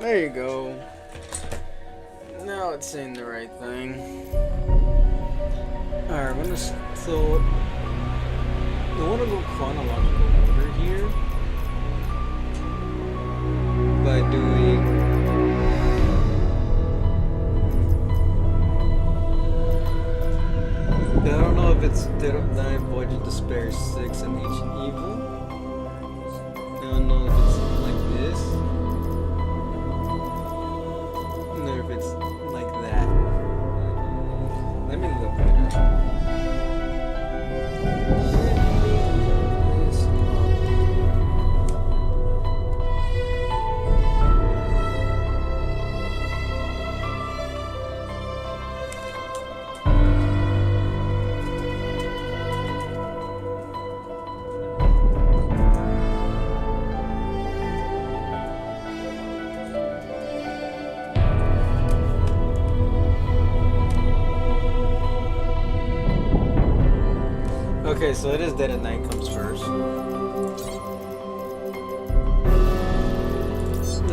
There you go. Now it's saying the right thing. Alright, I'm gonna. So. I want to go chronological order here by doing. I don't know if it's Dead of Night, Void of Despair 6, and Ancient Evil. I don't know if it's like this. Or if it's like that. Let me look at it. Okay, so it is Dead at Night comes first. You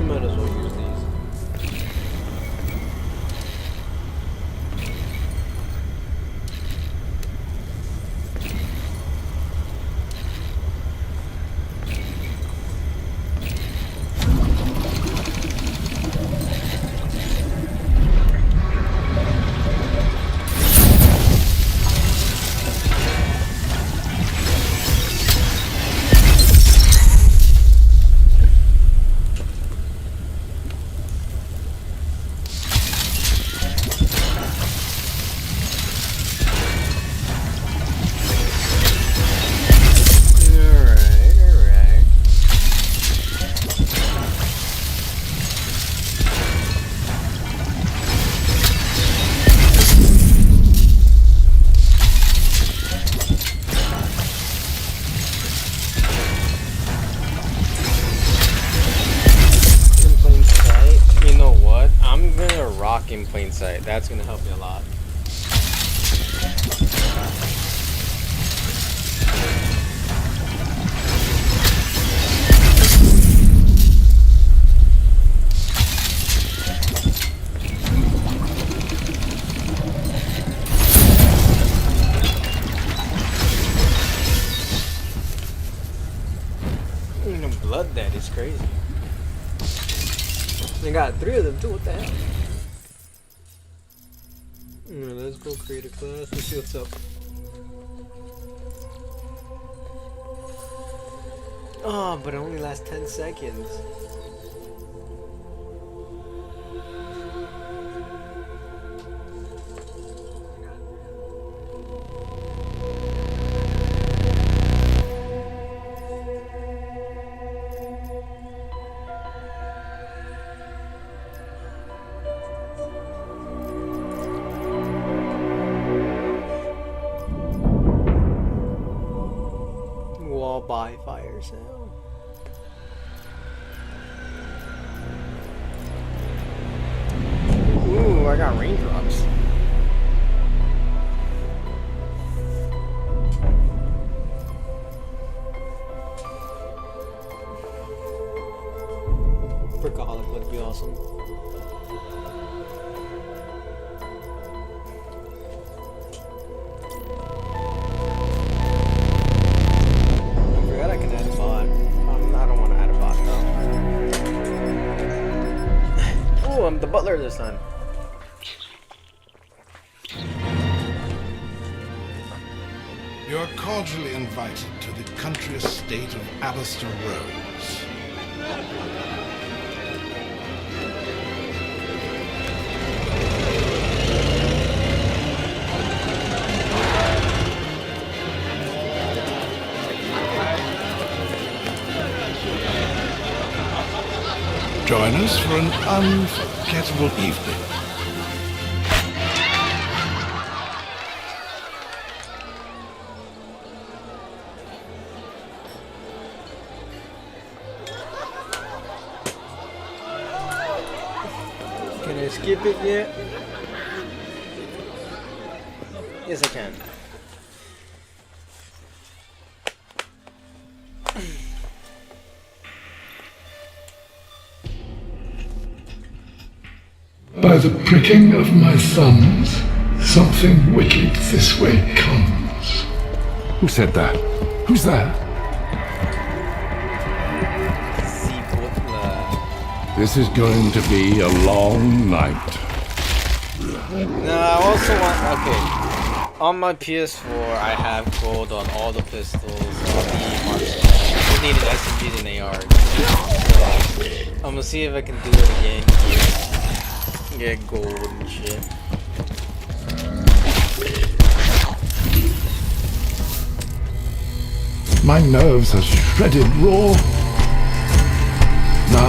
might as well use these. In plain sight. That's gonna help me a lot. Blood that is crazy. They got 3 of them too. What the hell? Let's go create a class. Let's see what's up. Oh, but it only lasts 10 seconds. By fire sale. Ooh, I got raindrops. Brickaholic would be awesome. I'm the butler this time. You are cordially invited to the country estate of Alistair Rose. Join us for an unforgettable evening. Can I skip it yet? Yes, I can. By the pricking of my thumbs, something wicked this way comes. Who said that? Who's there? This is going to be a long night. No, I also want. Okay. On my PS4, I have gold on all the pistols, all the marksmen. I just needed SMGs and ARs. So, I'm gonna see if I can do it again here. Get gold and shit. My nerves are shredded raw. No,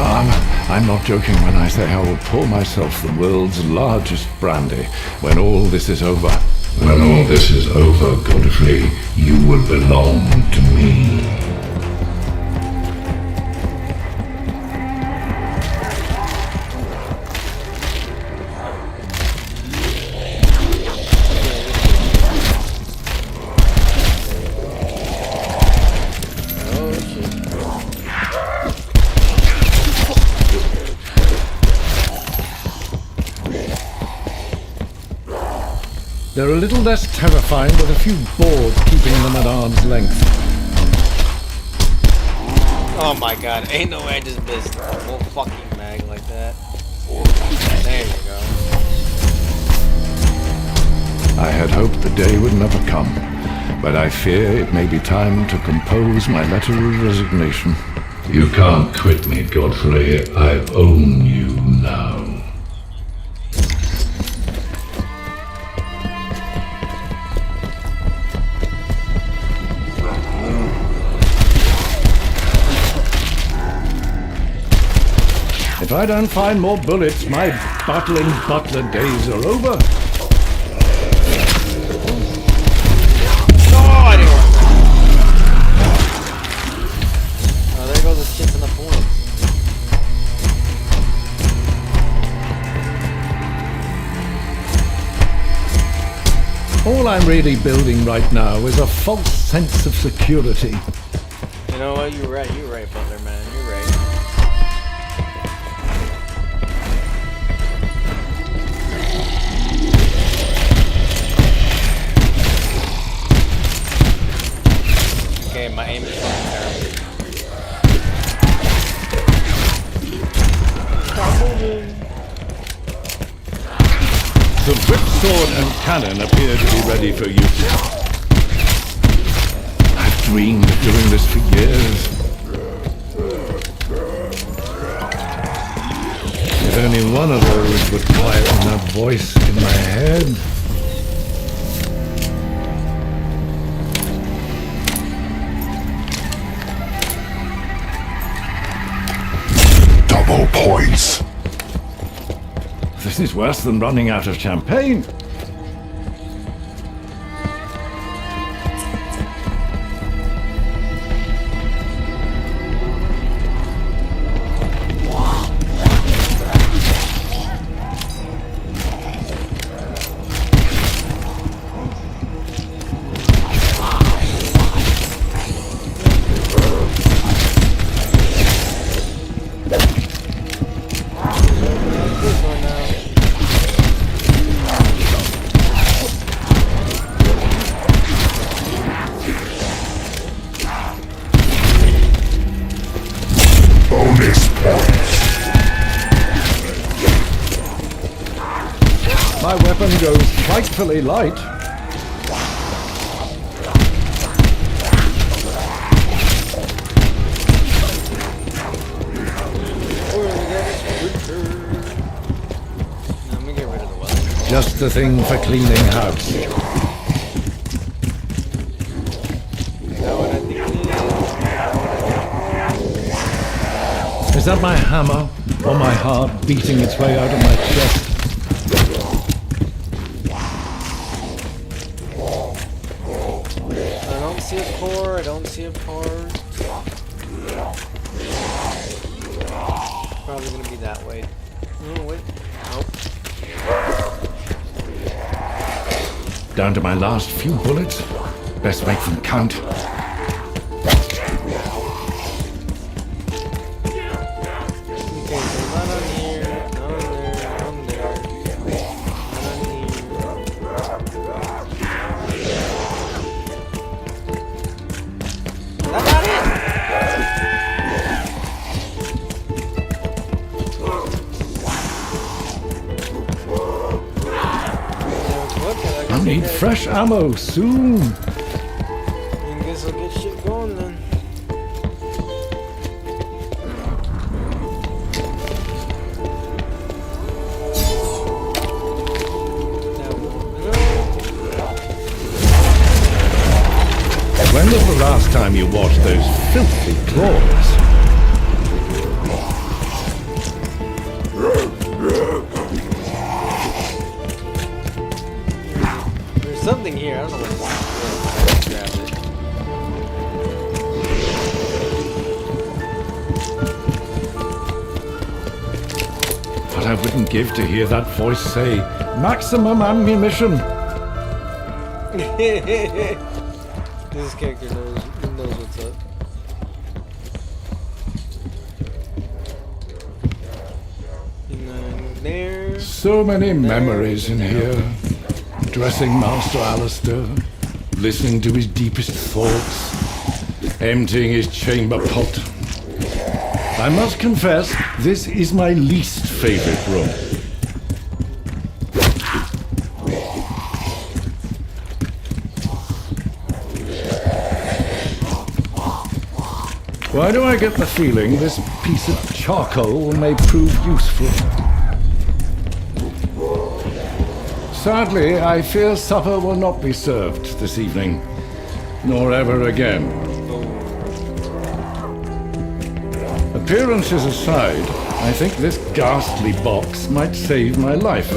I'm not joking when I say I will pour myself the world's largest brandy when all this is over. When all this is over, Godfrey, you will belong to me. They're a little less terrifying with a few boards keeping them at arm's length. Oh my god, ain't no way I just missed a whole fucking mag like that. There you go. I had hoped the day would never come, but I fear it may be time to compose my letter of resignation. You can't quit me, Godfrey. I own you now. If I don't find more bullets, my battling butler days are over. Oh, I didn't want that. Oh, there goes the shit in the points. All I'm really building right now is a false sense of security. You know what? You're right, Butler, man. You're right. Okay, my aim is fucking terrible. The whipsword and cannon appear to be ready for use. I've dreamed of doing this for years. If only one of those would quieten that voice in my head. Double points. This is worse than running out of champagne. My weapon goes frightfully light. Let me get rid of the weapon. Just the thing for cleaning house. You know what I think it is? Is that my hammer or my heart beating its way out of my chest? I don't see a part. Probably gonna be that way. Oh, wait. Nope. Down to my last few bullets. Best make them count. Okay, so not on here, not on there, not on there. need fresh ammo soon. I guess I'll get shit going then. When was the last time you washed those filthy claws? There's something here. I don't know what it is. Grab it. What I wouldn't give to hear that voice say, "Maximum ammunition." This character knows what's up. And there. So many memories in here. Dressing Master Alistair, listening to his deepest thoughts, emptying his chamber pot. I must confess, this is my least favorite room. Why do I get the feeling this piece of charcoal may prove useful? Sadly, I fear supper will not be served this evening, nor ever again. Appearances aside, I think this ghastly box might save my life.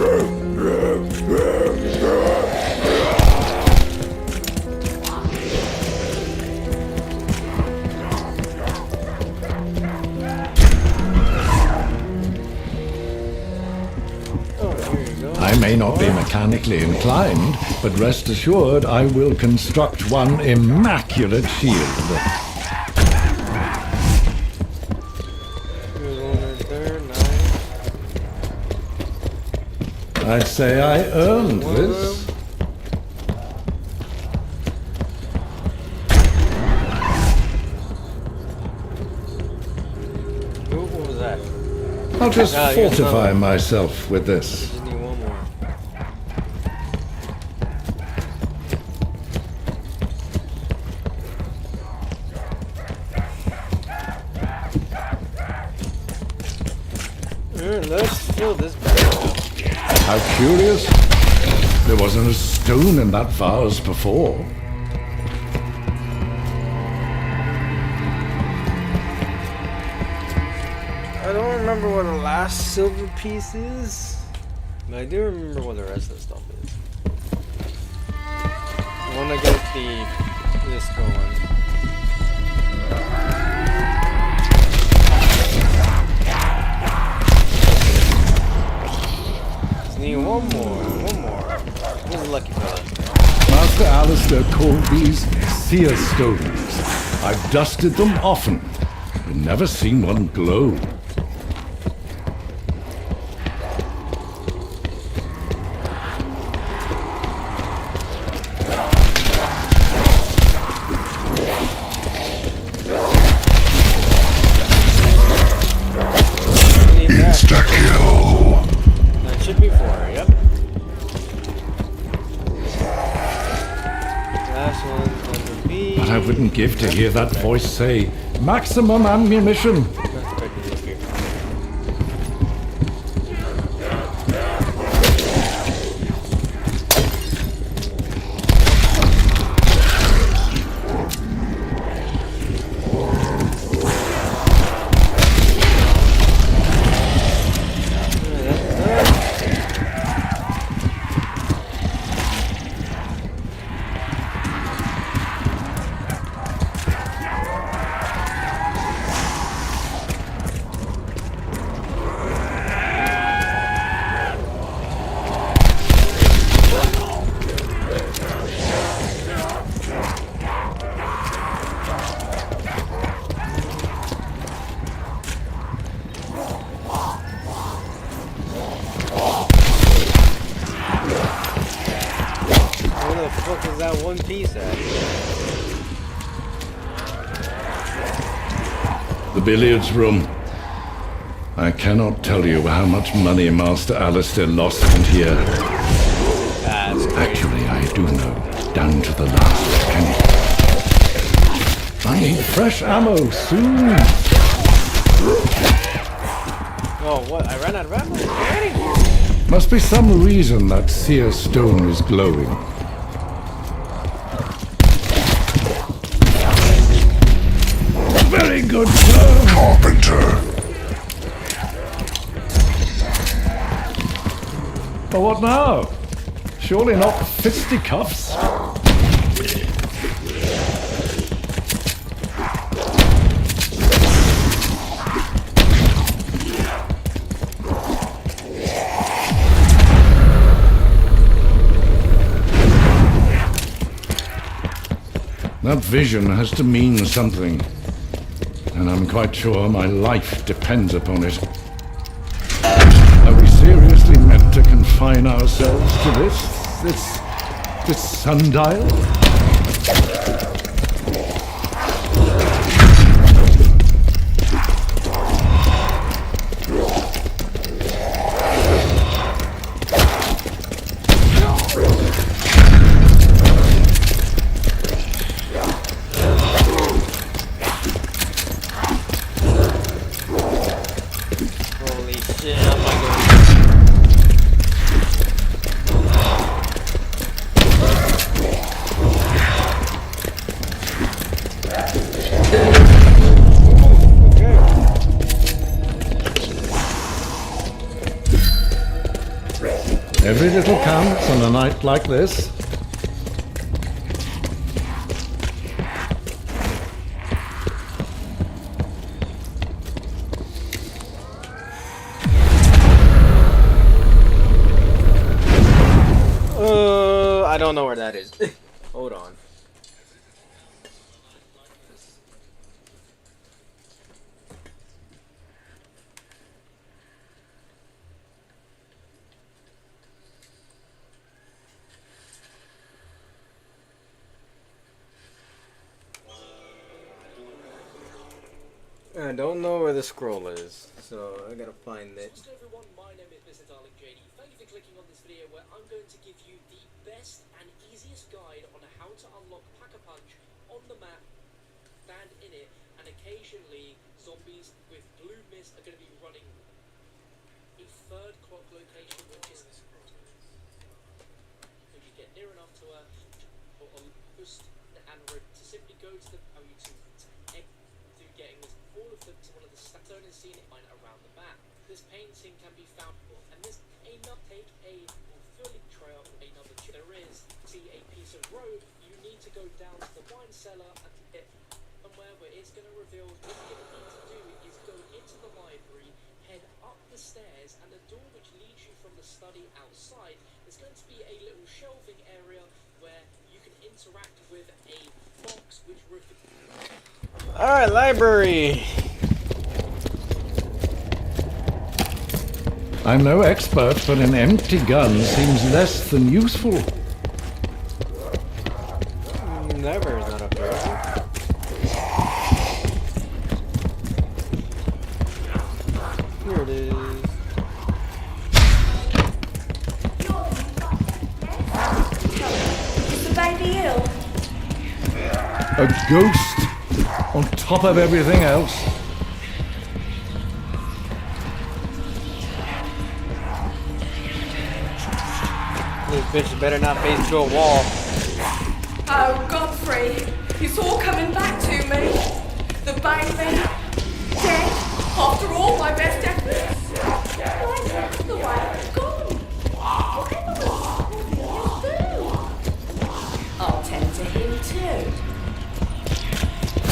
I may not be mechanically inclined, but rest assured I will construct one immaculate shield. I'd say I earned this. What was that? I'll just fortify myself with this. Just need one more. Let's fill this barrel. How curious. There wasn't a stone in that vase before. I don't remember what the last silver piece is, but I do remember what the rest of the stuff is. I want to get this going. Just need one more. This is lucky fella. Master Alistair called these seer stones. I've dusted them often, but never seen one glow. Insta-kill. That should be 4, yep. Last one's number B. But I wouldn't give to hear that voice say, "Maximum ammunition." That one piece at? The billiards room. I cannot tell you how much money Master Alistair lost in here. That's crazy. Actually, I do know, down to the last penny. I need fresh ammo soon. Oh, what? I ran out of ammo already? Must be some reason that seer stone is glowing. Very good, sir. Carpenter. But what now? Surely not fisticuffs. That vision has to mean something, and I'm quite sure my life depends upon it. Are we seriously meant to confine ourselves to this sundial? Holy shit, oh my god. Every little counts on a night like this. I don't know where that is. Hold on. I don't know where the scroll is, so I gotta find it. Hello everyone, my name is Mr. Darling JD. Thank you for clicking on this video where I'm going to give you the best and easiest guide on how to unlock Pack-a-Punch on the map, stand in it, and occasionally zombies with blue mist are going to be running a third clock location, which is when you get near enough to her, or boost and to simply go to the value to getting all of them to one of the stone and scene line around the map. This painting can be found, and this ain't not take a fully trail or another. There is see a piece of road. You need to go down to the wine cellar and get somewhere where it's going to reveal. What you're going to need to do is go into the library, head up the stairs, and the door which leads you from the study outside. There's going to be a little shelving area where you can interact with a box which reveals. Alright, library! I'm no expert, but an empty gun seems less than useful. Never is not up there. Here it is. Is the baby ill? A ghost on top of everything else. This bitch better not face to a wall. Oh, Godfrey, it's all coming back to me. The baby, dead, after all my best efforts. Why, the way it's gone. Whatever will do? I'll tend to him too.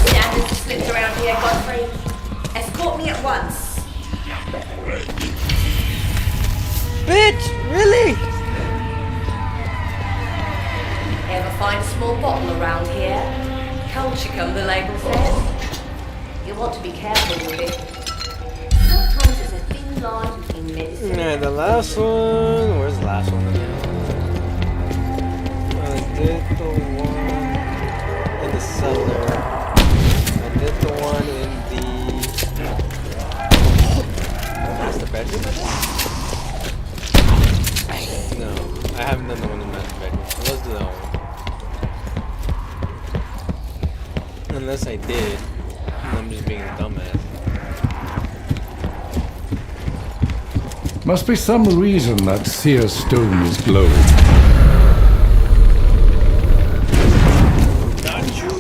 Standards slipped around here, Godfrey. Escort me at once. Bitch! Really? Ever find a small bottle around here? Colchicum, the label says. You want to be careful with it. Sometimes there's a thin line between medicine And the last one. Where's the last one? I did the one in the cellar. I did the one in the. That's the bedroom, I think? No, I haven't done the one in that. though. Unless I did. I'm just being a dumbass. Must be some reason that seer stone is glowing. Got you.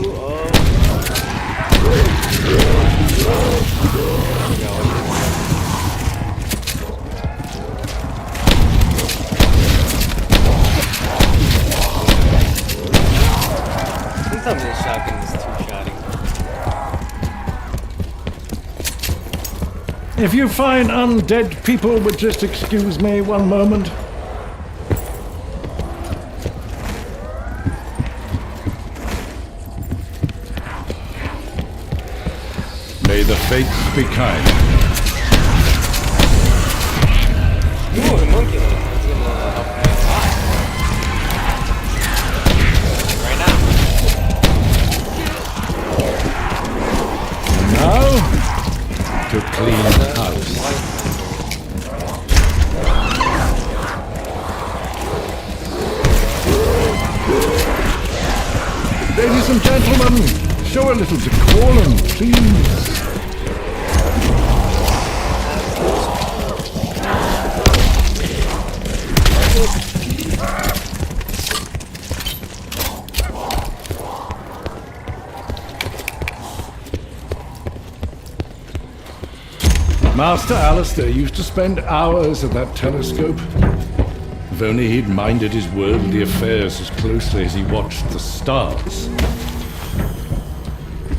Sometimes this shotgun is two-shotting. If you find undead people would just excuse me one moment. May the fates be kind. Ooh, the monkey one. That's gonna help me a lot. Right now. Now, to clean house. Ladies and gentlemen, show a little decorum, please. Master Alistair used to spend hours at that telescope. If only he'd minded his worldly affairs as closely as he watched the stars.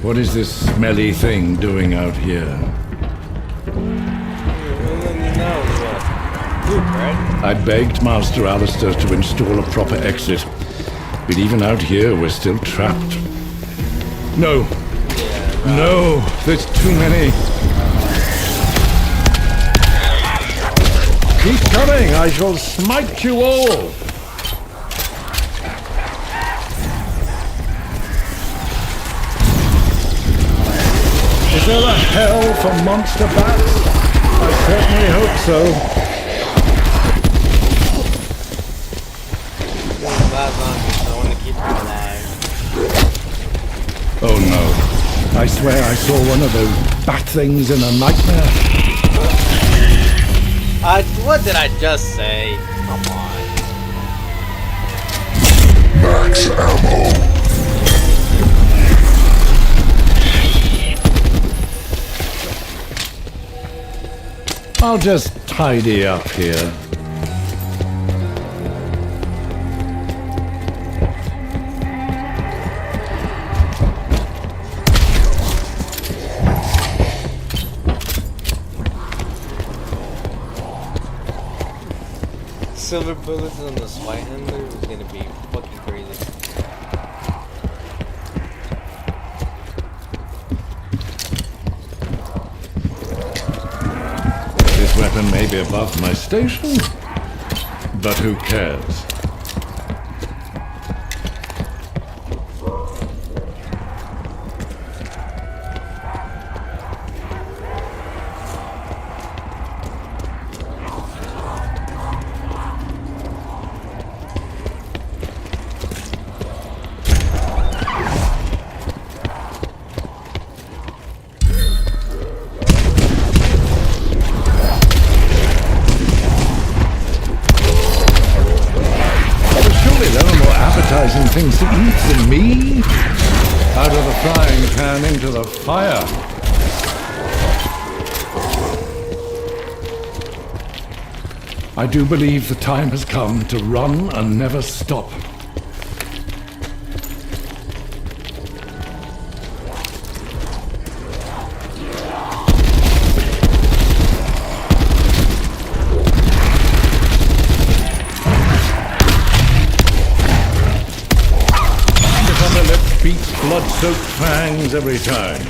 What is this smelly thing doing out here? I begged Master Alistair to install a proper exit, but even out here we're still trapped. No. No, there's too many. Keep coming, I shall smite you all! Is there a hell for monster bats? I certainly hope so. I want to keep them alive. Oh no. I swear I saw one of those bat things in a nightmare. What did I just say? Come on. Max ammo. I'll just tidy up here. Silver bullets on the spy handler is gonna be fucking crazy. This weapon may be above my station, but who cares? Things to eat than me? Out of the frying pan into the fire. I do believe the time has come to run and never stop. Beats blood-soaked fangs every time.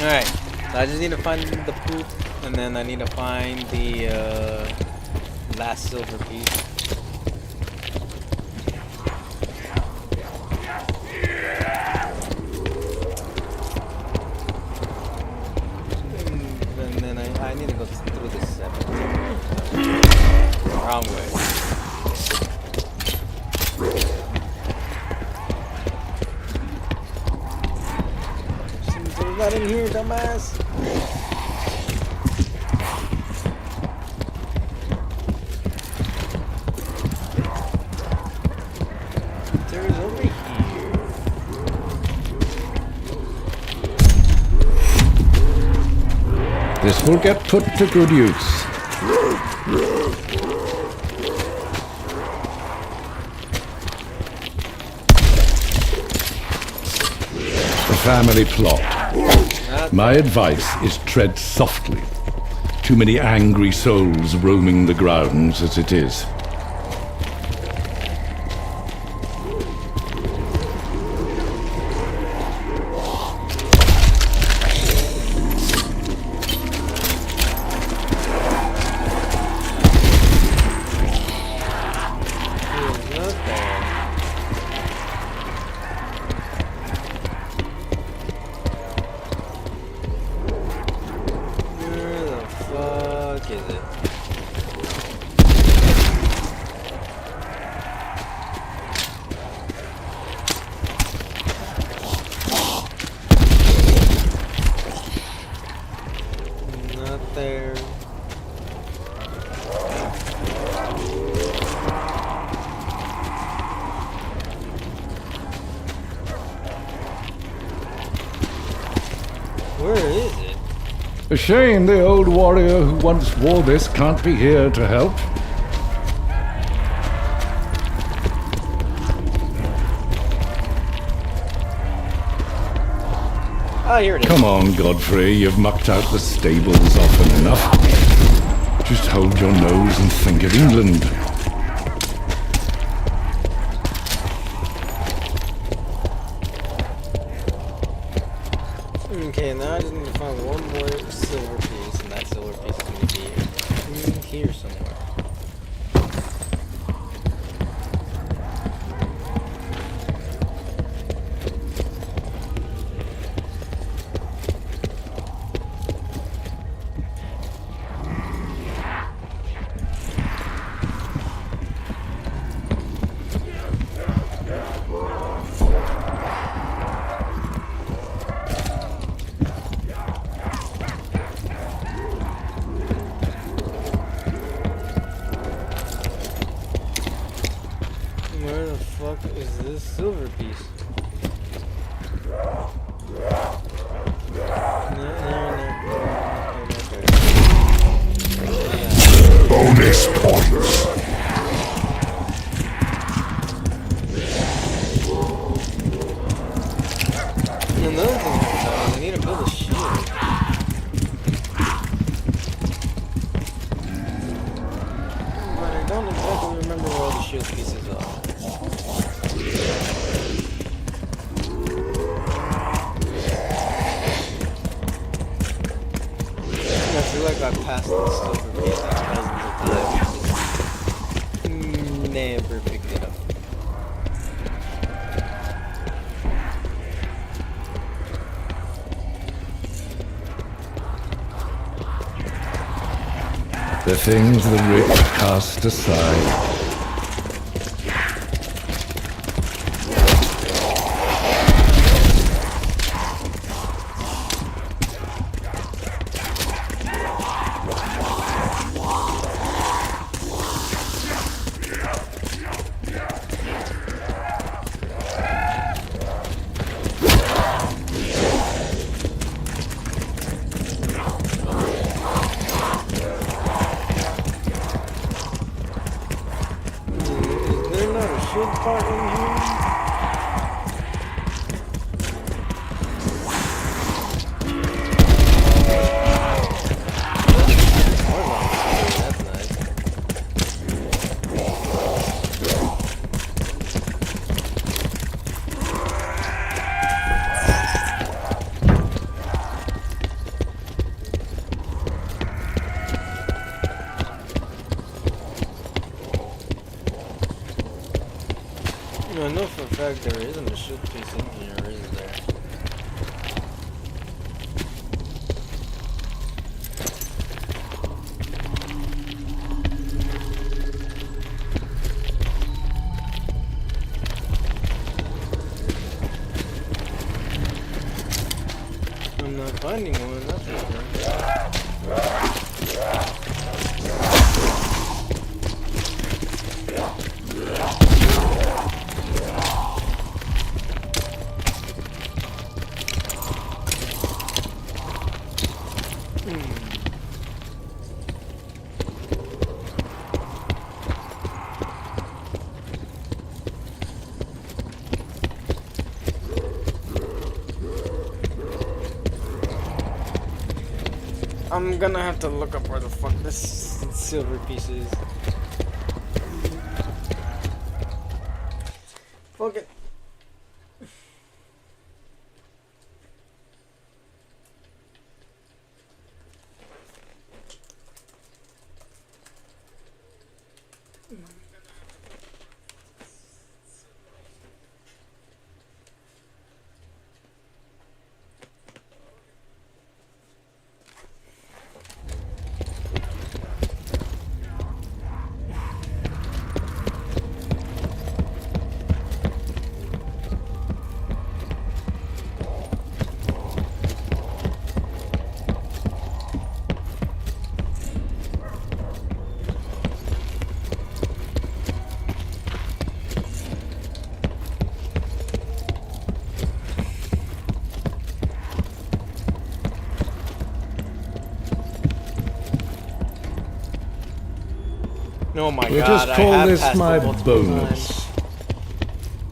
Alright, so I just need to find the poop, and then I need to find the last silver piece. And then I need to go through It's not in here, dumbass. There's over here. This will get put to good use. The family plot. My advice is tread softly. Too many angry souls roaming the grounds as it is. There. Where is it? A shame the old warrior who once wore this can't be here to help. Ah, here it is. Come on, Godfrey, you've mucked out the stables often enough. Just hold your nose and think of England. Okay, now I just need to find one more silver piece, and that silver piece is going to be in here somewhere. Where the fuck is this silver piece? Bonus points. Another thing is I need to build a shield. But I don't exactly remember where all the shield pieces are. I feel like I passed this silver piece like dozens of times. Never picked it up. The things the rich cast aside. Part in here? That's nice. I know for a fact there isn't a shield piece in here, or is there? I'm not finding one, that's okay. I'm gonna have to look up where the fuck this silver piece is. Fuck it. Oh my We'll god, just call I have this passed my it multiple bonus. times.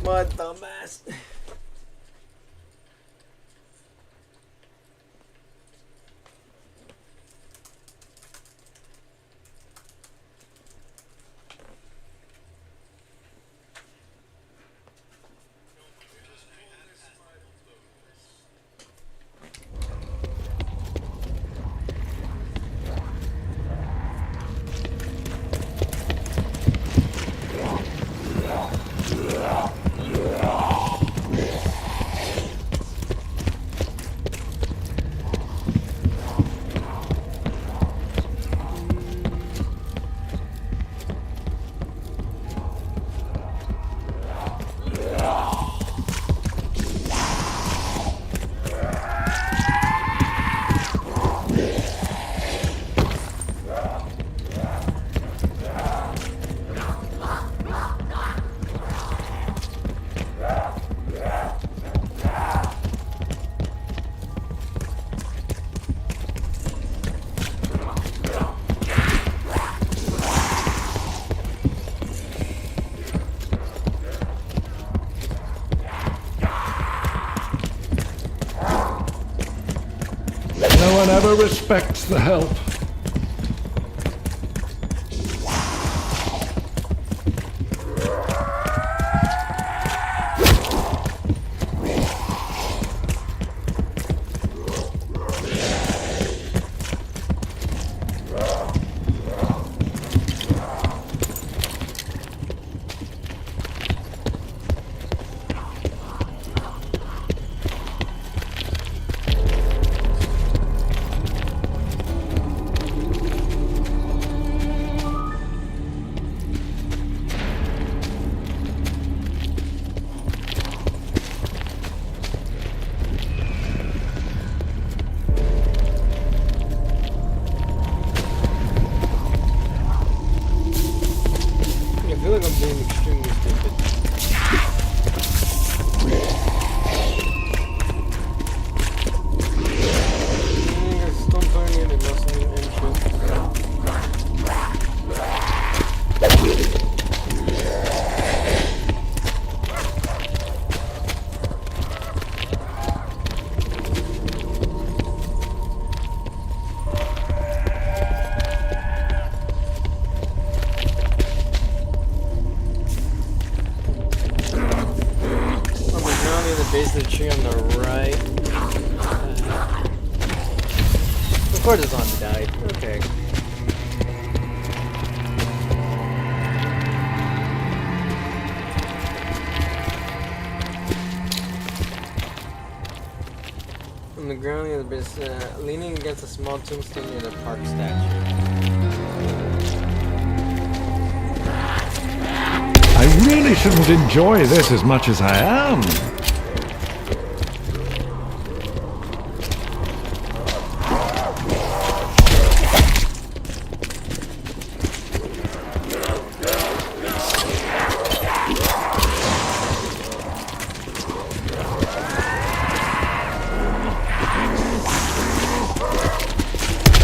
What dumbass. No one ever respects the help. I feel like I'm being extremely stupid. Don't find any nothing base of the tree on the right. Of course it's on died. Okay. On the ground near the base, leaning against a small tombstone near the park statue. I really shouldn't enjoy this as much as I am.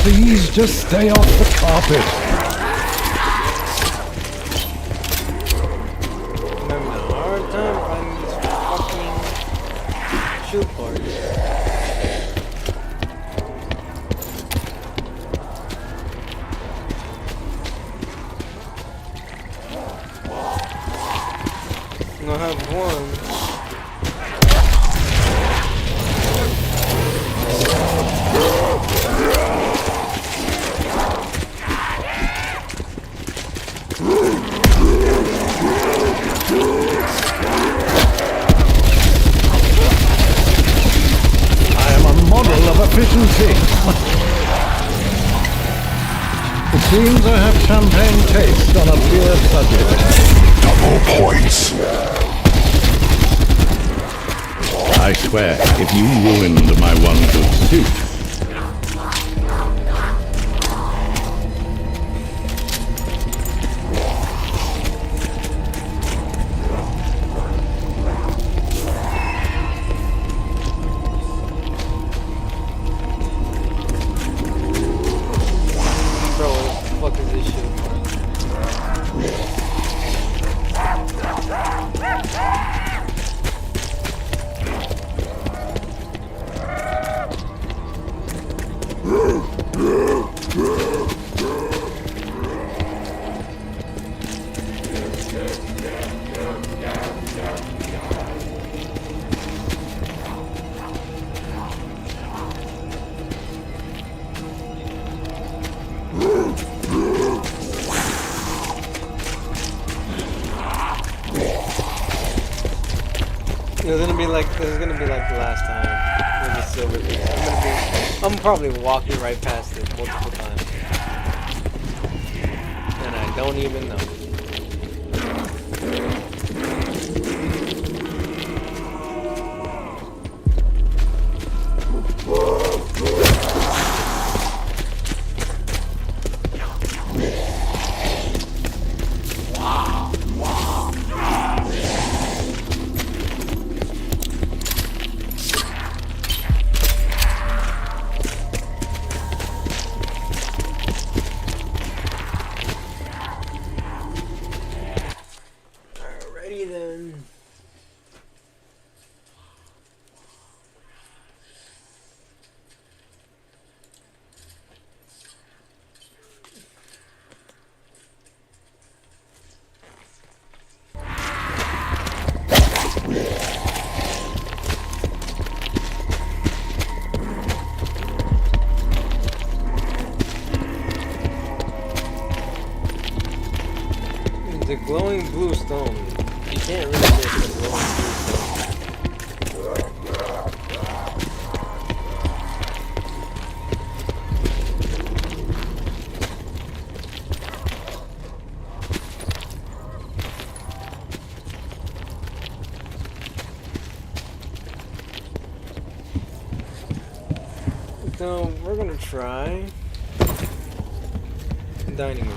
Please just stay off the carpet. I'm having a hard time finding this fucking shoe part. I have one. I am a model of efficiency. It seems I have champagne taste on a pure subject. Double points. I swear, if you ruined my one good suit, Bro, what the fuck is this shit? This is gonna be like the last time with the silver piece. I'm probably walking right past it multiple times. And I don't even know. Alrighty then. The glowing blue stone. You can't really miss the glowing blue stone. So we're gonna try dining room.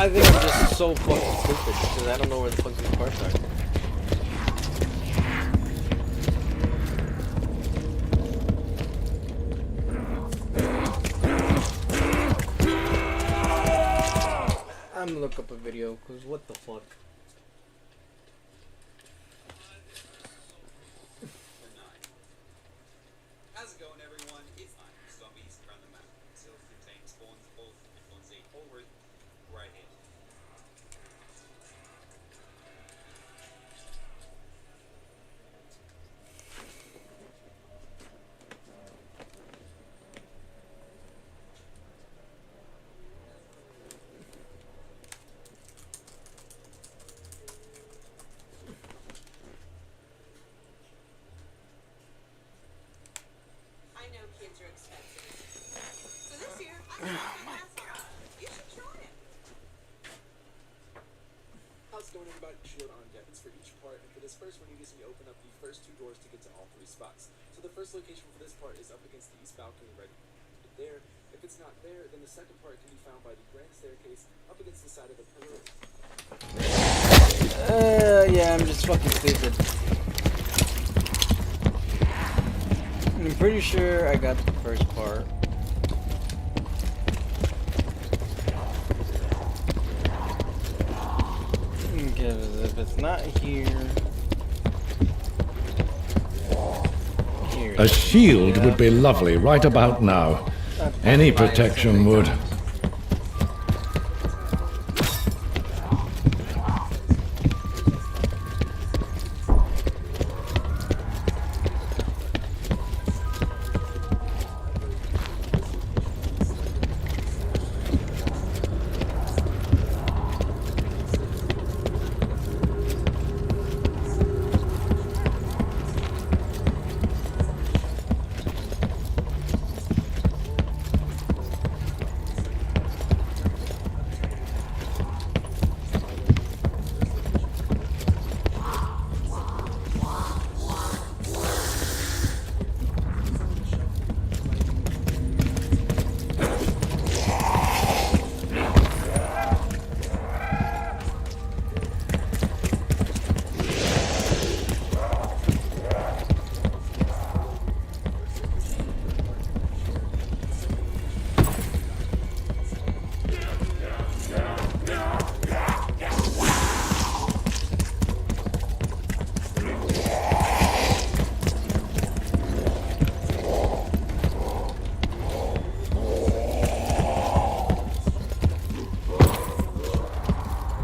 I think I'm just so fucking stupid because I don't know where the fuck these parts are. I'm gonna look up a video because what the fuck. How's it going, everyone? It's fine. Zombies around the map. Still contain spawns of both and Z forward right here. I know kids are expensive. So this year, I You should try it. How's it going, everybody? Shield on deck. It's for each part, and for this first one, you just need to open up the first 2 doors to get to all 3 spots. So the first location for this part is up against the east balcony right there. If it's not there, then the second part can be found by the grand staircase up against the side of the pillar. Yeah, I'm just fucking stupid. I'm pretty sure I got the first part. Because if it's not here... Here. A shield would be lovely right about now. Any protection would.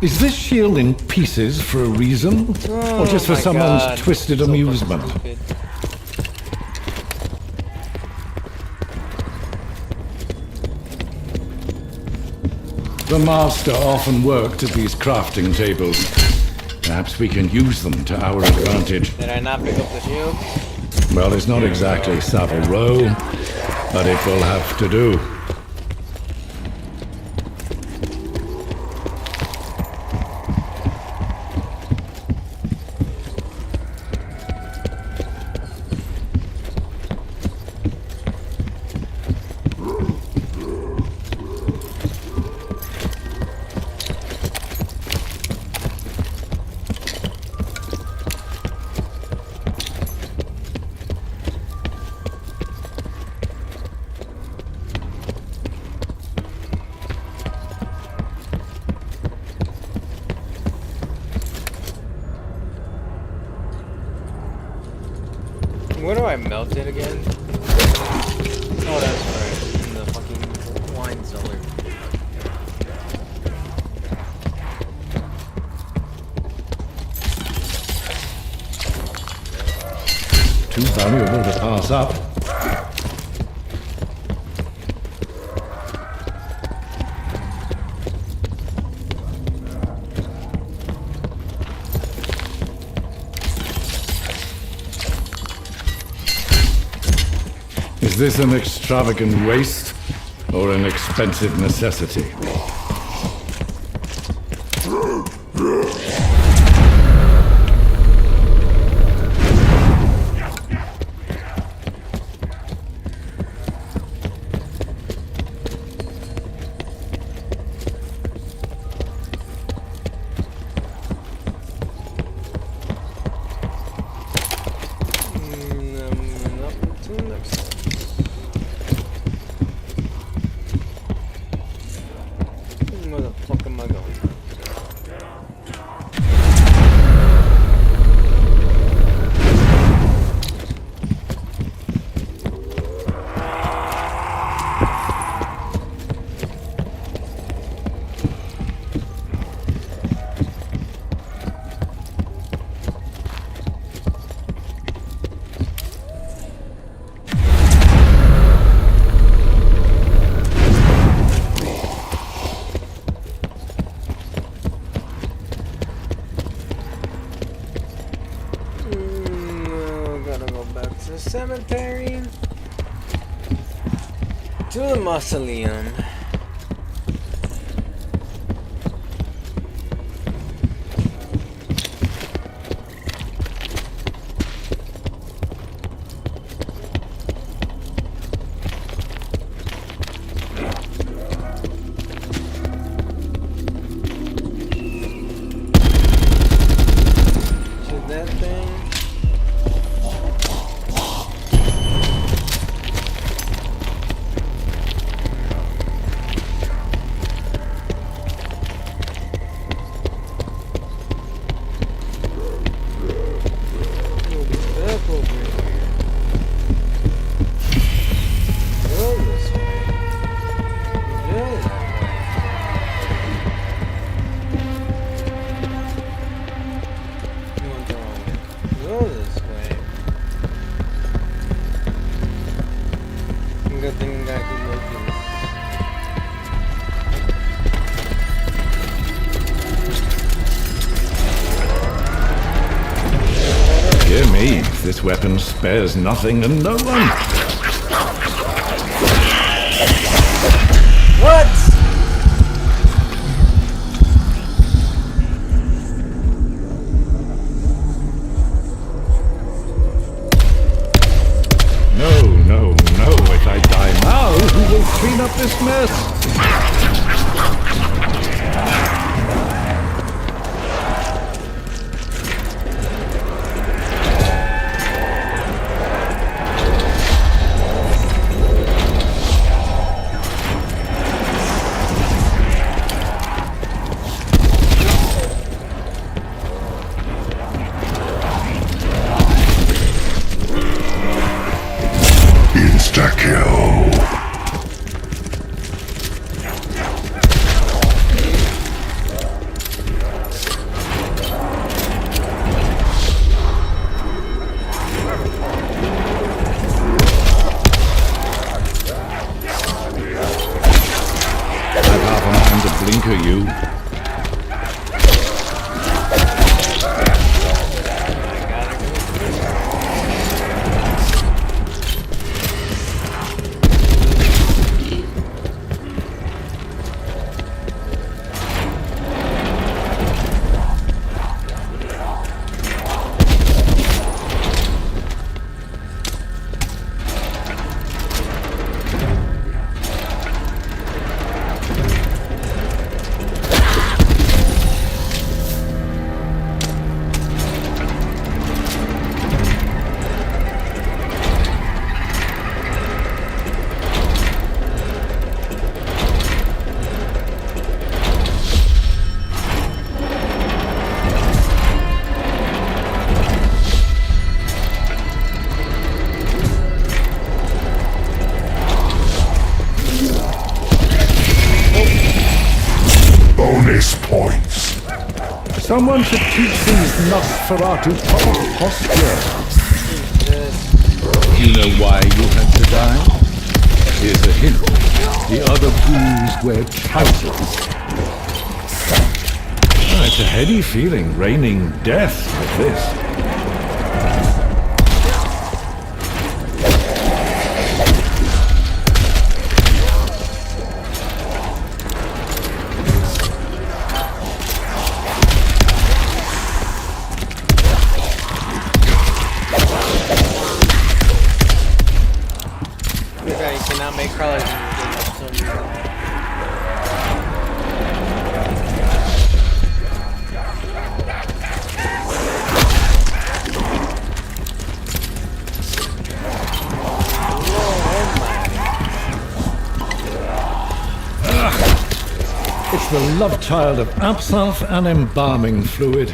Is this shield in pieces for a reason? Or just for my someone's God, twisted so fucking amusement? stupid. The master often worked at these crafting tables. Perhaps we can use them to our advantage. Did I not pick up the shield? Well, it's not exactly Savile Row, but it will have to do. Where do I melt it again? Oh, that's right. In the fucking wine cellar. Too valuable to pass up. Is this an extravagant waste or an expensive necessity? preparing to the mausoleum. To that thing. Dear me, this weapon spares nothing and no one. What? No, no, no. If I die now, who will clean up this mess? Insta-kill. I've half a mind to blinker you. Bonus points. Someone should teach these Nosferatu proper posture. You know why you had to die? Here's a hint. The other ghouls wear trousers. Ah, it's a heady feeling, raining death with this. You cannot make crawlers in this game for some reason. It's the love child of absinthe and embalming fluid.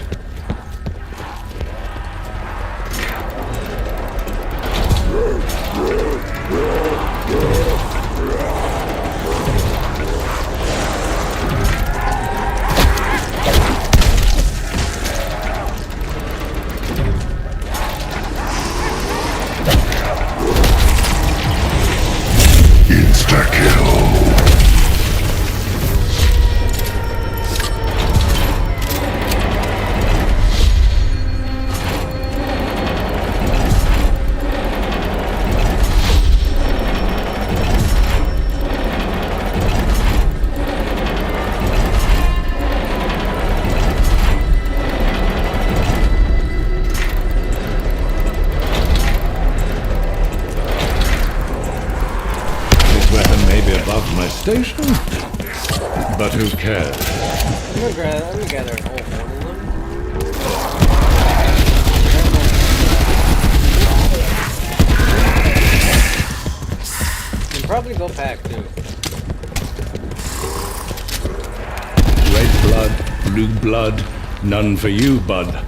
Insta-kill. deforestation. But who cares? I'm gonna gather a whole horde of them. You can probably go back too. Red blood, blue blood, none for you, bud.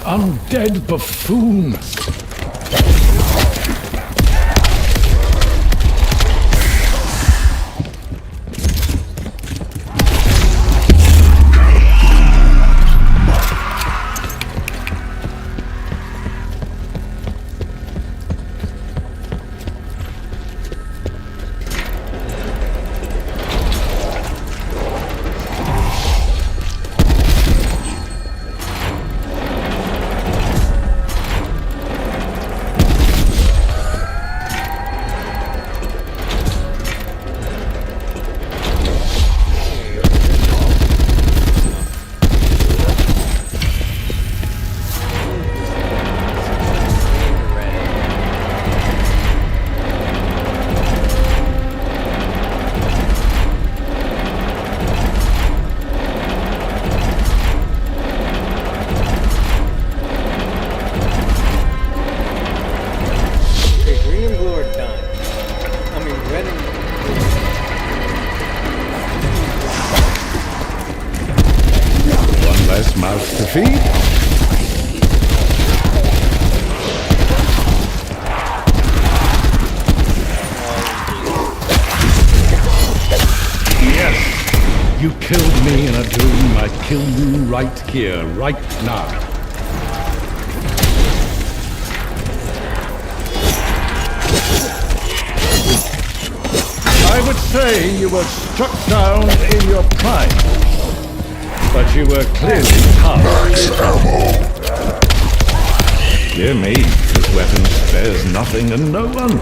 Undead buffoon! Mouth to feed. Yes, you killed me in a dream. I kill you right here, right now. I would say you were struck down in your prime. But you were clearly tough. Dear me, this weapon spares nothing and no one.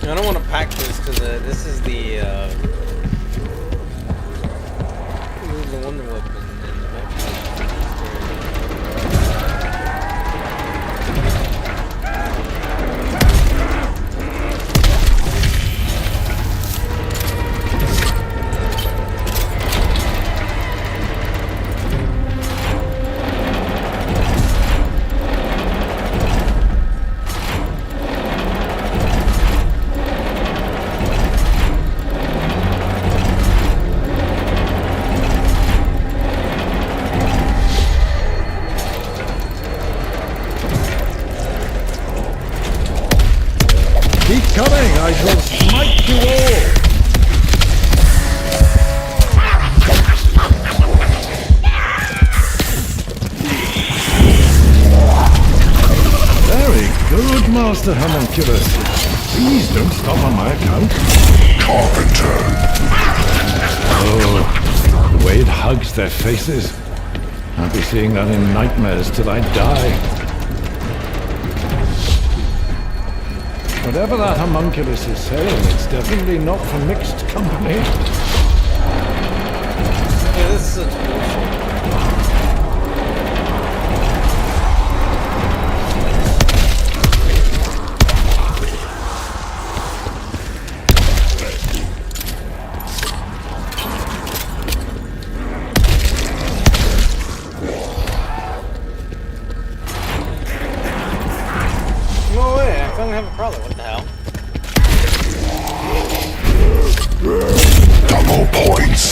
I don't want to pack this because this is the wonder weapon and the backpack. Keep coming, I shall smite you all! Very good, Master Homunculus. Please don't stop on my account. Carpenter. Oh, the way it hugs their faces. I'll be seeing that in nightmares till I die. Whatever that homunculus is saying, it's definitely not for mixed company. Yeah, this is such bullshit. No way, I finally have a crawler, what the hell? Double points.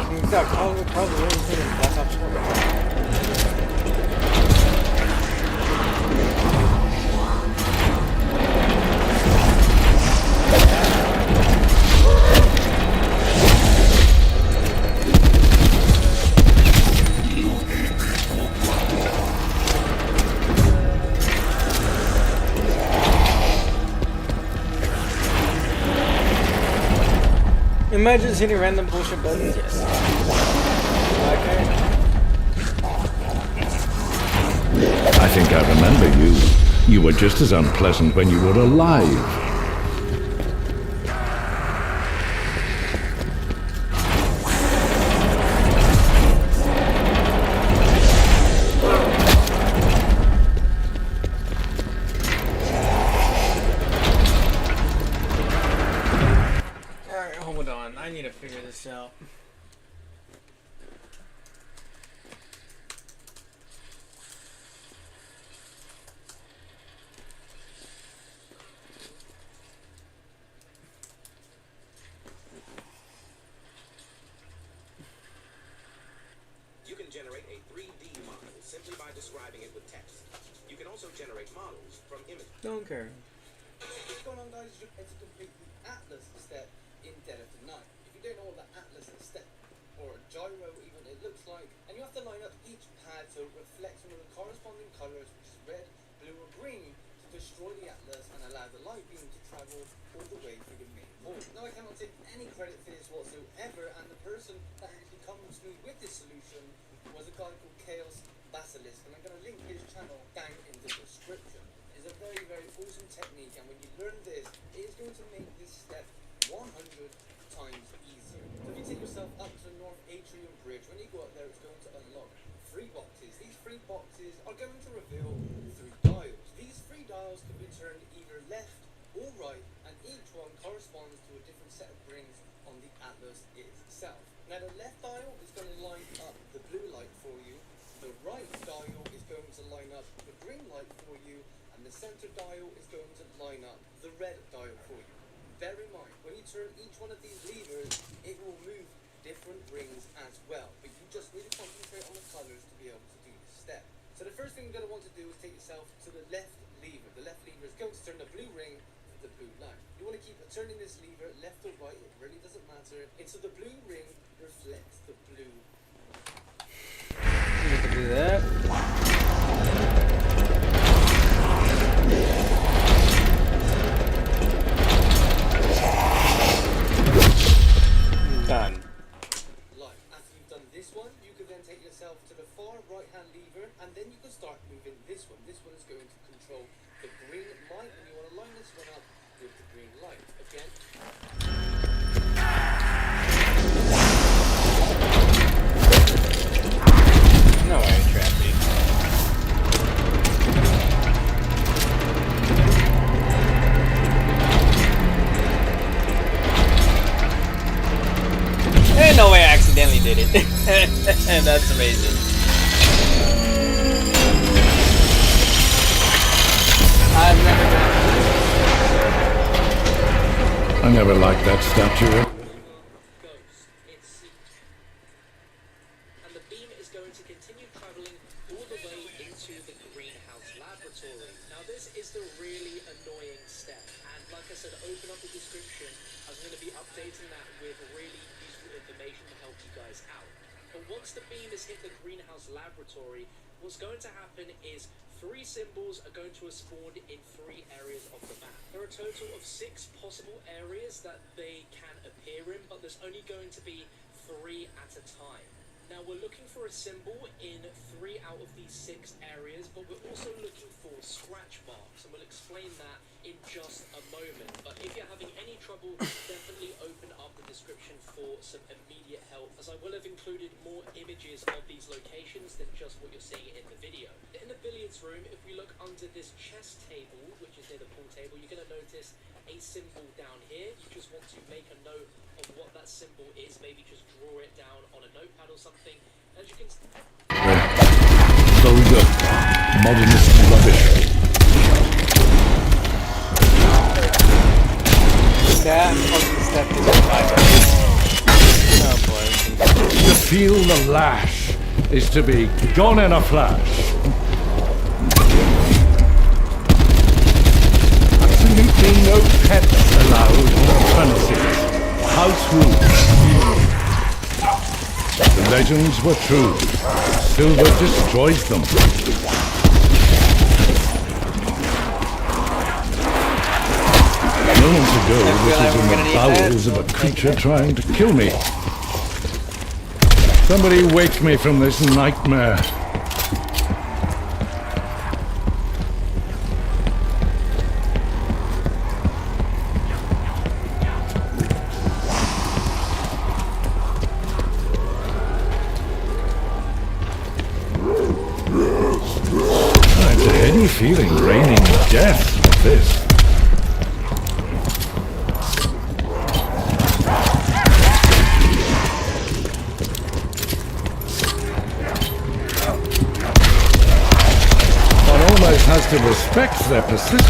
You've got crawler everything in Black Ops 4. Imagine just hitting random bullshit buttons. Yes. I think I remember you. You were just as unpleasant when you were alive. Alright, hold on. I need to figure this out. You can generate a 3D model simply by describing it with text. You can also generate models from images. Don't care. What's going on, guys? It's a complete Atlas step in Dead of the Night. If you don't know what the Atlas step or a gyro even it looks like, and you have to line up each pad so it reflects one of the corresponding colors, which is red, blue, or green, to destroy the Atlas and allow the light beam to travel all the way through the main board. Now, I cannot take any credit for this whatsoever, and the person that actually comes to me with this solution was a guy called Chaos Basilisk, and I'm going to link his channel down in the description. It's a very, very awesome technique, and when you learn this, it is going to make this step 100 times easier. So if you take yourself up to the North Atrium Bridge, when you go up there, it's going to unlock 3 boxes. These 3 boxes are going to reveal 3 dials. These 3 dials can be turned either left or right, and each one corresponds to a different set of rings on the Atlas itself. Now, the left dial is going to line up the blue light for you, the right dial is going to line up the green light for you, and the center dial is going to line up the red dial for you. Bear in mind, when you turn each one of these levers, it will move different rings as well, but you just need to concentrate on the colors to be able to do this step. So the first thing you're going to want to do is take yourself to the left lever. The left lever is going to turn the blue ring to the blue light. You want to keep turning this lever left or right, it really doesn't matter, until the blue ring reflects the blue. You can do that. Done. Like, after you've done this one, you can then take yourself to the far right hand lever, and then you can start moving this one. This one is going to control the green light, and you want to line this one up with the green light. Again. No way, trapped it. Ain't no way I accidentally did it. That's amazing. I've never done I never liked that statue. Ghost. It's secret. And the beam is going to continue traveling all the way into the greenhouse laboratory. Now, this is the really annoying step. And like I said, open up the description. I'm going to be updating that with really useful information to help you guys out. But once the beam has hit the greenhouse laboratory, what's going to happen is 3 symbols are going to have spawned in 3 areas of the map. There are a total of 6 possible areas that they can appear in, but there's only going to be 3 at a time. Now, we're looking for a symbol in 3 out of these 6 areas, but we're also looking for scratch marks, and we'll explain that in just a moment. But if you're having any trouble, definitely open up the description for some immediate help, as I will have included more images of these locations than just what you're seeing in the video. In the billiards room, if we look under this chess table, which is near the pool table, you're going to notice a symbol down here. You just want to make a note of what that symbol is, maybe just draw it down on a notepad or something. As you can Vulgar, modernist rubbish. that fucking step is oh boy. To feel the lash is to be gone in a flash. Absolutely no pets allowed on the premises. House rules. The legends were true. Silver destroys them. Moments ago, I feel this like was we're in gonna the need that, bowels of so a I'm taking creature it. trying to kill me. Somebody wake me from this nightmare. It's a heady feeling raining death like this. One almost has to respect their persistence.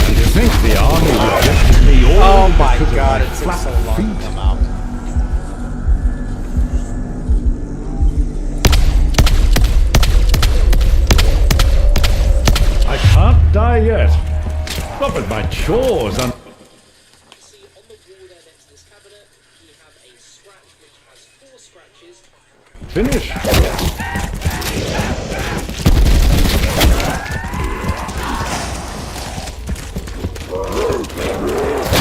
And to think the army rejected me all Oh my because of god, my it took flat so long feet. to come out. I can't die yet. Not with my chores and... You see on the wall there next to this cabinet, we have a scratch which has 4 scratches. Finish.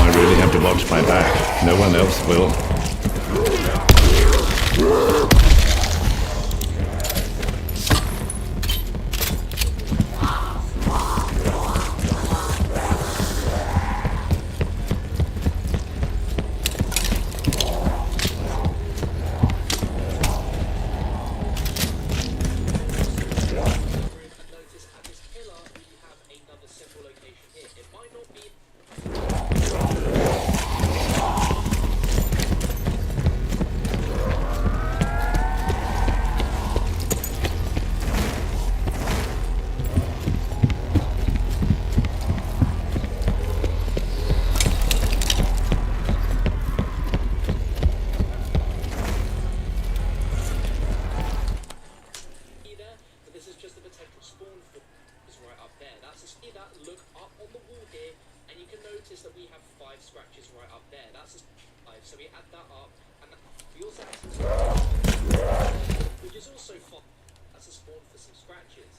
I really have to watch my back. No one else will. Notice at this pillar we have another symbol location here. It might not be either, but this is just a potential spawn for is right up there. That's a see that look up on the wall here, and you can notice that we have 5 scratches right up there. That's a 5, so we add that up, and we also have some scratches, which is also 5. That's a spawn for some scratches.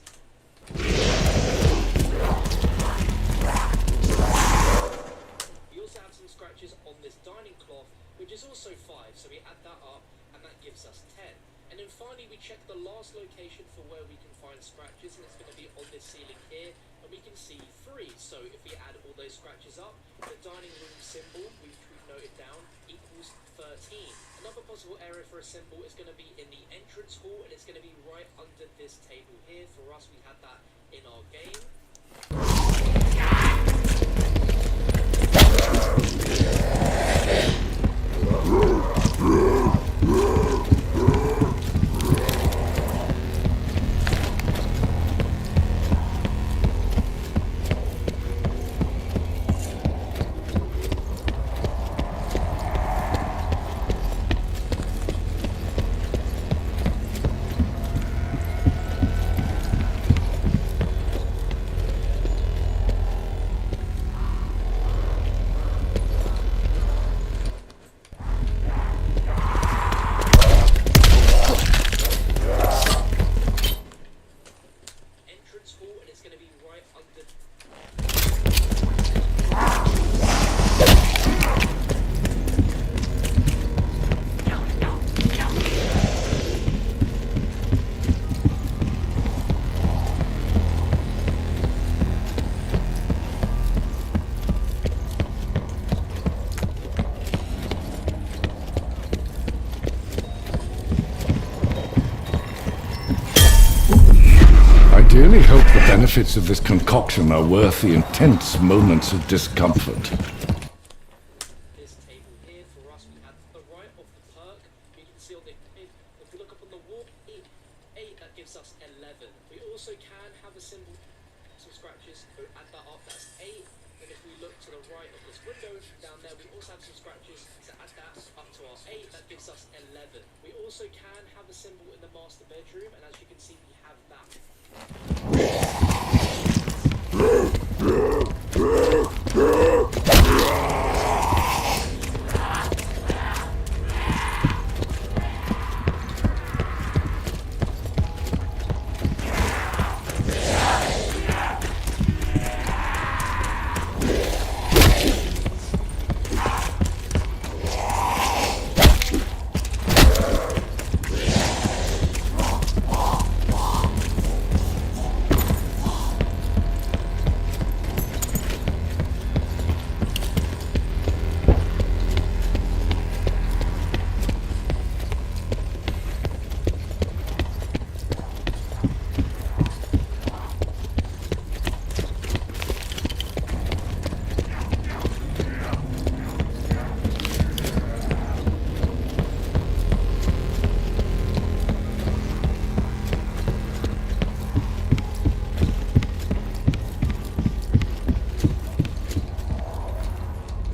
We also have some scratches on this dining cloth, which is also 5, so we add that up, and that gives us 10. And then finally we check the last location for where we can find scratches, and it's going to be on this ceiling here, and we can see 3. So if we add all those scratches up, the dining room symbol, we've noted down, equals 13. Another possible area for a symbol is going to be in the entrance hall, and it's going to be right under this table here. For us, we had that in our game. Entrance hall, and it's going to be right under. I dearly hope the benefits of this concoction are worth the intense moments of discomfort. This table here for us, we had to the right of the perk. You can see on the if we look up on the wall, 8 that gives us 11. We also can have a symbol, some scratches. So add that up, that's 8. And if we look to the right of this window down there, we also have some scratches. So add that up to our 8, that gives us 11. We also can have a symbol in the master bedroom, and as you can see, we have that.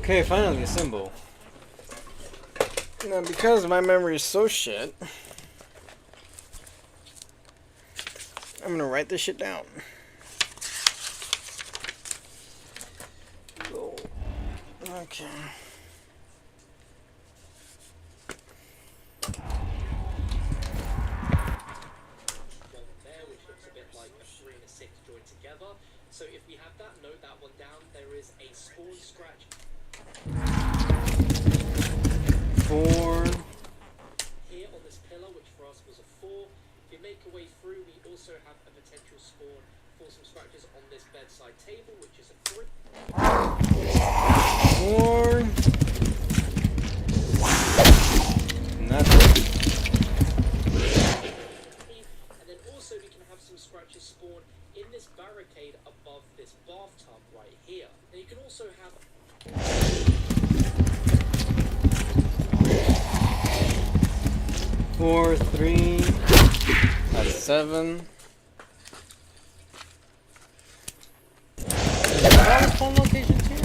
Okay, finally a symbol. Now, because my memory is so shit, I'm gonna write this shit down. Okay. There, which looks a bit like a 3 and a 6 joined together. So if we have that, note that one down. There is a spawn scratch 4. here on this pillar, which for us was a 4. If you make a way through, we also have a potential spawn for some scratches on this bedside table, which is a 3. 4. Nothing. And then also we can have some scratches spawn in this barricade above this bathtub right here. Now you can also have 4, 3. That's 7. Are phone locations here?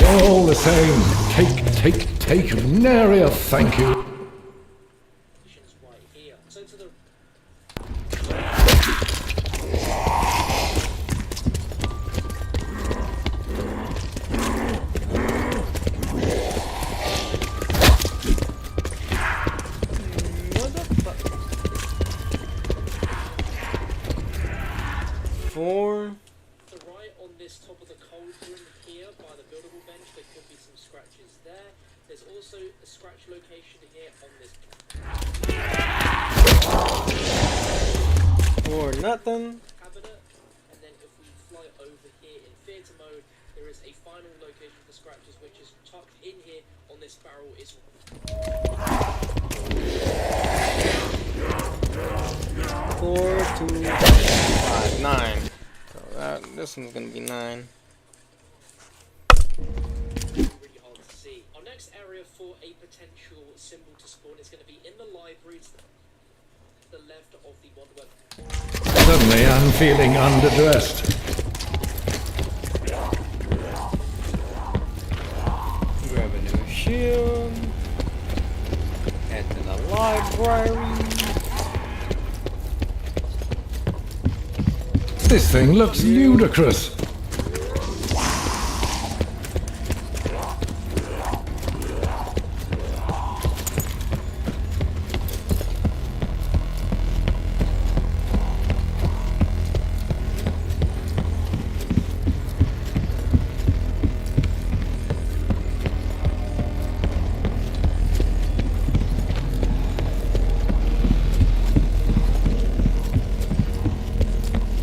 All the same, take, nary a thank you. right here. So to the What the fuck? 4. to right on this top of the cauldron here by the buildable bench, there could be some scratches there. There's also a scratch location here on this 4, nothing. cabinet. And then if we fly over here in theatre mode, there is a final location for scratches which is tucked in here on this barrel. Is 4, 2, 5, 9. So this one's gonna be 9. really hard to see. Our next area for a potential symbol to spawn is going to be in the library to the left of the Wonder Web. Suddenly I'm feeling underdressed. Grab a new shield. Head to the library. This thing looks ludicrous.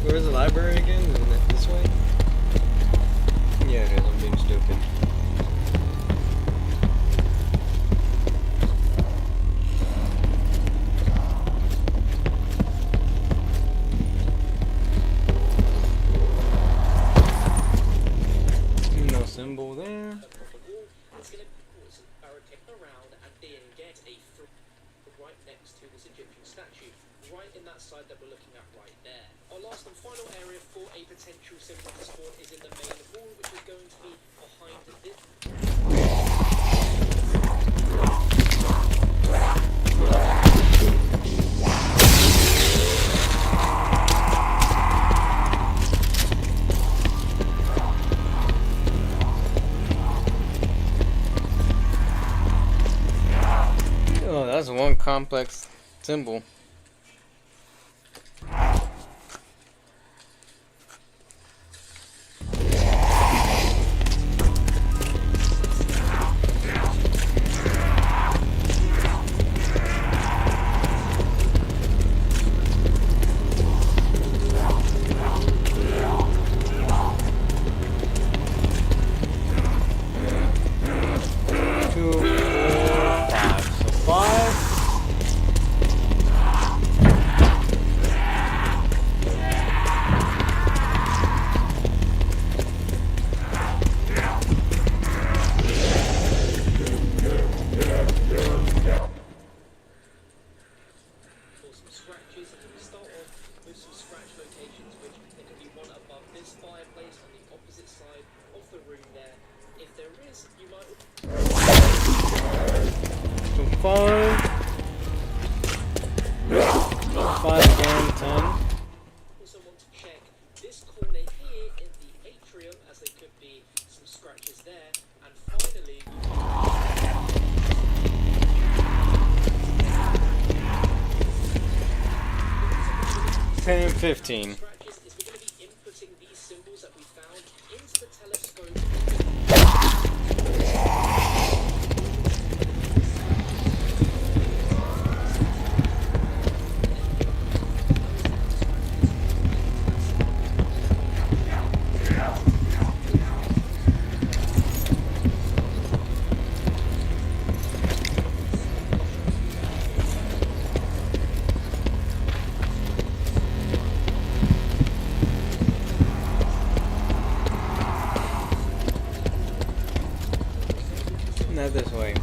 Where's the library again? Isn't it this way? Yeah, it is. I'm being stupid. No symbol there. It's going to barricade around and then get a right next to this Egyptian statue. Right in that side that we're looking at right there. Our last and final area for a potential symbol to spawn is in the main hall, which is going to be behind this. Oh, that's one complex symbol. And 15. Not this way.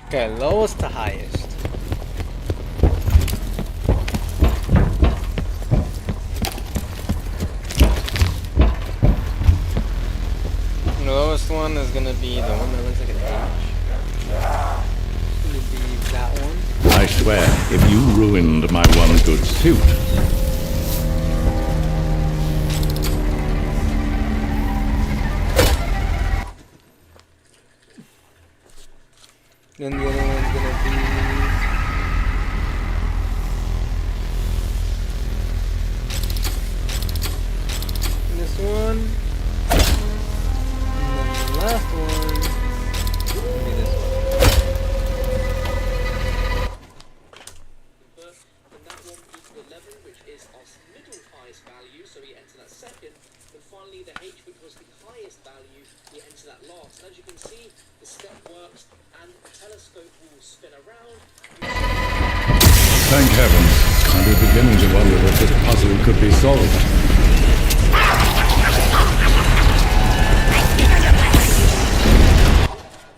Okay, lowest to highest. The lowest one is gonna be the one that looks like an H. It's gonna be that one. I swear, if you ruined my one good suit. Then the other one's gonna be this one. And then the last one will be this one. And that one equals 11, which is our middle highest value, so we enter that second. And finally the H, which was the highest value, we enter that last. And as you can see, the step works and the telescope will spin around. Thank heavens. I was beginning to wonder if this puzzle could be solved.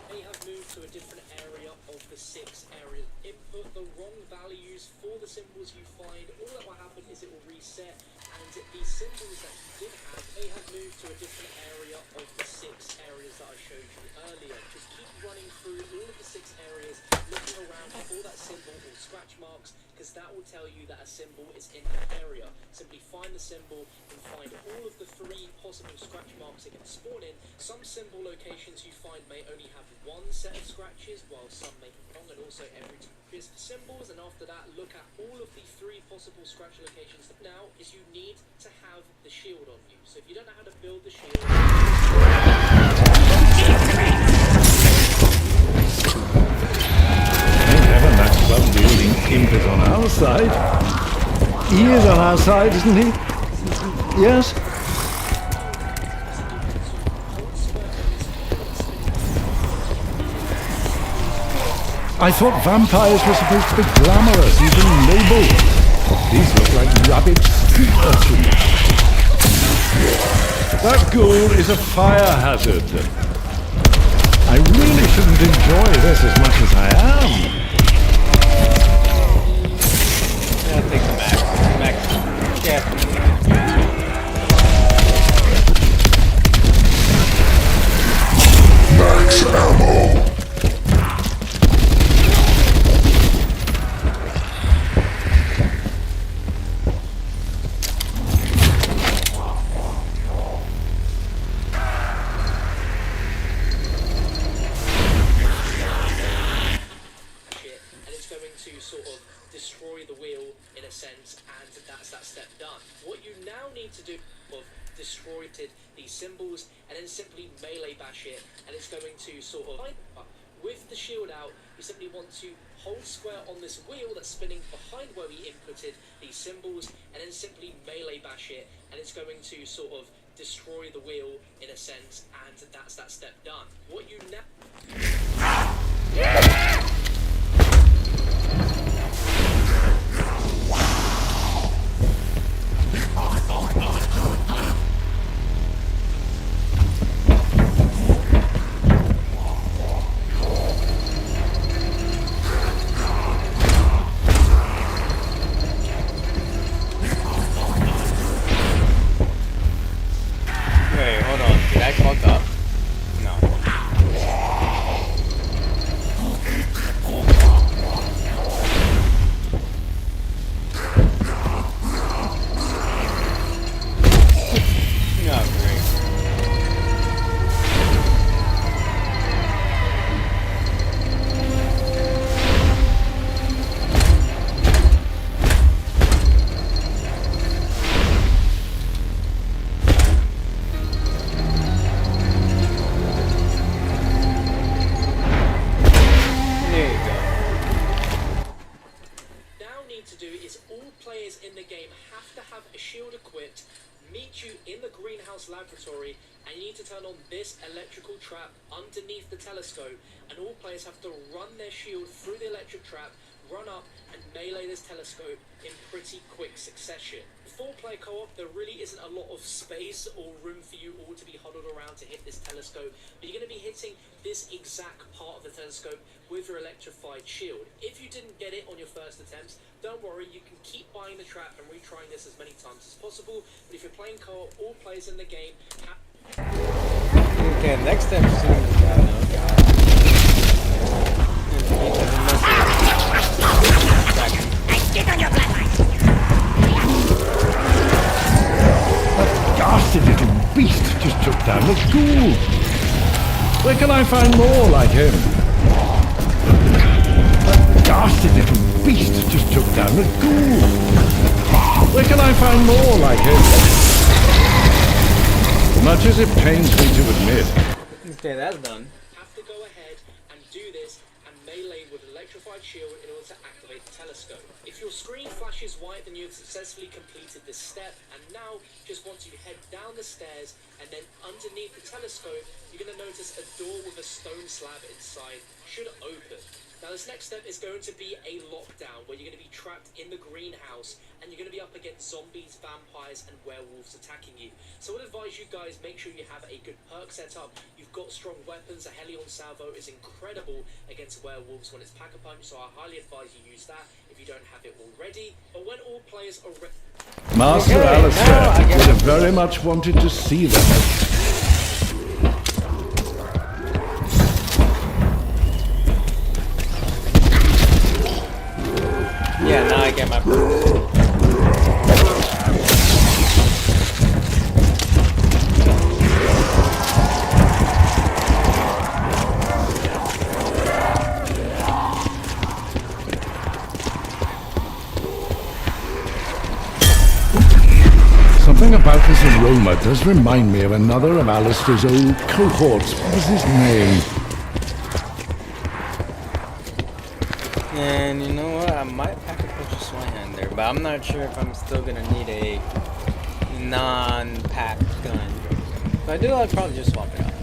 They have moved to a different area of the 6 areas. Input the wrong values for the symbols you find. All that will happen is it will reset, and the symbols that you did have, they have moved to a different area of the 6 areas that I showed you earlier. Just keep running through all of the 6 areas, looking around for that symbol or scratch marks, because that will tell you that a symbol is in that area. Simply find the symbol and find all of the 3 possible scratch marks it can spawn in. Some symbol locations you find may only have 1 set of scratches, while some may have long, and also every 2 is for symbols. And after that, look at all of the 3 possible scratch locations. Now is you need to have the shield on you. So if you don't know how to build the shield, Never that self-wielding imp is on our side. He is on our side, isn't he? Yes? I thought vampires were supposed to be glamorous, even noble. These look like rabid street urchins. That ghoul is a fire hazard. I really shouldn't enjoy this as much as I am. Yeah, take the max. Max. Yeah. Max ammo. destroy the wheel in a sense, and that's that step done. What you now need to do of destroyed these symbols and then simply melee bash it, and it's going to sort of with the shield out. You simply want to hold square on this wheel that's spinning behind where we inputted these symbols, and then simply melee bash it, and it's going to sort of destroy the wheel in a sense, and that's that step done. What you now laboratory, and you need to turn on this electrical trap underneath the telescope, and all players have to run their shield through the electric trap, run up and melee this telescope in pretty quick succession. For player co-op, there really isn't a lot of space or room for you all to be huddled around to hit this telescope, but you're going to be hitting this exact part of the telescope with your electrified shield. If you didn't get it on your first attempts, don't worry, you can keep buying the trap and retrying this as many times as possible, but if you're playing co-op, all players in the game okay, next step soon. That ghastly little beast just took down the ghoul. Where can I find more like him? That ghastly little beast just took down the ghoul. Where can I find more like him? Much as it pains me to admit. Okay, that's done. Have to go ahead and do this and melee with electrified shield in order to activate the telescope. If your screen flashes white, then you've successfully completed this step, and now just once you head down the stairs and then underneath the telescope, you're going to notice a door with a stone slab inside should open. Now this next step is going to be a lockdown where you're going to be trapped in the greenhouse and you're going to be up against zombies, vampires and werewolves attacking you. So I would advise you guys make sure you have a good perk setup. You've got strong weapons. A Helion Salvo is incredible against werewolves when it's Pack-a-Punch, so I highly advise you use that if you don't have it already. But when all players are ready... Master Alistair would have very much wanted to see them. Yeah, now I get my about this aroma does remind me of another of Alistair's old cohorts. What was his name? And you know what? I might pack a bunch of Swinehand there, but I'm not sure if I'm still gonna need a non-pack gun. If I do, I'd probably just swap it out.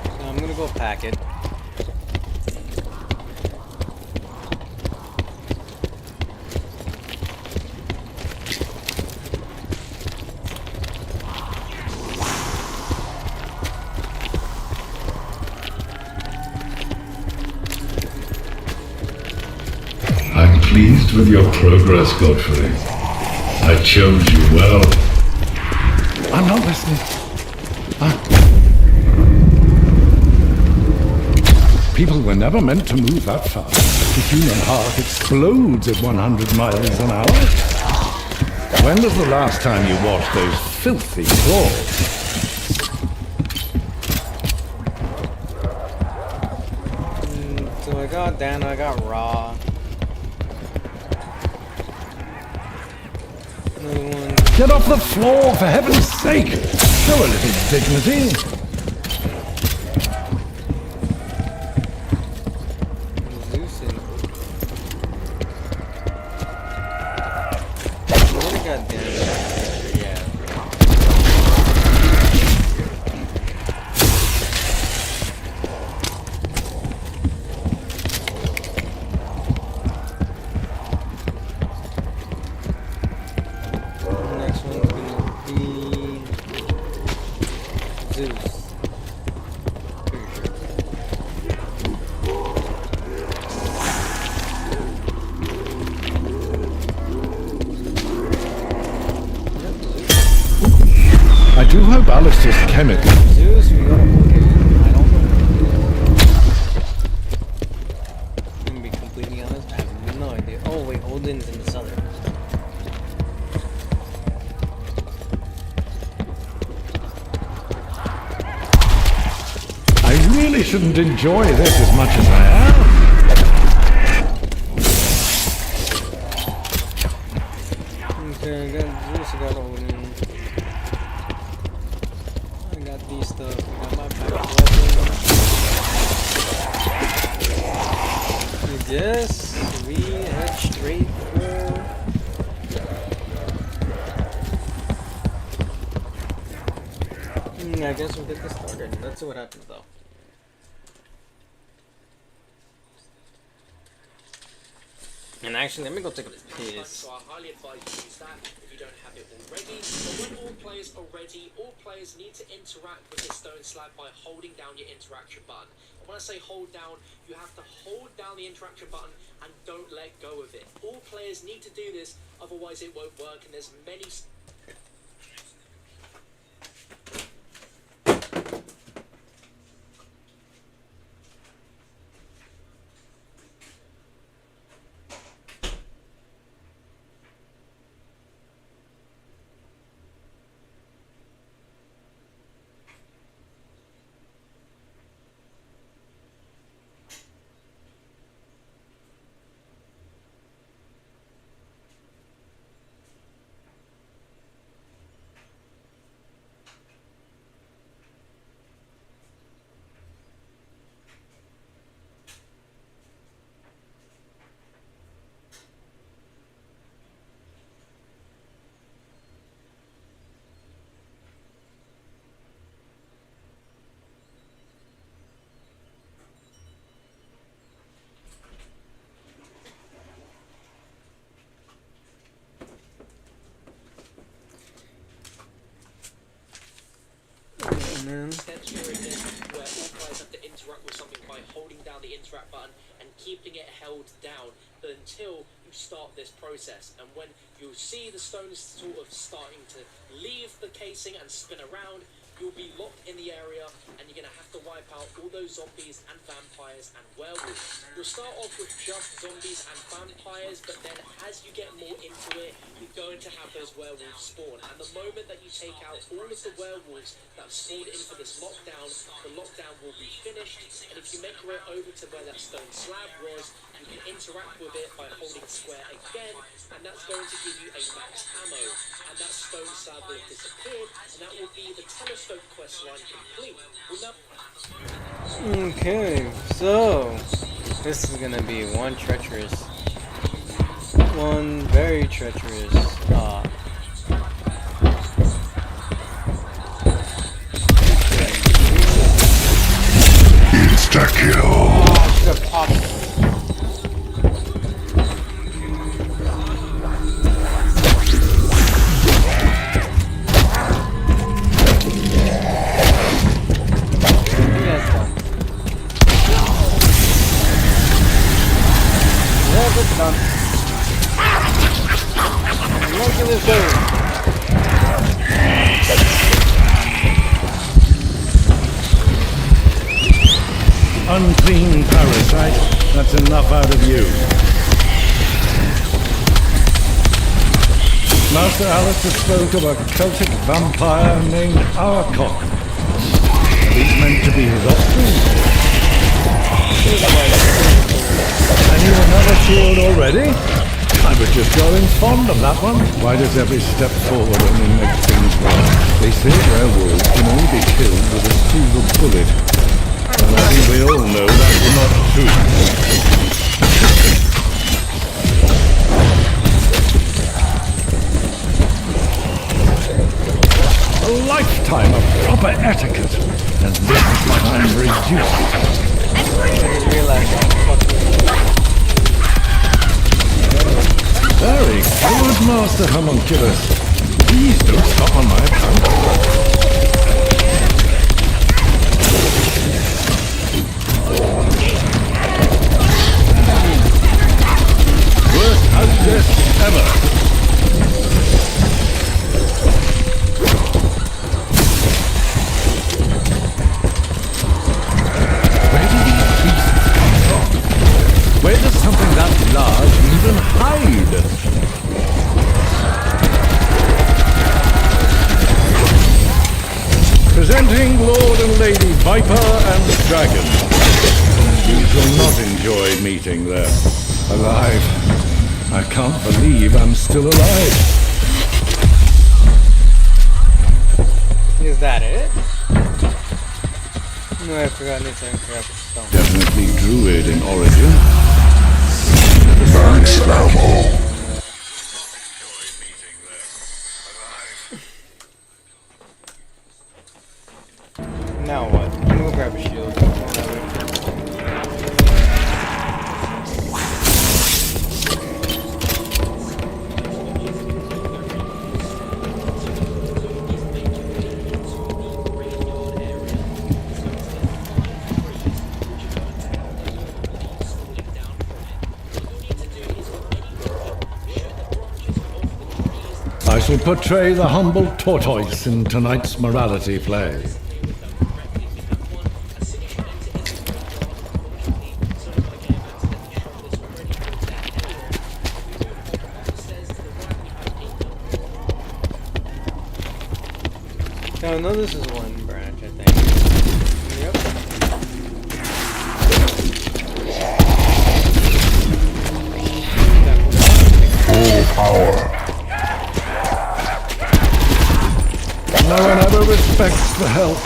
So I'm gonna go pack it. I'm pleased with your progress, Godfrey. I chose you well. I'm not listening. People were never meant to move that fast. The human heart explodes at 100 miles an hour. When was the last time you washed those filthy claws? So I got Dana, I got Raw. Another one. Get off the floor, for heaven's sake! Show a little dignity. Zeus and what I got Dana? Yeah. Next one's gonna be Zeus. Pretty sure. I do hope Alistair's chemical. Zeus, we got a okay. I don't know what it is. I'm gonna be completely honest, I have no idea. Oh wait, Odin's in the cellar. I really shouldn't enjoy this as much as I am. Okay, I got Zeus, I got Odin. I got these stuff. I got my back weapon. I guess we head straight for. I guess we'll get this started. Let's see what happens though. And actually, let me go take a piss. So I highly advise you use that if you don't have it already. But when all players are ready, all players need to interact with the stone slab by holding down your interaction button. And when I say hold down, you have to hold down the interaction button and don't let go of it. All players need to do this, otherwise it won't work, and there's many... Steps here again, where all players have to interact with something by holding down the interact button and keeping it held down until you start this process. And when you see the stones sort of starting to leave the casing and spin around, you'll be locked in the area and you're going to have to wipe out all those zombies and vampires and werewolves. You'll start off with just zombies and vampires, but then as you get more into it, you going to have those werewolves spawn. And the moment that you take out all of the werewolves that have spawned into this lockdown, the lockdown will be finished. And if you make your way over to where that stone slab was, you can interact with it by holding square again, and that's going to give you a max ammo. And that stone slab will have disappeared, and that will be the telescope quest line complete. Okay, so this is gonna be one treacherous, one very treacherous. Insta-kill. I should have popped. Done. Look at this go. Unclean parasite. That's enough out of you. Master Alistair spoke of a Celtic vampire named Arkok. He's meant to be his offspring. And you another shield already? I was just growing fond of that one. Why does every step forward only make things worse? They say werewolves can only be killed with a silver bullet. And I think we all know that's not true. A lifetime of proper etiquette, and this is what I'm reduced to. Very good, Master Homunculus. Please don't stop on my account. Worst outguess ever. Where does something that large even hide? Presenting Lord and Lady Viper and Dragon. You will not enjoy meeting them. Alive. I can't believe I'm still alive. Is that it? No, I forgot to grab the stone. Definitely druid in origin. Max ammo. Now what? I'm gonna go grab a shield. I shall portray the humble tortoise in tonight's morality play. No, this is one branch, I think. Yep. Full power. No one ever respects the help.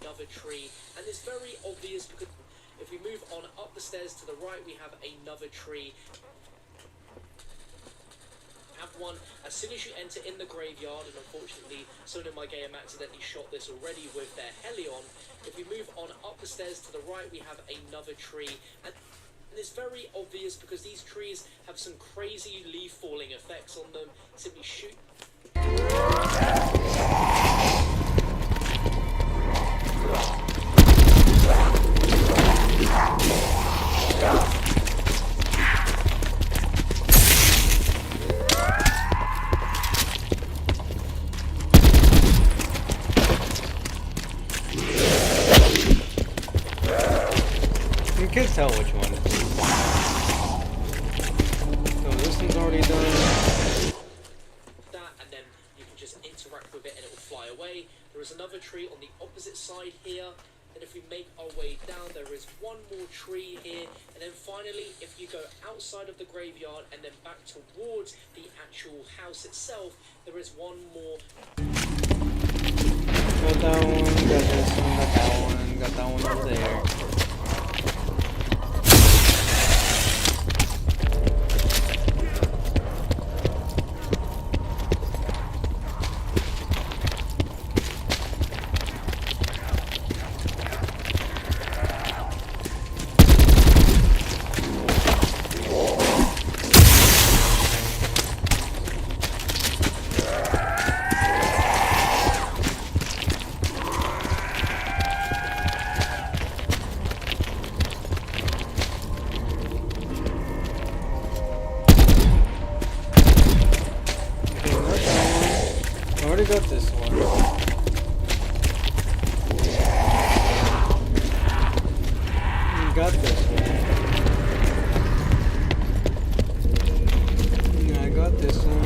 Another tree, and it's very obvious because if we move on up the stairs to the right, we have another tree. One as soon as you enter in the graveyard, and unfortunately someone in my game accidentally shot this already with their Helion. If we move on up the stairs to the right, we have another tree, and it's very obvious because these trees have some crazy leaf falling effects on them. Simply shoot. tell which one. So this one's already done. That, and then you can just interact with it and it will fly away. There is another tree on the opposite side here. And if we make our way down, there is one more tree here. And then finally, if you go outside of the graveyard and then back towards the actual house itself, there is one more. Got that one, got this one, got that one over there. I already got this one. Got this one. Yeah, I got this one.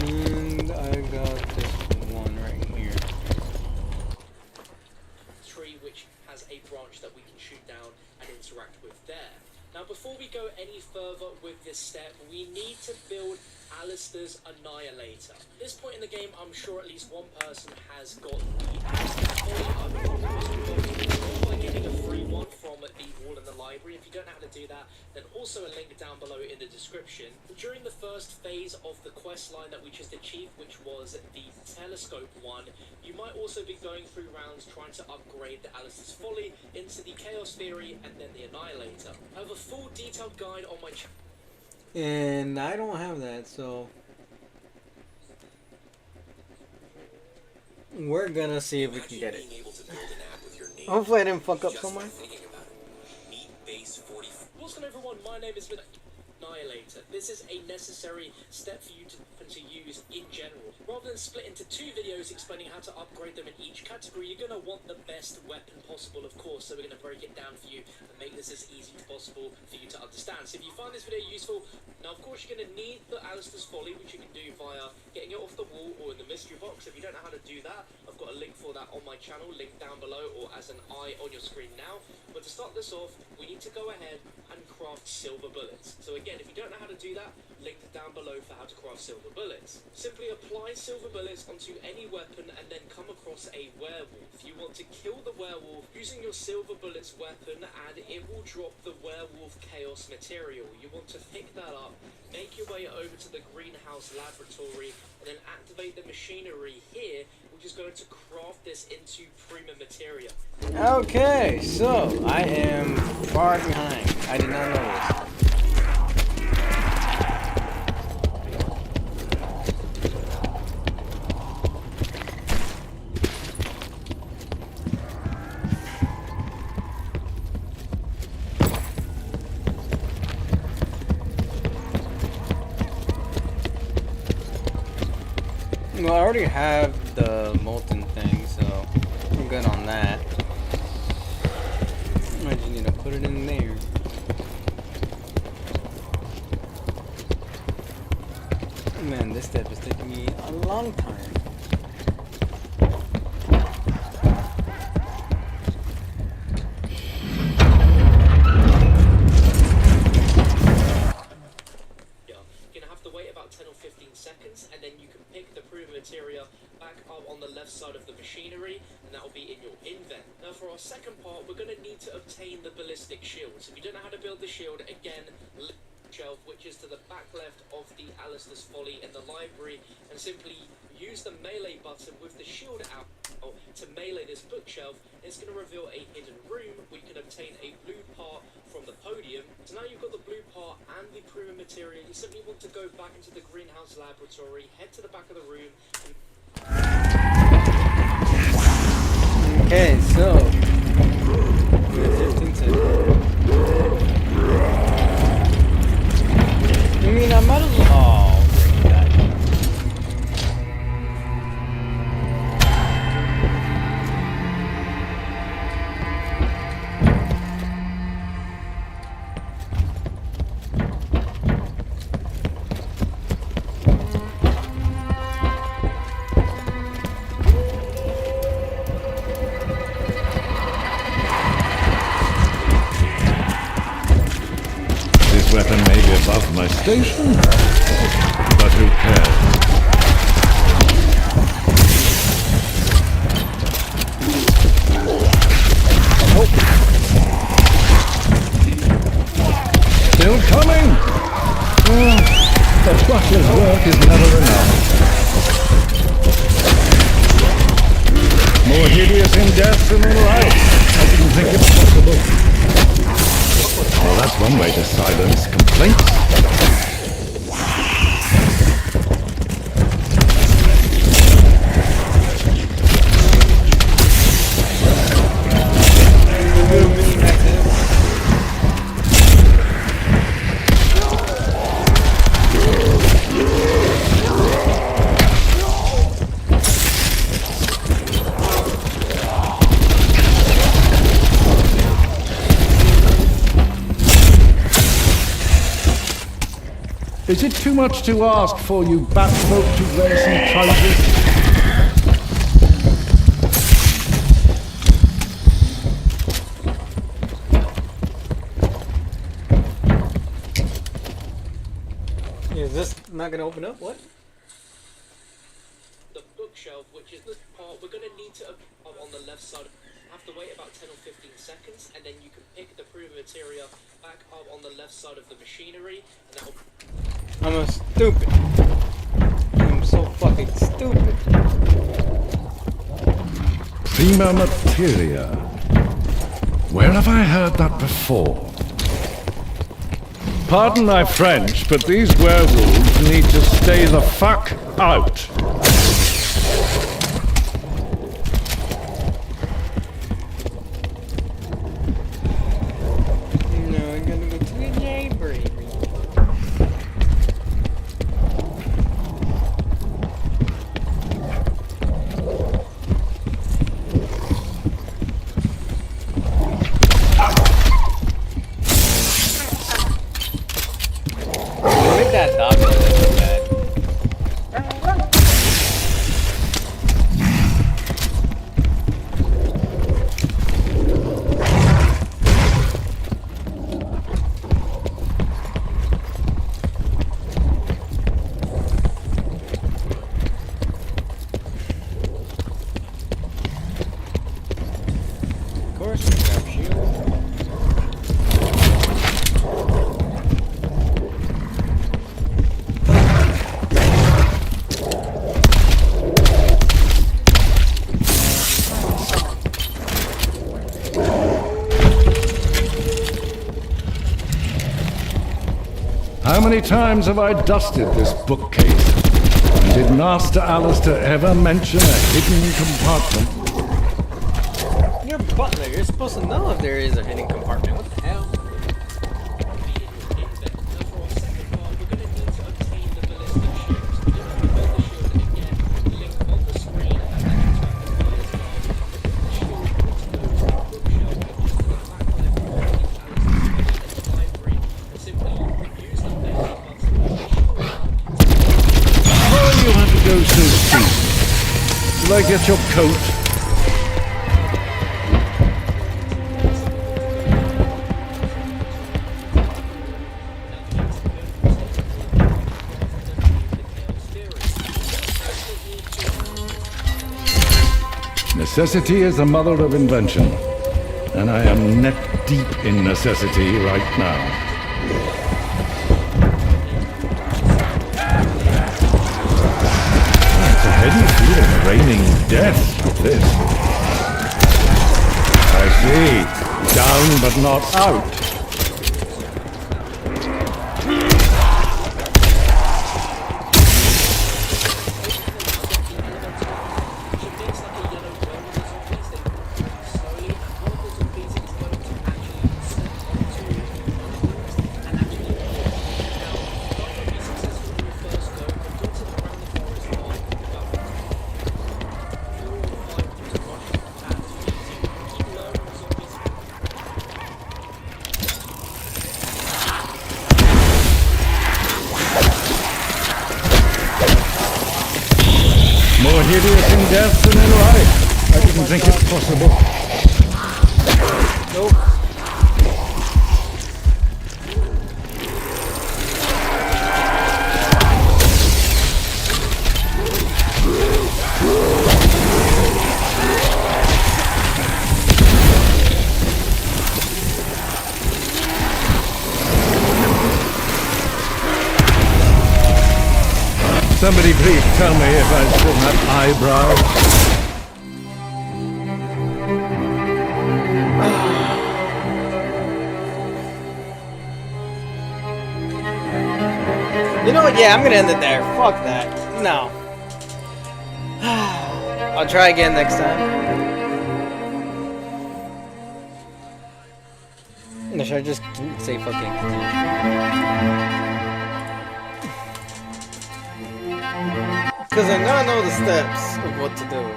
And I got this one right here. Tree which has a branch that we can shoot down and interact with there. Now before we go any further with this step, we need to build Alistair's Annihilator. At this point in the game, I'm sure at least one person has got the Alistair's by getting a free one from the wall in the library. If you don't know how to do that, then also a link down below in the description. During the first phase of the quest line that we just achieved, which was the telescope one, you might also be going through rounds trying to upgrade the Alistair's Folly into the Chaos Theory and then the Annihilator. I have a full detailed guide on my channel. And I don't have that, so we're gonna see if we can get it. Hopefully I didn't fuck up somewhere. What's going on, everyone? My name is Annihilator. This is a necessary step for you to use in general. Rather than split into two videos explaining how to upgrade them in each category, you're going to want the best weapon possible, of course, so we're going to break it down for you and make this as easy as possible for you to understand. So if you find this video useful, now of course you're going to need the Alistair's Folly, which you can do via getting it off the wall or in the mystery box. If you don't know how to do that, I've got a link for that on my channel, link down below or as an eye on your screen now. But to start this off, we need to go ahead and craft silver bullets. So again, if you don't know how to do that, link down below for how to craft silver bullets. Simply apply silver bullets onto any weapon and then come across a werewolf. You want to kill the werewolf using your silver bullets weapon and it will drop the werewolf chaos material. You want to pick that up, make your way over to the greenhouse laboratory and then activate the machinery here, which is going to craft this into prima materia. Okay, so I am far behind. I did not know this. Well, I already have the molten thing, so I'm good on that. I just need to put it in there. Man, this step is taking me a long time. seconds, and then you can pick the prima materia back up on the left side of the machinery, and that will be in your invent. Now for our second part, we're going to need to obtain the ballistic shield. So if you don't know how to build the shield, again, shelf, which is to the back left of the Alistair's Folly in the library, and simply use the melee button with the shield out to melee this bookshelf. It's going to reveal a hidden room where you can obtain a blue part from the podium. So now you've got the blue part and the prima materia. You simply want to go back into the greenhouse laboratory, head to the back of the room, and okay, so we have 15 seconds. I mean, I might as well. Oh, great, God. station? But who cares? Still coming! Oh, the butler's work is never enough. More hideous in death than in life. I didn't think it possible. Well, that's one way to silence complaints. Is it too much to ask for you bat folk to wear some trousers? Is this not gonna open up? What? The bookshelf, which is the part we're going to need to open on the left side. Have to wait about 10 or 15 seconds, and then you can pick the proven material back up on the left side of the machinery, and that'll... I'm a stupid. I'm so fucking stupid. Prima materia. Where have I heard that before? Pardon my French, but these werewolves need to stay the fuck out. No, I'm gonna go to the library. Make that dog look so bad. Of course, we grab shield. How many times have I dusted this bookcase? And did Master Alistair ever mention a hidden compartment? You're a butler. You're supposed to know if there is a hidden compartment. What the hell? Oh, you have to go so steep. Will I get your coat? Necessity is the mother of invention, and I am neck deep in necessity right now. It's a heady feeling raining death like this. I see. Down but not out. More hideous in death than in life. I didn't think it possible. Nope. Somebody please tell me if I still have eyebrows. You know what? Yeah, I'm gonna end it there. Fuck that. No. I'll try again next time. No, should I just say fucking continue? Because I now know the steps of what to do.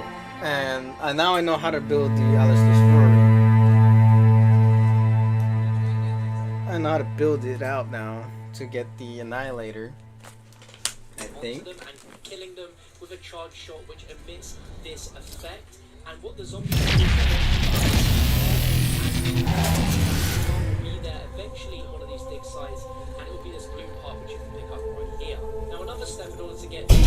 And now I know how to build the Alistair story. I know how to build it out now to get the Annihilator. I think. Them and killing them with a charge shot which emits this effect. And what the zombies will be there eventually in one of these dig sites, and it will be this blue part which you can pick up right here. Now another step in order to get and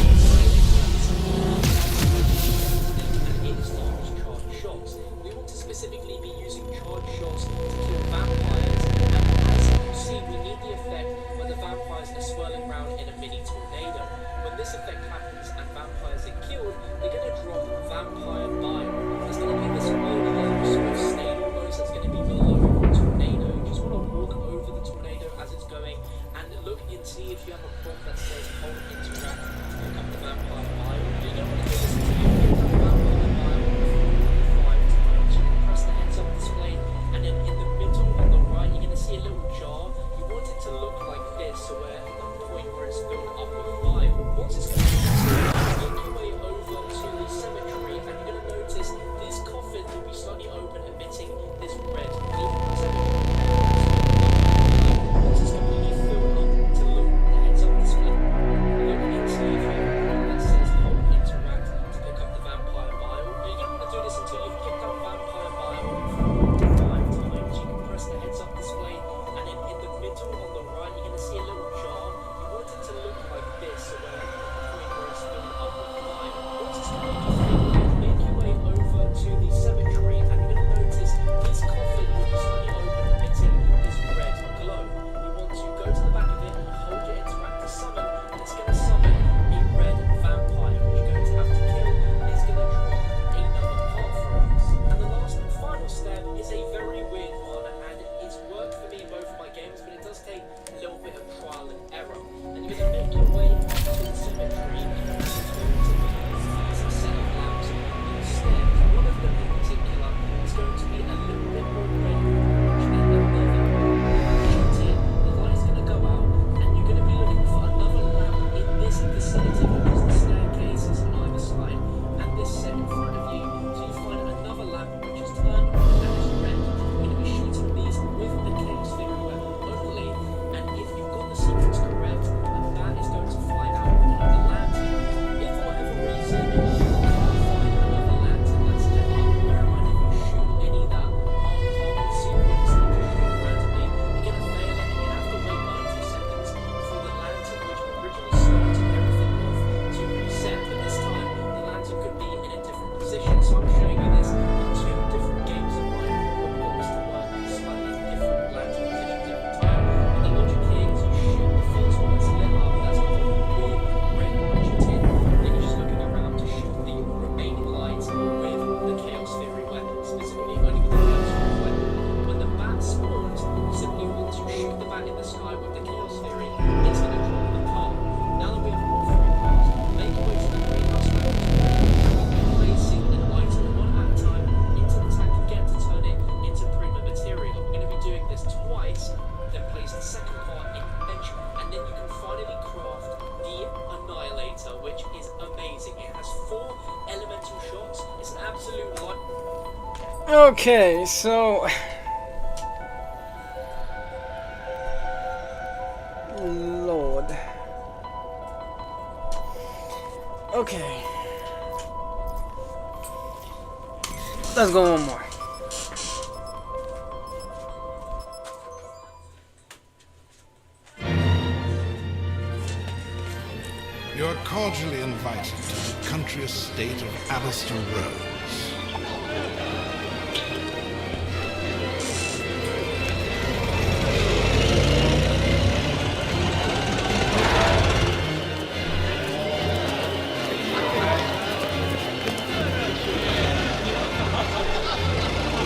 it is not just charge shots. We want to specifically be using charge shots to kill vampires, and as you can see we need the effect when the vampires are swirling around in a mini tornado. When this effect happens and vampires are killed, they're going to drop vampire bile. There's going to be this old yellow sort of stain almost that's going to be below the tornado. You just want to walk over the tornado as it's going and look and see if you have a prompt that says hold interact to pick up the vampire bile. You don't want to do this until you pick up vampire bile 5 times. You can press the heads up display, and then in the middle on the right you're going to see a little jar. You want it to look like this, so where at the point where it's filled up with bile. Once it's going to make your way over to the cemetery, and you're going to notice this coffin will be slightly open, emitting this red glow. Once it's completely filled up, to look at the heads up display, look and see if you have a point that says hold interact to pick up the vampire bile. Now you're going to want to do this until you've picked up vampire bile 5 times. You can press the heads up display, and then in the middle on the right you're going to see a little jar. You want it to look like this, so where at the point where it's filled up with bile. Once it's completely filled, make your way over to the cemetery, and you're going to notice this coffin will be slightly open, emitting this red glow. You want to go to the back of it and hold your interact to summon, and it's going to summon a red vampire, which you're going to have to kill, and it's going to drop another part for us. And the last and final step is a very weird one, and it's worked for me in both of my games, but it does take a little bit of trial and error. And you're going to make your way up to the cemetery, and it's going to be a set of lamps instead. One of them in particular is going to be a little bit more red orange than the other. The light is going to go out, and you're going to be looking for another lamp in this vicinity because the staircase is on either side, and this set in front of you. So you find another lamp which is turned on and is red. You're going to be shooting these with the chaos theory weapon only, and if you've got the sequence correct, that is going to fly out another lantern. If for whatever reason you can't find another lantern that's lit up, bear in mind if you shoot any that aren't part of the sequence and you just shoot randomly, you're going to fail it and you have to wait 90 seconds for the lantern which originally started everything off to reset. But this time the lantern could be in a different position, so I'm showing you this in 2 different games of mine where we got this to work in slightly different lantern positions every time. And the logic here is you shoot the first one that's lit up, that's got a weird red orange tint, and then you're just looking around to shoot the remaining lights with the chaos theory weapon, specifically only with the chaos theory weapon. When the bat spawns, you simply want to shoot the bat in the sky with the chaos theory, it's going to drop the part. Now that we have all 3 parts, make your way to the greenhouse laboratory, placing an item one at a time into the tank again to turn it into prima material. We're going to be doing this twice, then place the second part in bench, and then you can finally craft the Annihilator, which is amazing. It has 4 elemental shots. It's an absolute light. Okay, so Lord. Okay. Let's go one more. You are cordially invited to the country estate of Alistair Rose.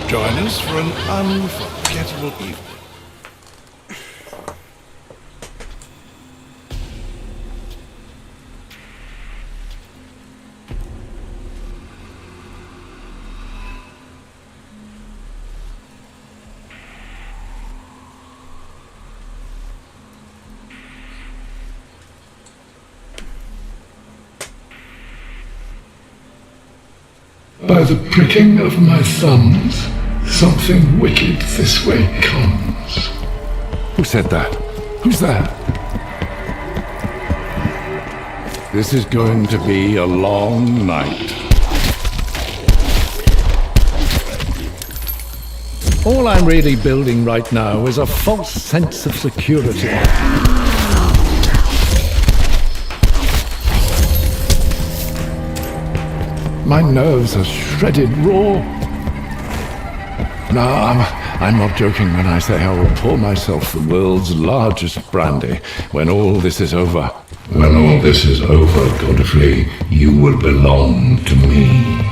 Join us for an unforgettable evening. By the pricking of my thumbs, something wicked this way comes. Who said that? Who's that? This is going to be a long night. All I'm really building right now is a false sense of security. My nerves are shredded raw. No, I'm not joking when I say I will pour myself the world's largest brandy when all this is over. When all this is over, Godfrey, you will belong to me.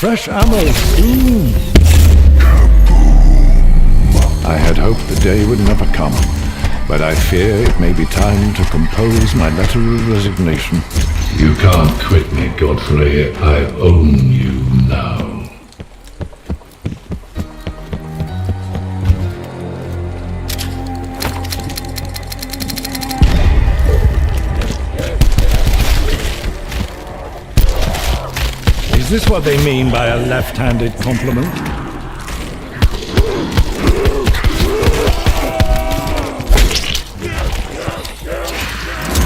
Fresh ammo soon. I had hoped the day would never come, but I fear it may be time to compose my letter of resignation. You can't quit me, Godfrey. I own you now. Is this what they mean by a left-handed compliment?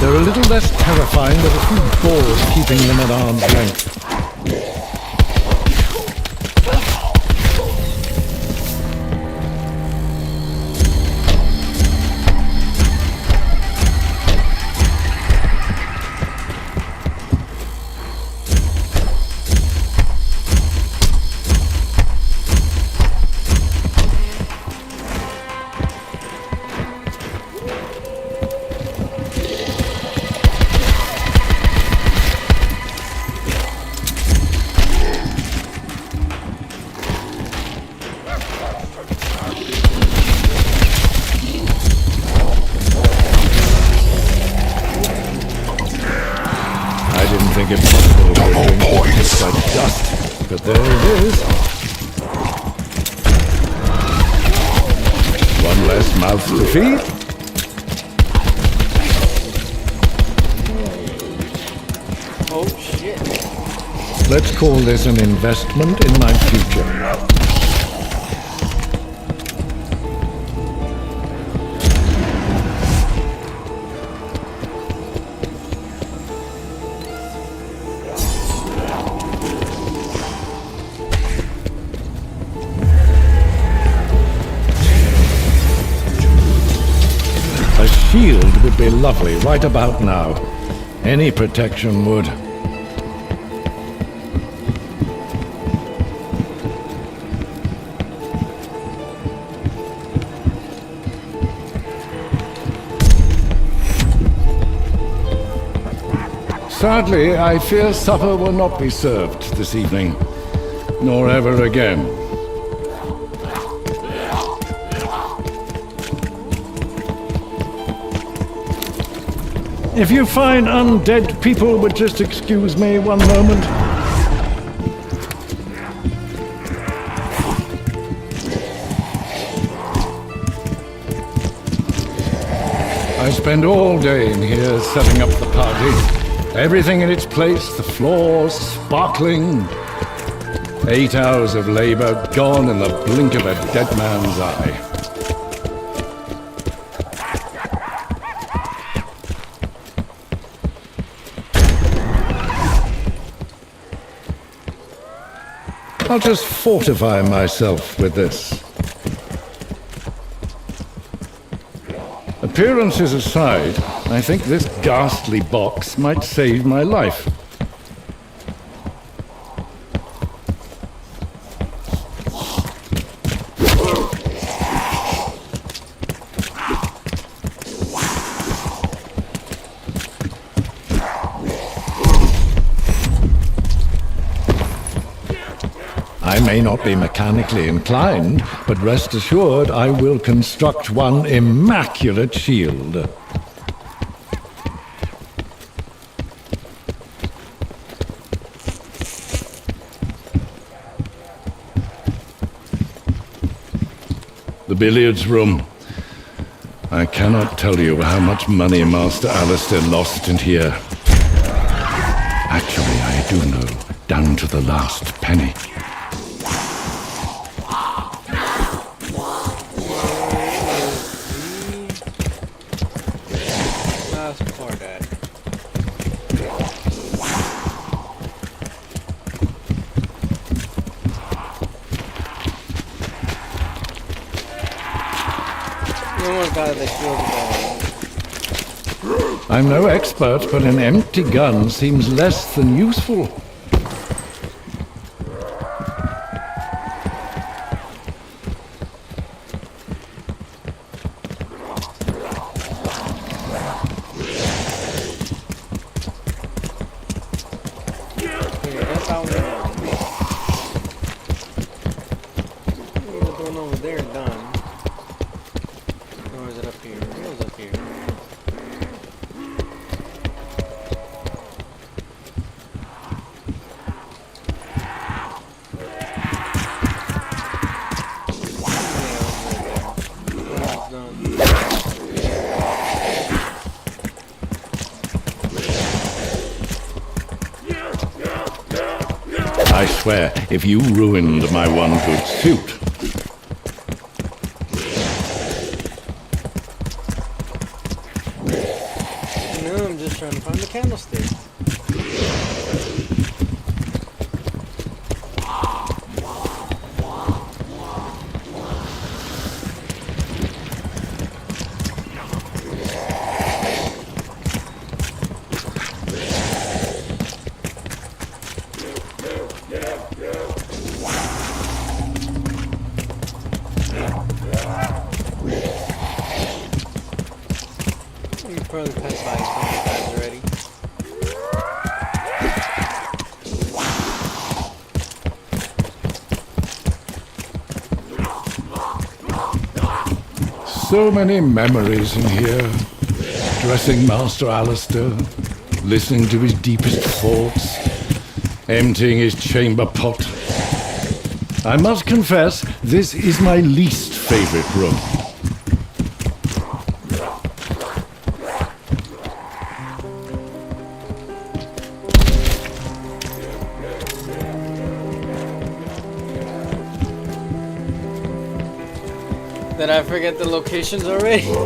They're a little less terrifying with a few balls keeping them at arm's length. Think it possible to hit like dust, but there it is. One less mouth to feed. Oh shit. Let's call this an investment in my future. A shield would be lovely right about now. Any protection would. Sadly, I fear supper will not be served this evening, nor ever again. If you find undead people would just excuse me one moment. I spend all day in here setting up the party. Everything in its place, the floors sparkling. 8 hours of labor gone in the blink of a dead man's eye. I'll just fortify myself with this. Appearances aside, I think this ghastly box might save my life. I may not be mechanically inclined, but rest assured I will construct one immaculate shield. The billiards room. I cannot tell you how much money Master Alistair lost in here. Actually, I do know, down to the last penny. I'm no expert, but an empty gun seems less than useful. I swear, if you ruined my one good suit... No, I'm just trying to find the candlestick. Probably passed by guys already. So many memories in here. Dressing Master Alistair, listening to his deepest thoughts, emptying his chamber pot. I must confess, this is my least favorite room. Did I forget the locations already? Yeah,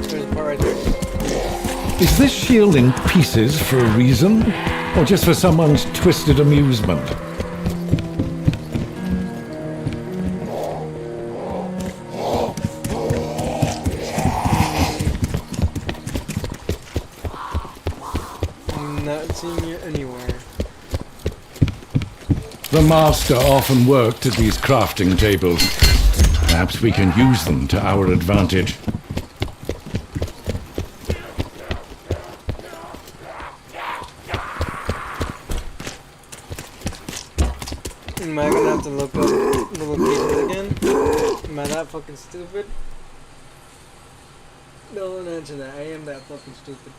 there's a part right there. Is this shield in pieces for a reason? Or just for someone's twisted amusement? I'm not seeing you anywhere. The Master often worked at these crafting tables. Perhaps we can use them to our advantage. Am I gonna have to look up the locations again? Am I that fucking stupid? Don't answer that. I am that fucking stupid.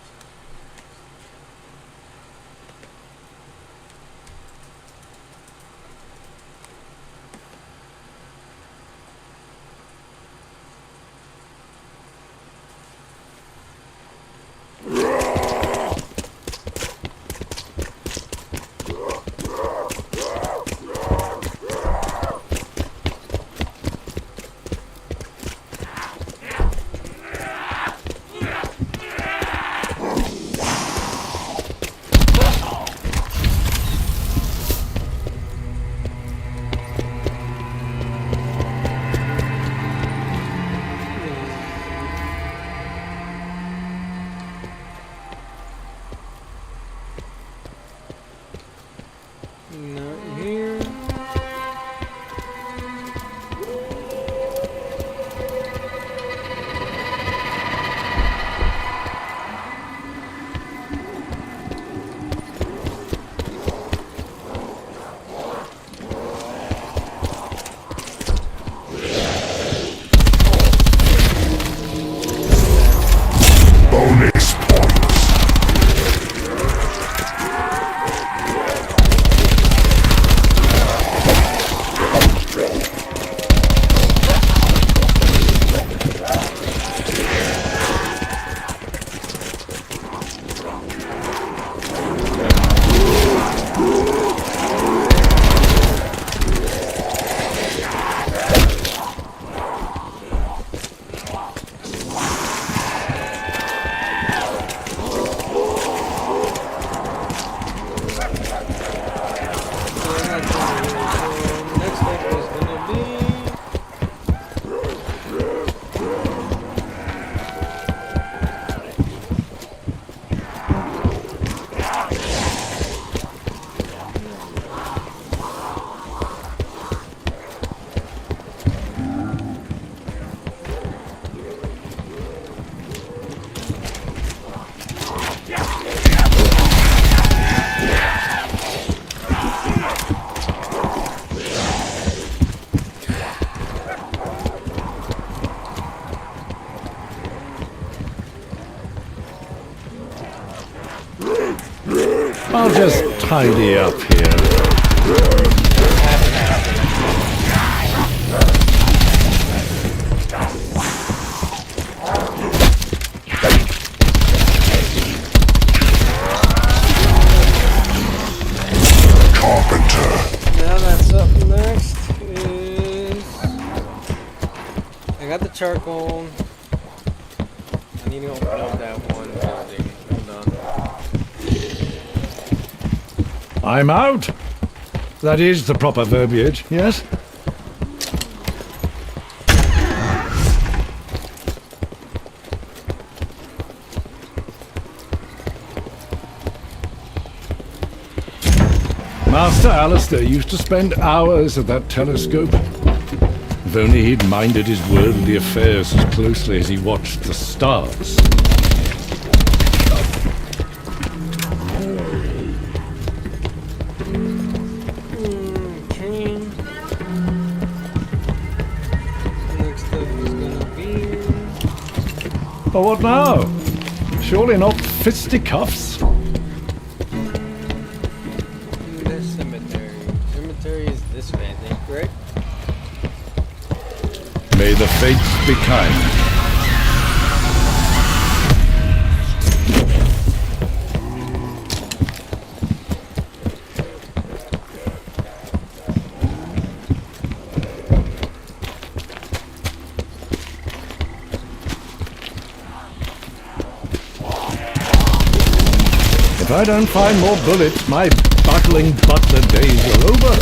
I'll just tidy up here. Now that's up next is... I got the charcoal. I need to open up that one building. Hold on. I'm out. That is the proper verbiage, yes? Master Alistair used to spend hours at that telescope. If only he'd minded his worldly affairs as closely as he watched the stars. Okay. Next up is gonna be... But what now? Surely not fisticuffs? the cemetery. Cemetery is this way, I think, correct? May the fates be kind. If I don't find more bullets, my battling butler days are over.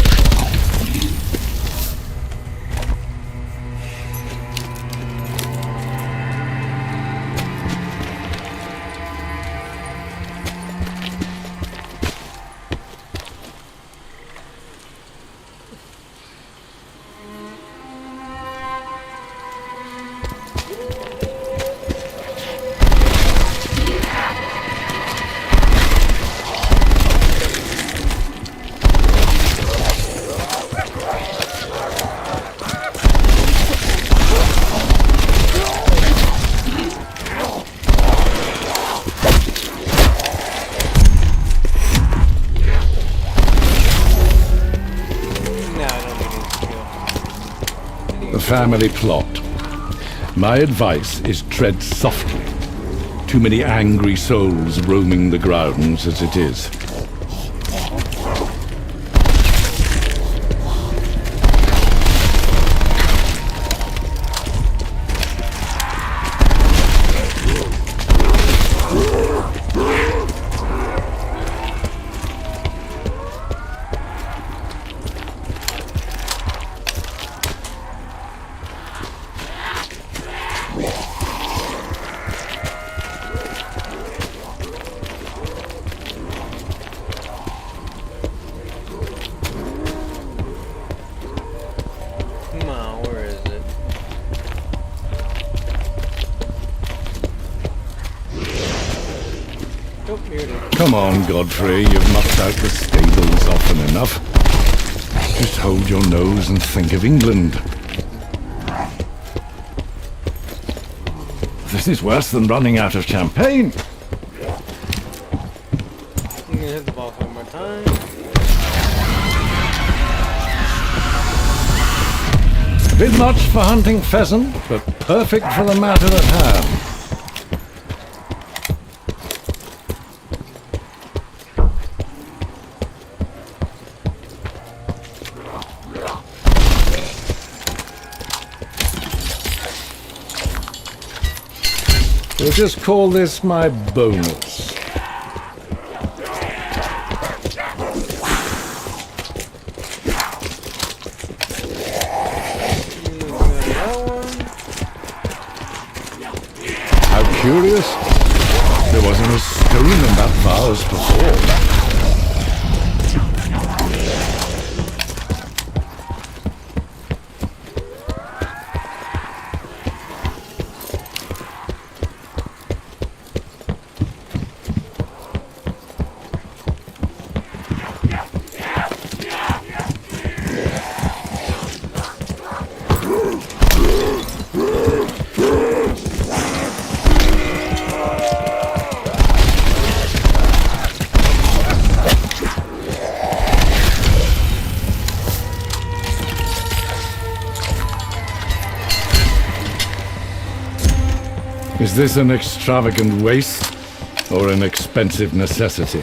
The family plot. My advice is tread softly. Too many angry souls roaming the grounds as it is. Come on, where is it? Oh, here it is. Come on, Godfrey, you've mucked out the stables often enough. Just hold your nose and think of England. This is worse than running out of champagne. I'm gonna hit the ball one more time. Bit much for hunting pheasant, but perfect for the matter at hand. We'll just call this my bonus. How curious. There wasn't a stone in that vase before. Is this an extravagant waste or an expensive necessity?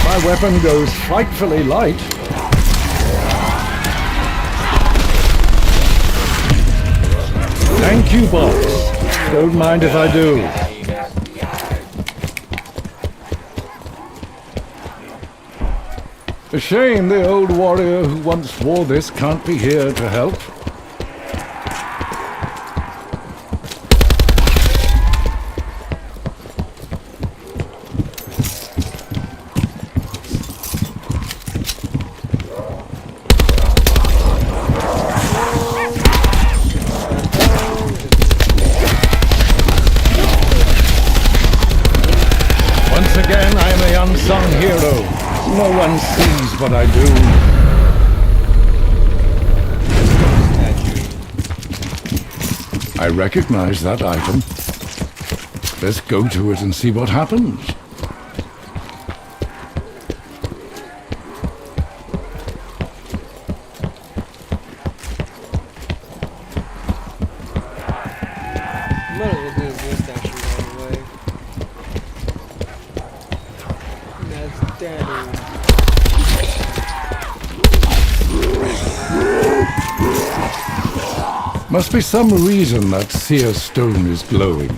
My weapon goes frightfully light. Thank you, boss. Don't mind if I do. A shame the old warrior who once wore this can't be here to help. Once again, I am a unsung hero. No one sees what I do. I recognize that item. Let's go to it and see what happens. Might as well do this statue right away. That's Danny. Must be some reason that seer stone is glowing.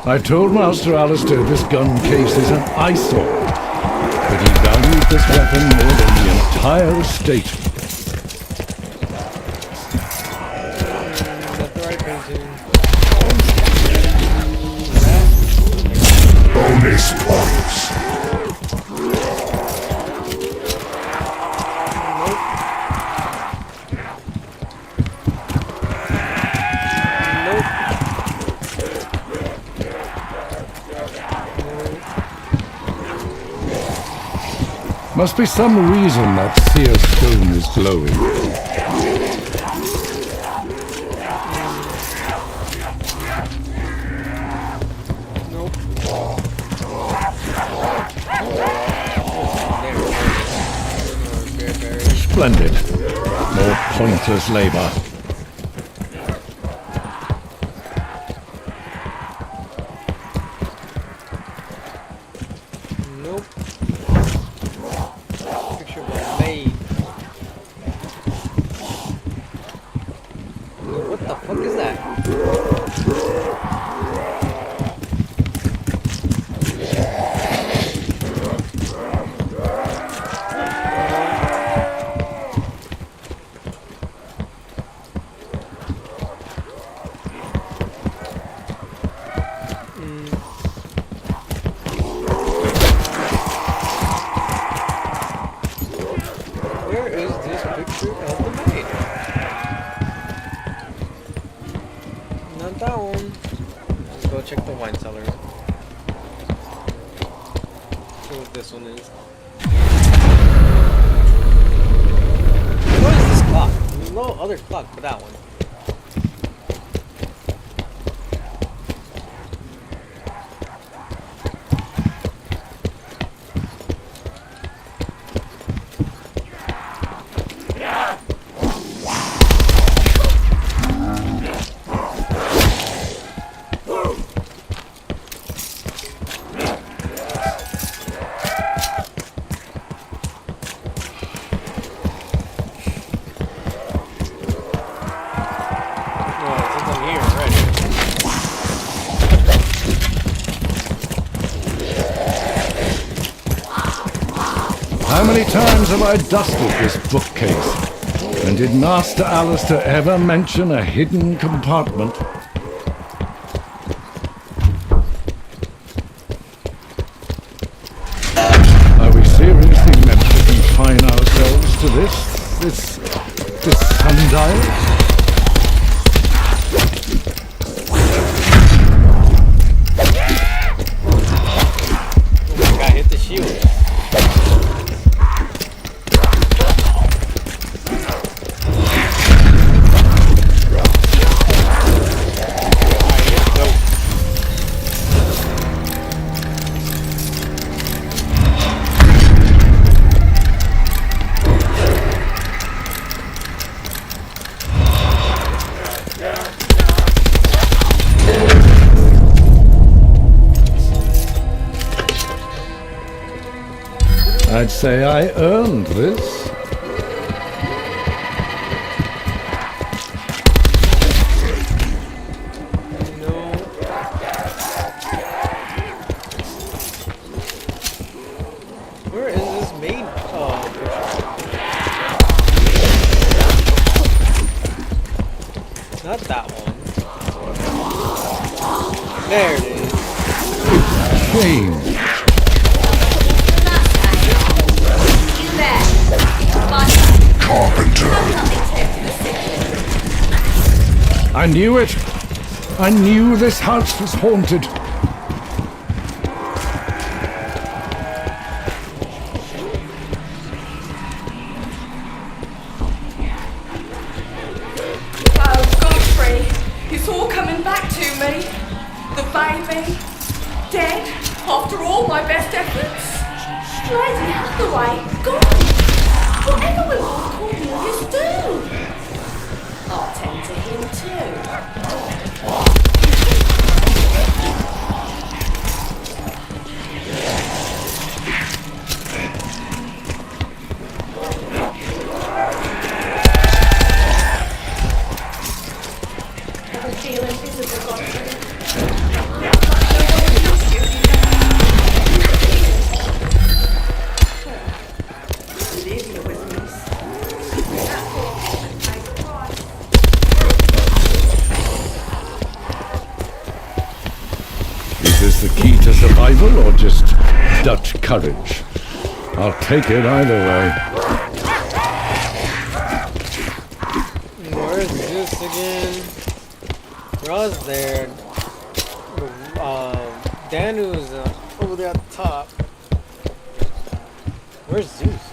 I told Master Alistair this gun case is an eyesore, but he valued this weapon more than the entire estate. Got the right painting. Bonus points. Must be some reason that seer stone is glowing. Splendid. More pointless labor. Nope. Picture of a maid. What the fuck is that? Where is this picture of the maid? Not that one. Let's go check the wine cellar. See what this one is. What is this clock? There's no other clock for that one. How many times have I dusted this bookcase? And did Master Alistair ever mention a hidden compartment? Are we seriously meant to confine ourselves to this sundial? I'd say I earned this. No. Where is this main? Oh, not that one. There it is. Shame. You there? Carpenter. I knew it. I knew this house was haunted. Oh, Godfrey, it's all coming back to me. The baby, dead, after all my best efforts. Lady Hathaway, gone. Whatever will Lord Cornelius do? I'll tend to him too. I feel invisible, Godfrey. Olivia with me. That poor woman paid the price. Is this the key to survival or just Dutch courage? I'll take it either way. Where is this again? Ross there. Danu's over there at the top. Where's Zeus?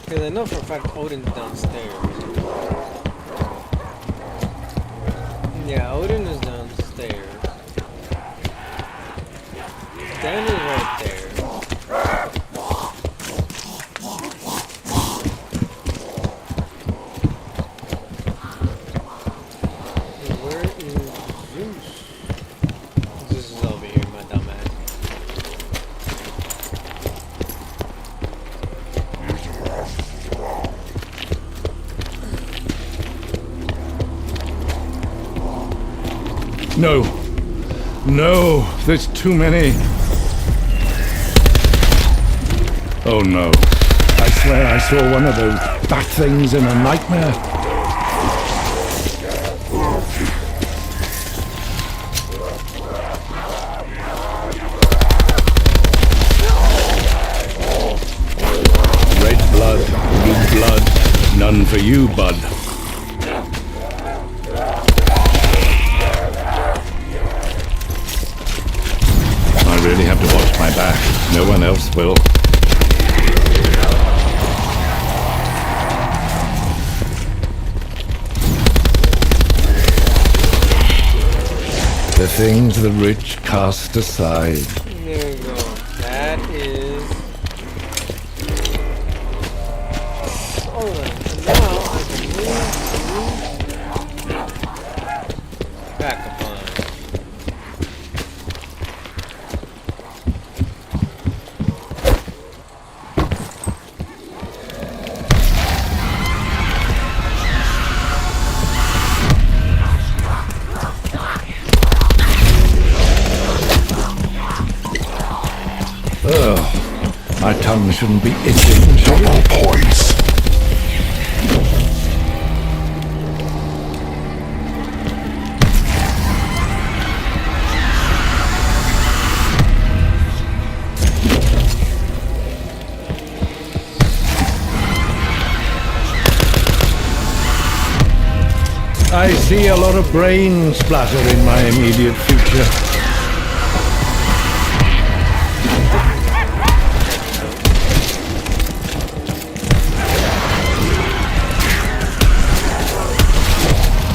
Because I know for a fact Odin's downstairs. Yeah, Odin is downstairs. Dan is right there. Where is Zeus? Zeus is over here, my dumb ass. No. No, there's too many. Oh no. I swear I saw one of those bat things in a nightmare. Red blood, blue blood, none for you, bud. I really have to watch my back. No one else will. The things the rich cast aside. There we go. That is. Hold on. And now I can move back upon. Ugh. My tongue shouldn't be itching, should it? Double points. I see a lot of brain splatter in my immediate future.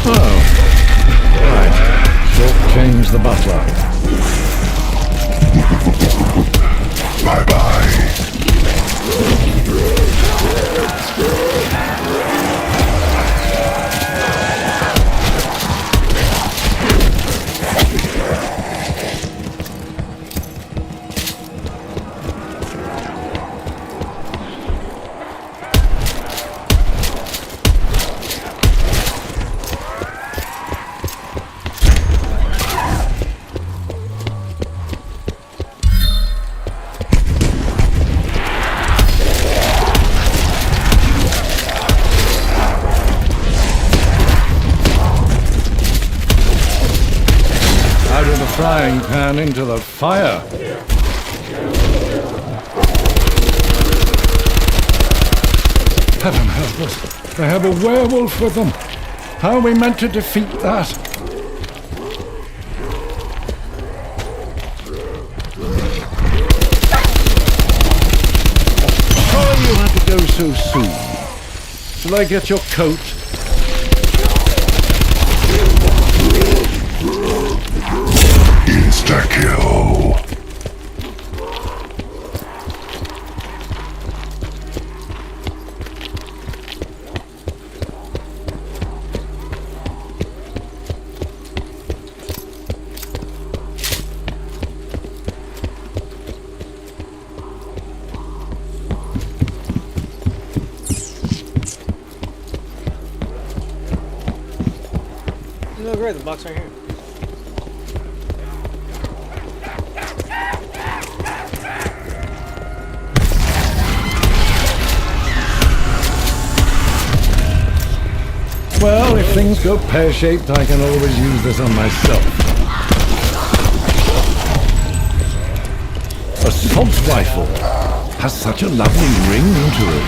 Oh, right. Short change the butler. frying pan into the fire. Heaven help us. They have a werewolf with them. How are we meant to defeat that? Sorry you had to go so soon. Shall I get your coat? Insta-kill. No, great, the box right here. Well, if things go pear-shaped, I can always use this on myself. Assault rifle has such a lovely ring to it.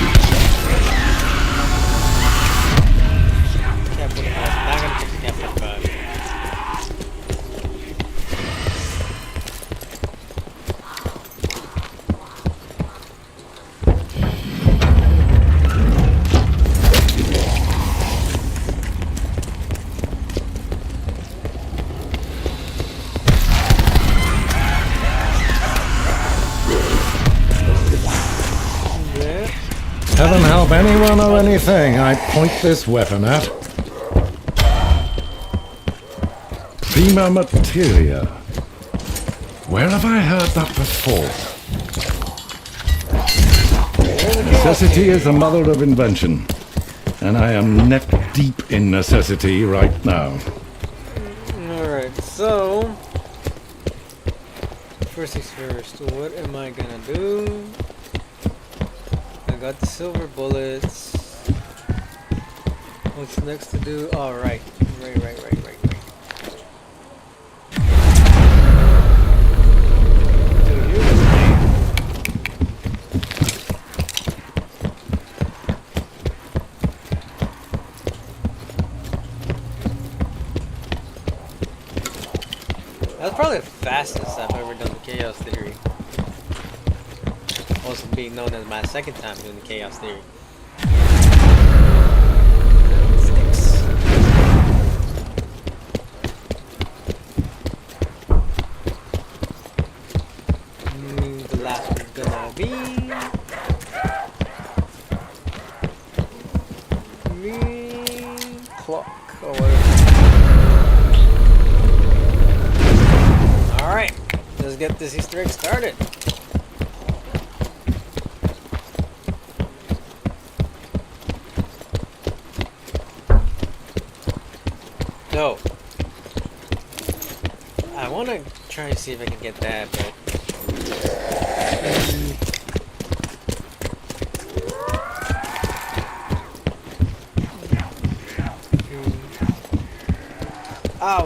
Can't put it past. Not gonna fix the can't put it past. Heaven help anyone or anything I point this weapon at. Prima materia. Where have I heard that before? Necessity is the mother of invention, and I am neck deep in necessity right now. Alright, so first things first, what am I gonna do? I got the silver bullets. What's next to do? Oh, right. Right. Dude, you're the man. That's probably the fastest I've ever done the Chaos Theory. Also being known as my second time doing the Chaos Theory. Sticks. The last one's gonna be clock or whatever. Alright, let's get this Easter egg started. So, I want to try and see if I can get that, but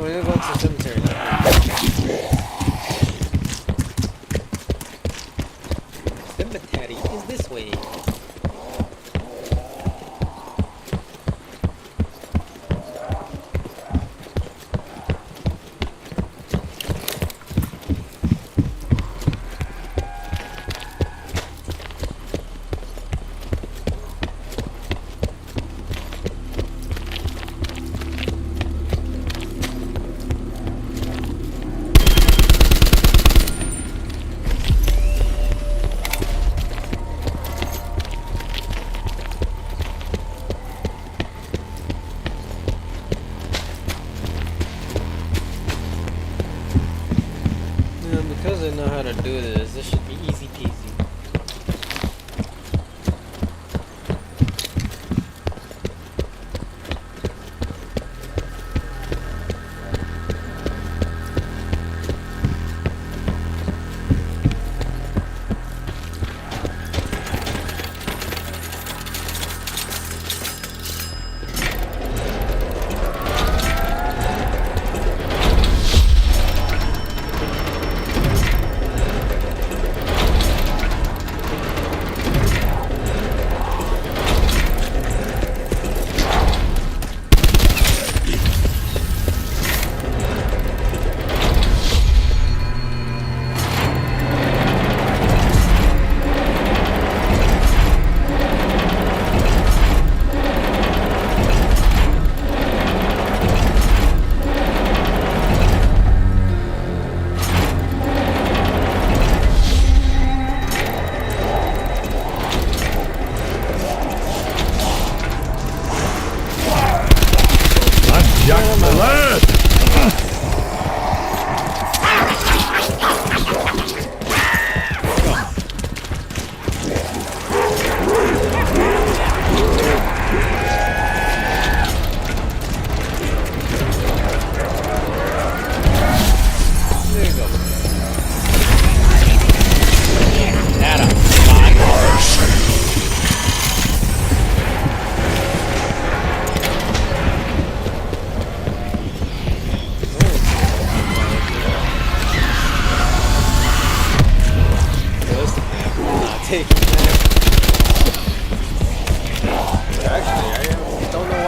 we're gonna go to the cemetery now. Cemetery is this way. Because I know how to do this, this should be easy peasy.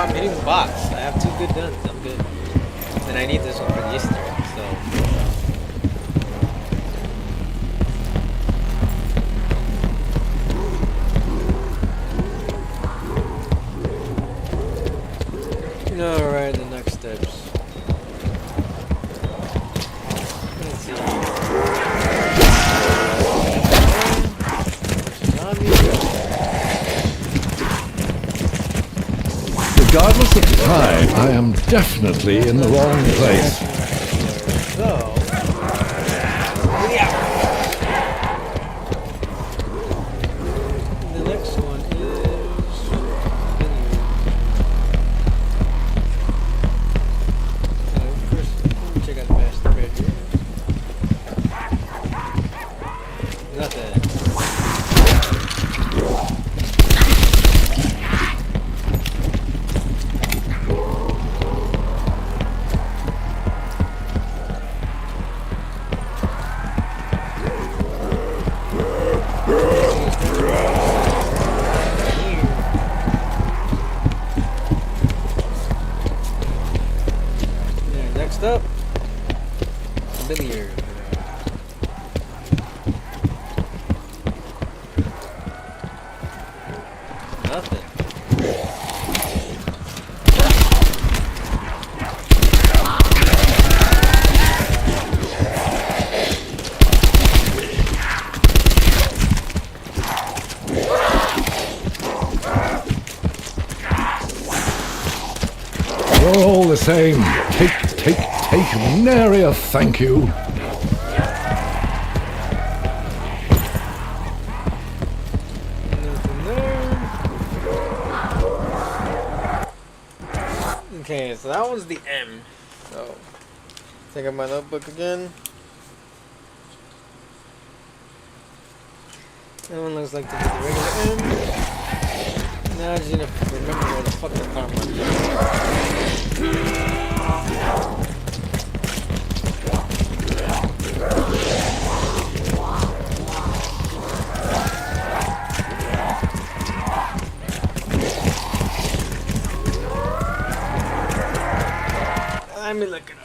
I'm hitting the box. I have 2 good guns. I'm good. And I need this one for the Easter egg, so. Alright, the next steps. Let's see. Regardless of the time, I am definitely in the wrong place. So. Yeah. The next one is. First, let me check out the master bedroom. Nothing. Next up, billiard. Nothing. You're all the same. Take, nary a thank you. Nothing there. Okay, so that was the M. So, take out my notebook again. That one looks like the regular M. Now I just need to remember where the fuck the car mark is. Let me look it up.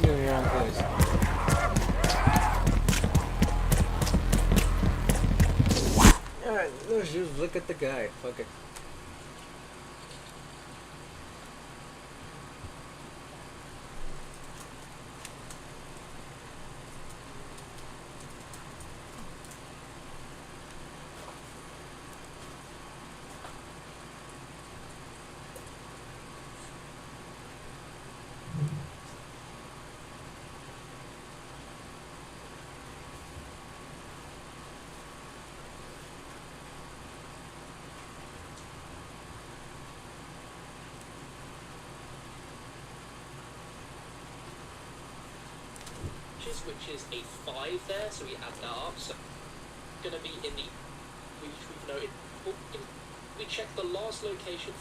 You're in the wrong place. Alright, let's just look at the guy. Fuck it. Which is a 5 there, so we add that up. So going to be in the we've noted. We check the last location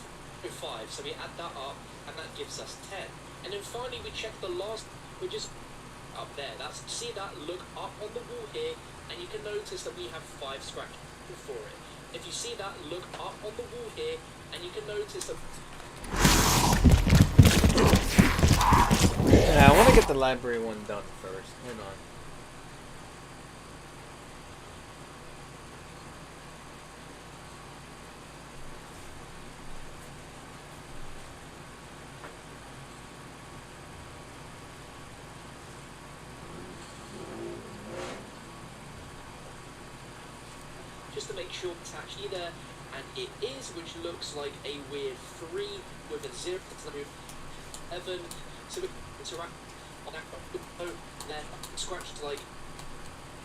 for 5, so we add that up, and that gives us 10. And then finally we check the last, which is up there. That's see that look up on the wall here, and you can notice that we have 5 scratches for it. If you see that look up on the wall here, and you can notice that. Yeah, I want to get the library one done first. Hold on. Just to make sure it's actually there, and it is, which looks like a weird 3 with a 0, 11, so we interact on that one, then scratched like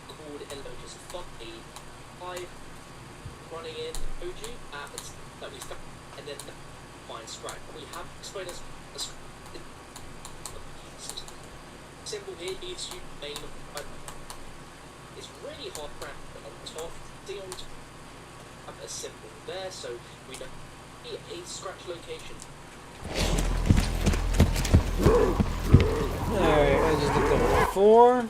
called Elotus 5 running in OG at the that we start, and then find scratch. We have explained as a symbol here is you main. It's really hard to on top. See on top have a symbol there, so we know a scratch location. Alright, I just looked up 4.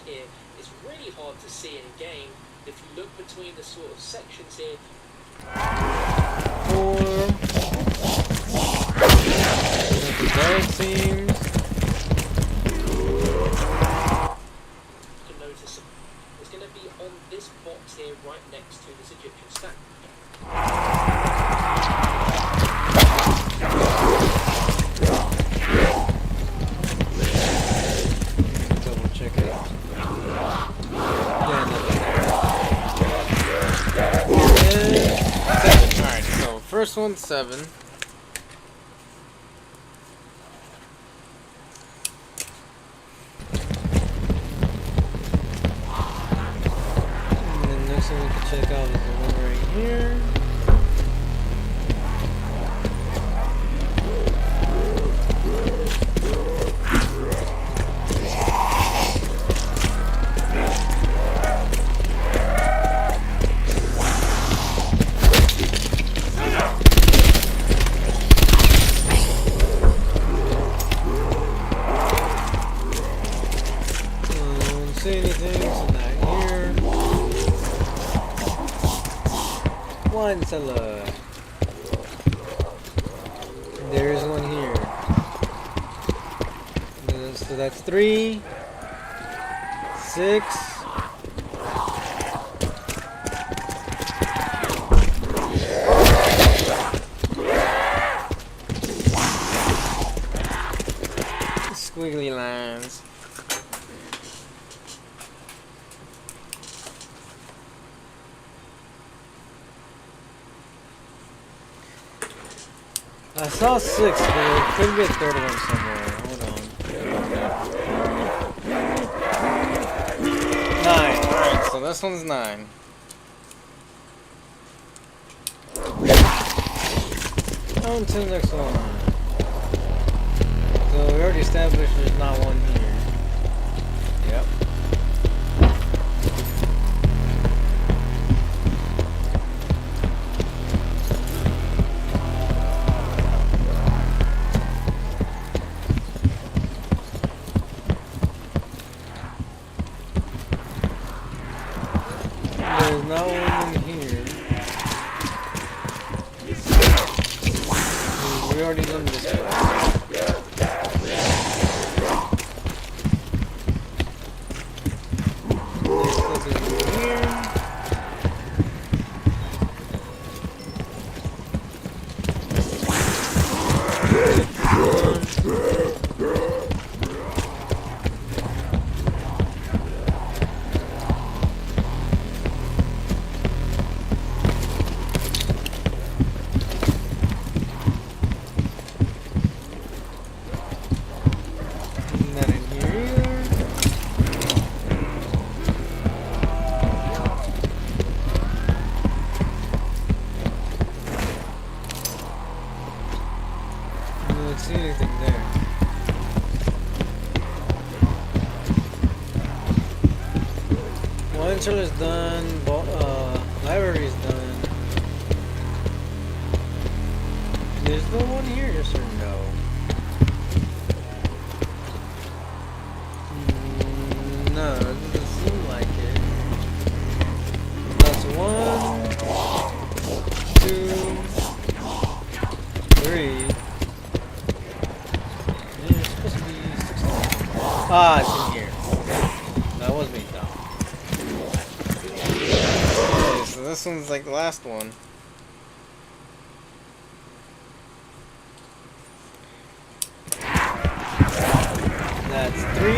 Here it's really hard to see in game. If you look between the sort of sections here, 4. There it seems. you can notice it's going to be on this box here right next to this Egyptian statue. Double check it. Yeah, nothing there. And 7. Alright, so first one's 7. And then next one we can check out is the one right here. Don't see anything, so not here. One cellar. There's one here. So that's 3, 6. Squiggly lines. I saw 6, but there could be a third one somewhere. Hold on. 9. Alright, so this one's 9. On to the next one. So we already established there's not one here. Yep. There's not one in here. We already done this one. Next up is in here. Not in here either. I don't see anything there. One cell is done. Library is done. There's no one here, yes or no? No, it doesn't seem like it. That's 1, 2, 3. It's supposed to be 16. Ah, it's in here. That was me though. Okay, so this one's like the last one. That's 3.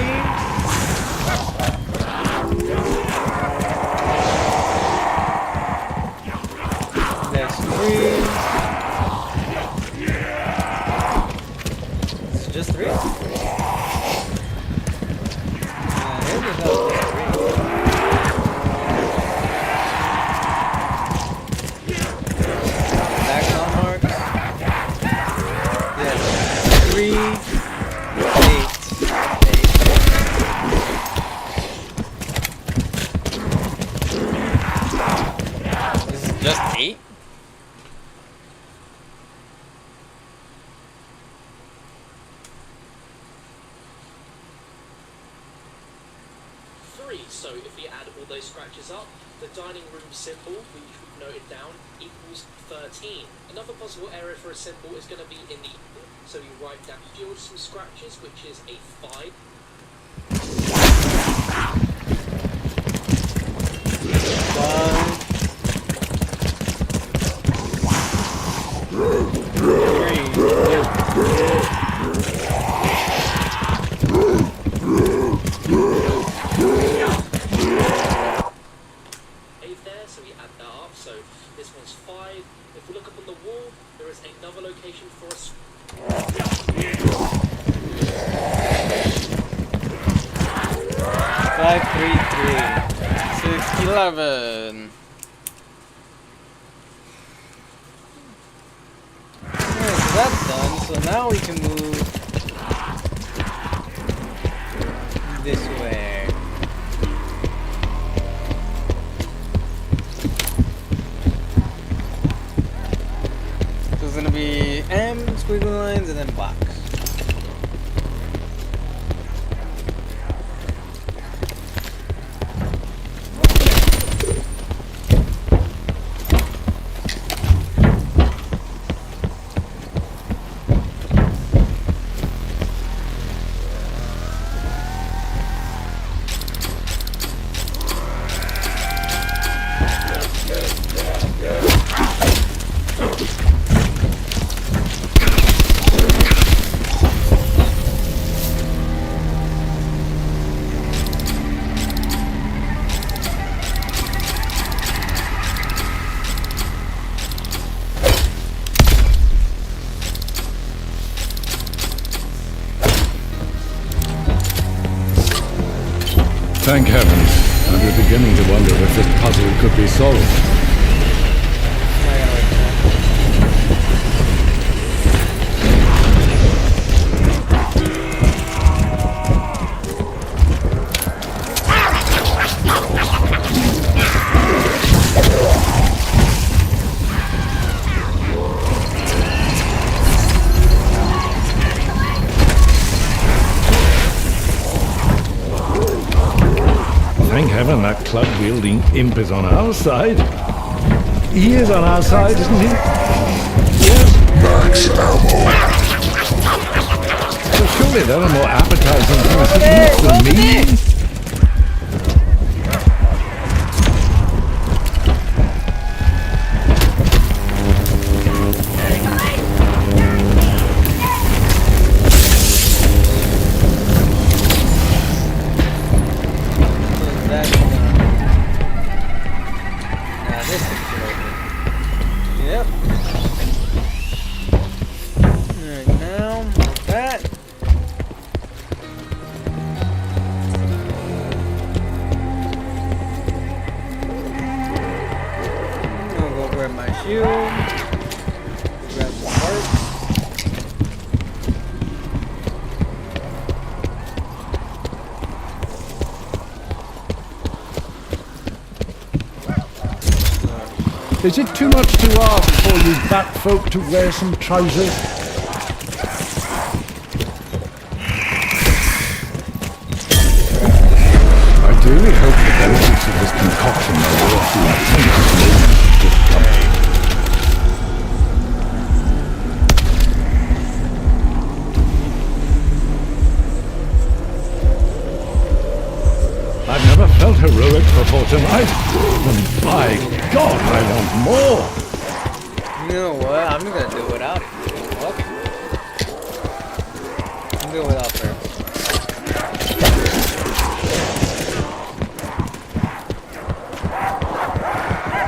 Just 8? So if we add all those scratches up, the dining room symbol, which we've noted down, equals 13. Another possible area for a symbol is going to be in the... So you write down shield some scratches, which is a 5. So we add that up, so this one's 5. If we look up on the wall, there is another location for us. 5, 3, 3, 6, 11. Alright, so that's done. So now we can move this way. So it's gonna be M, squiggly lines, and then box. Thank heavens. I was beginning to wonder if this puzzle could be solved. Thank heaven that club-wielding imp is on our side. He is on our side, isn't he? Yes. Max ammo. So surely there are more appetizing things to eat than me. Yep. Alright, now with that. I'm gonna go grab my shield. Grab some parts. Is it too much to ask for you bat folk to wear some trousers? I dearly hope the benefits of this concoction are worth the attention to come. I've never felt heroic before tonight, and by God, I want more! You know what? I'm gonna do it without it. Fuck it. I'm doing it without her.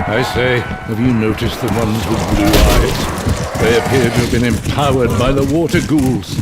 I say, have you noticed the ones with blue eyes? They appear to have been empowered by the water ghouls.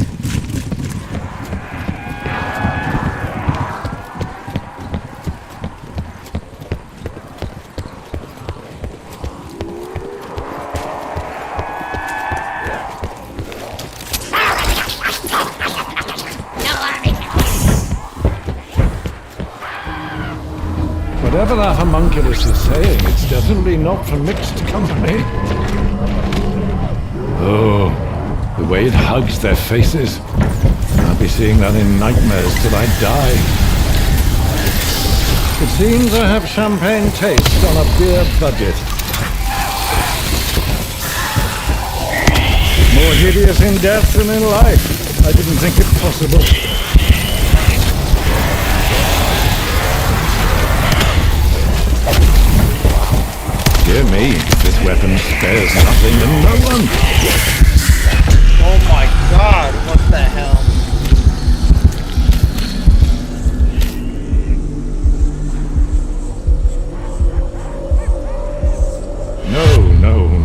Whatever that homunculus is saying. It's definitely not for mixed company. Oh, the way it hugs their faces. I'll be seeing that in nightmares till I die. It seems I have champagne taste on a beer budget. More hideous in death than in life. I didn't think it possible. Dear me, this weapon spares nothing and no one. Oh my god, what the hell?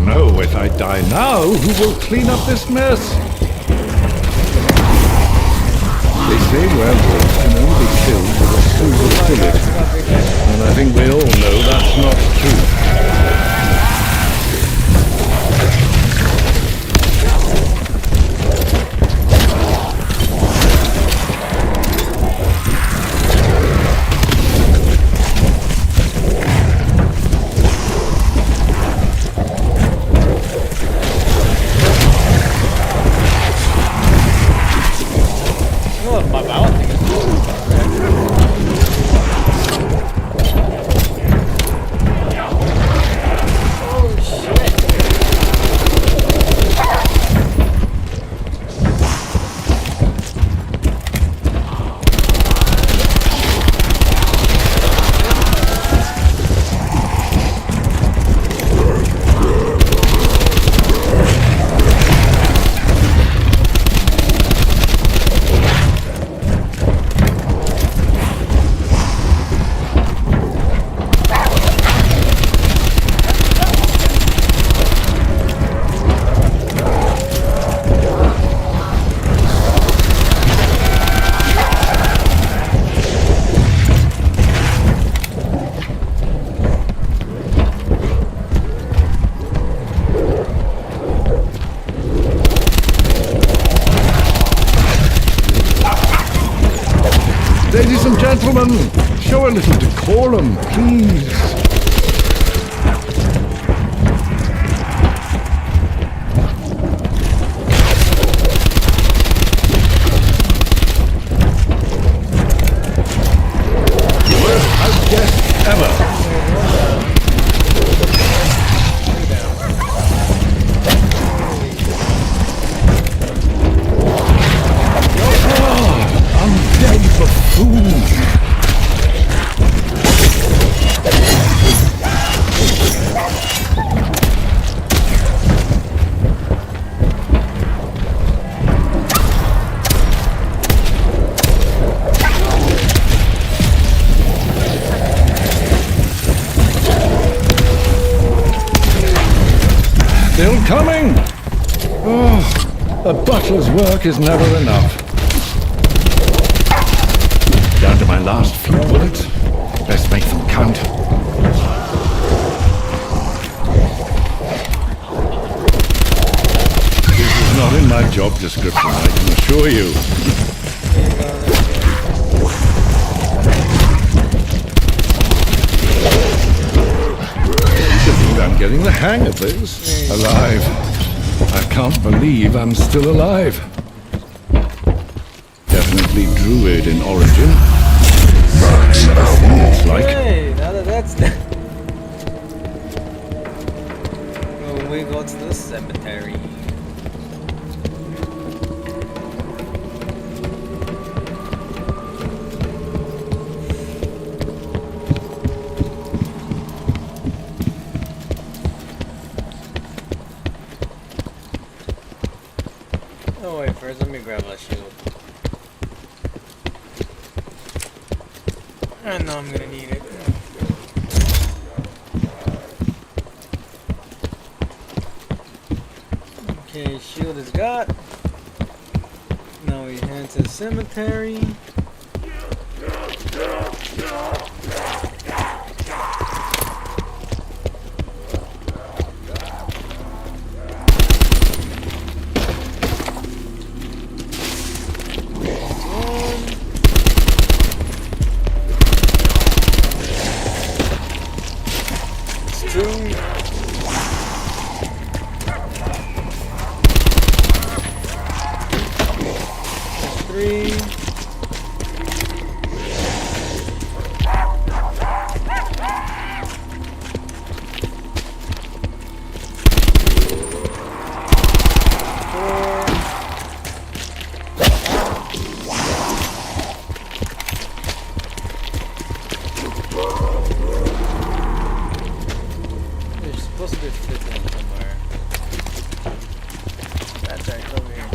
No, if I die now, who will clean up this mess? They say werewolves can only be killed with a single bullet, and I think we all know that's not true. My mouth thing is oh shit. Ladies and gentlemen, show a little decorum, please. Worst house guest ever. Undead buffoon! Still coming! Oh, a butler's work is never enough. Down to my last few bullets. Best make them count. This is not in my job description, I can assure you. I'm getting the hang of this. Alive. I can't believe I'm still alive. Definitely druid in origin. But never seen it's like. Hey, now that that's done. Well, we go to the cemetery. Oh wait, first let me grab a shield. I know I'm gonna need it. Okay, shield is got. Now we head to the cemetery. 2. That's 3. There's supposed to be a 5th one somewhere. That's right, it's over here.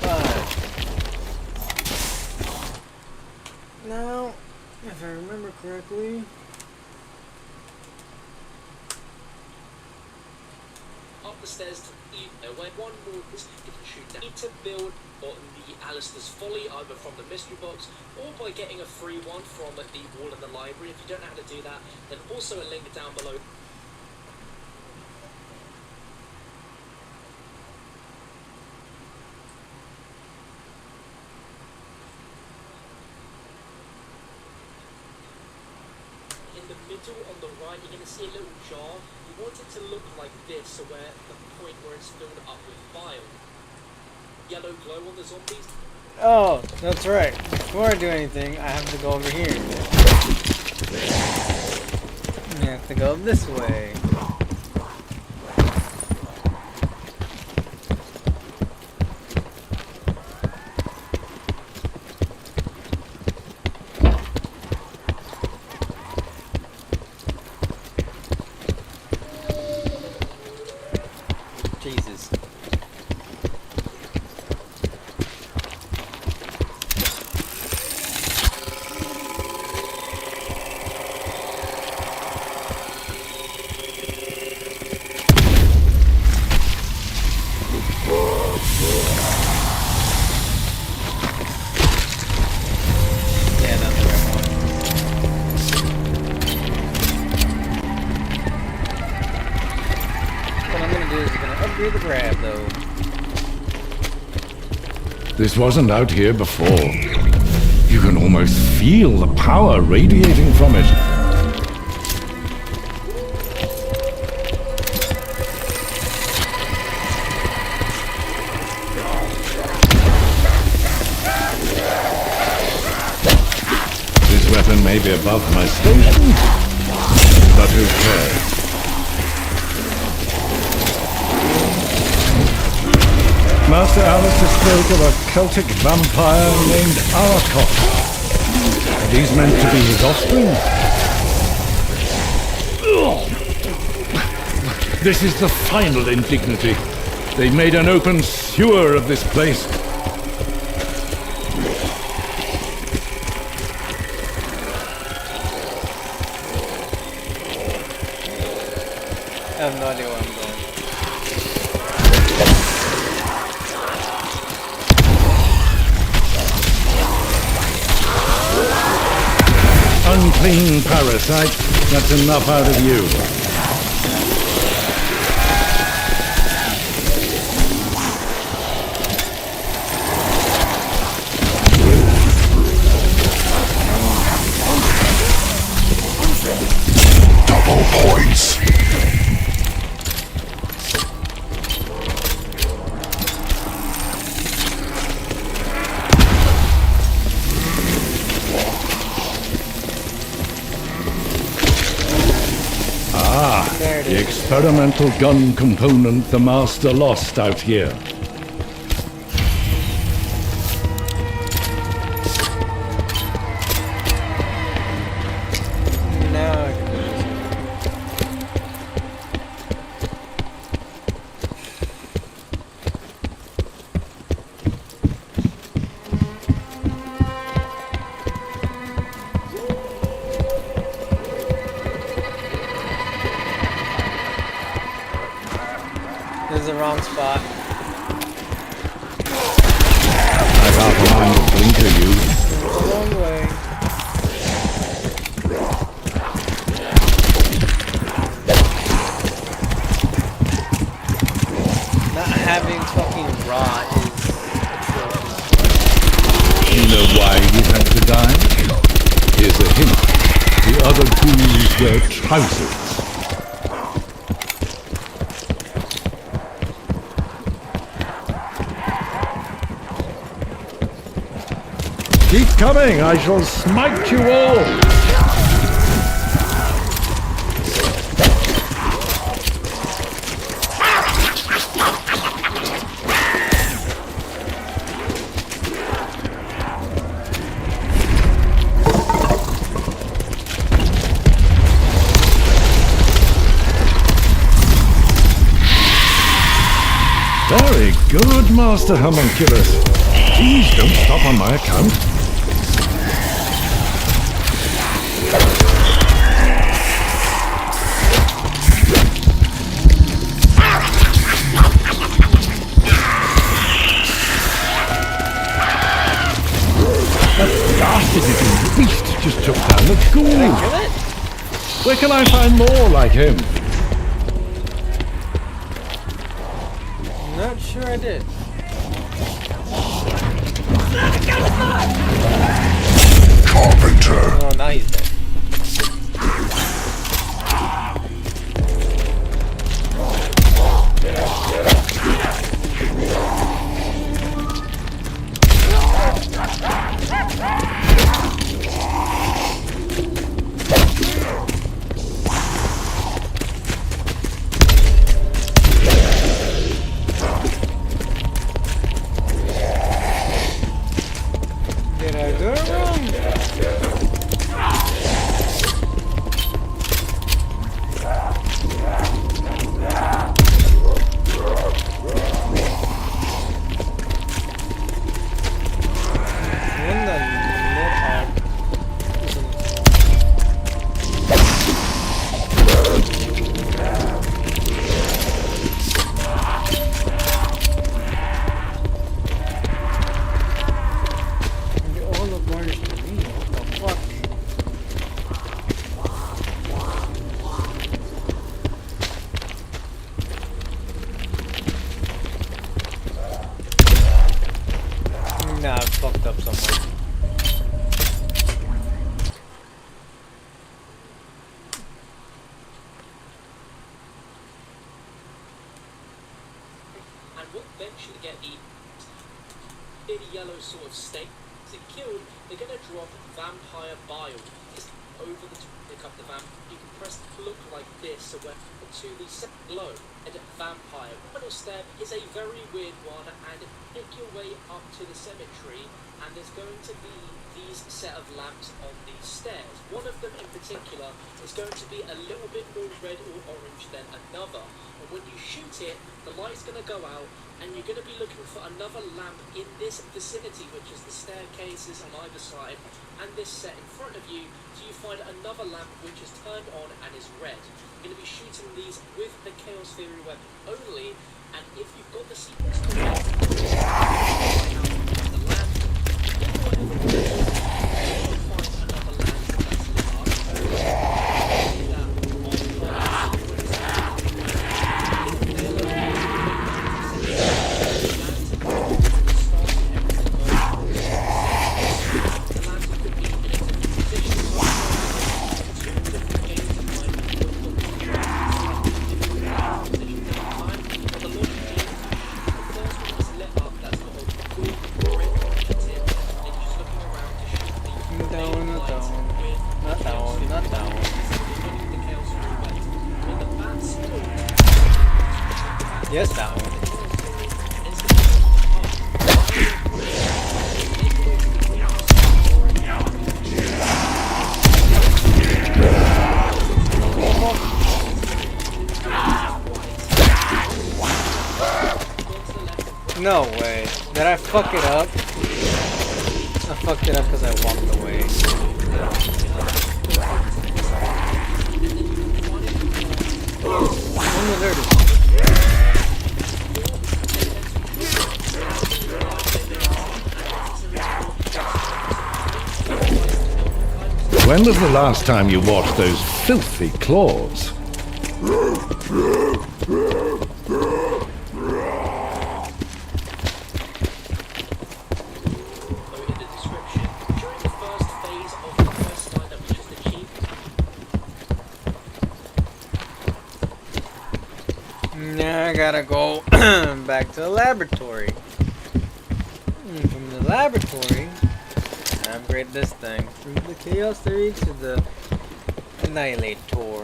5. Now, if I remember correctly. Up the stairs to where one more is you can shoot down. Need to build on the Alistair's Folly either from the mystery box or by getting a free one from the wall in the library. If you don't know how to do that, then also a link down below. In the middle on the right, you're going to see a little jar. You want it to look like this, so where the point where it's filled up with bile. Yellow glow on the zombies. Oh, that's right. Before I do anything, I have to go over here. I have to go this way. Jesus. Yeah, that's the right one. What I'm gonna do is I'm gonna upgrade the grab though. This wasn't out here before. You can almost feel the power radiating from it. This weapon may be above my station, but who cares? Master Alistair spoke of a Celtic vampire named Arakot. Are these meant to be his offspring? This is the final indignity. They made an open sewer of this place. I have no idea where I'm going. Unclean parasite. That's enough out of you. Double points. There it The is. experimental gun component the Master lost out here. Now I can do this. This is the wrong spot. I got behind the blinker, you. It's the wrong way. Not having fucking raw is atrocious. You know must wear trousers. Keep coming, I shall smite you all! Very good, Master Homunculus. Please don't stop on my account. That bastard little beast just took down the ghoul. Where can I find more like him? Not sure I did. Carpenter. Oh, now he's dead. Did I do it wrong? When the all the borders to me, what the fuck? Nah, I fucked up somewhere. And will eventually get the yellow sort of state. If killed, they're going to drop vampire bile. It's over the top, pick up the vamp. You can press look like this, so we're to the second glow. And vampire. Final step is a very weird one, and make your way up to the cemetery, and there's going to be these set of lamps on these stairs. One of them in particular is going to be a little bit more red or orange than another. And when you shoot it, the light's going to go out, and you're going to be looking for another lamp in this vicinity, which is the staircases on either side, and this set in front of you, so you find another lamp which is turned on and is red. You're going to be shooting these with the Chaos Theory weapon only, and if you've got the sequence correct, the lamp, you'll find another lamp that's lit up. Yes, that one. No way. Did I fuck it up? I fucked it up because I walked away. Oh no, there it is. When was the last time you washed those filthy claws? gotta go back to the laboratory. And from the laboratory, I upgrade this thing from the Chaos Theory to the Annihilator.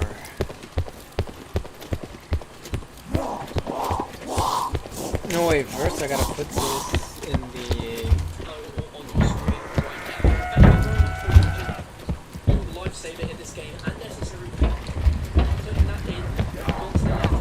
No, wait, first I gotta put this in the... on your screen right now. Your lifesaver in this game and necessary. Putting that in onto the left.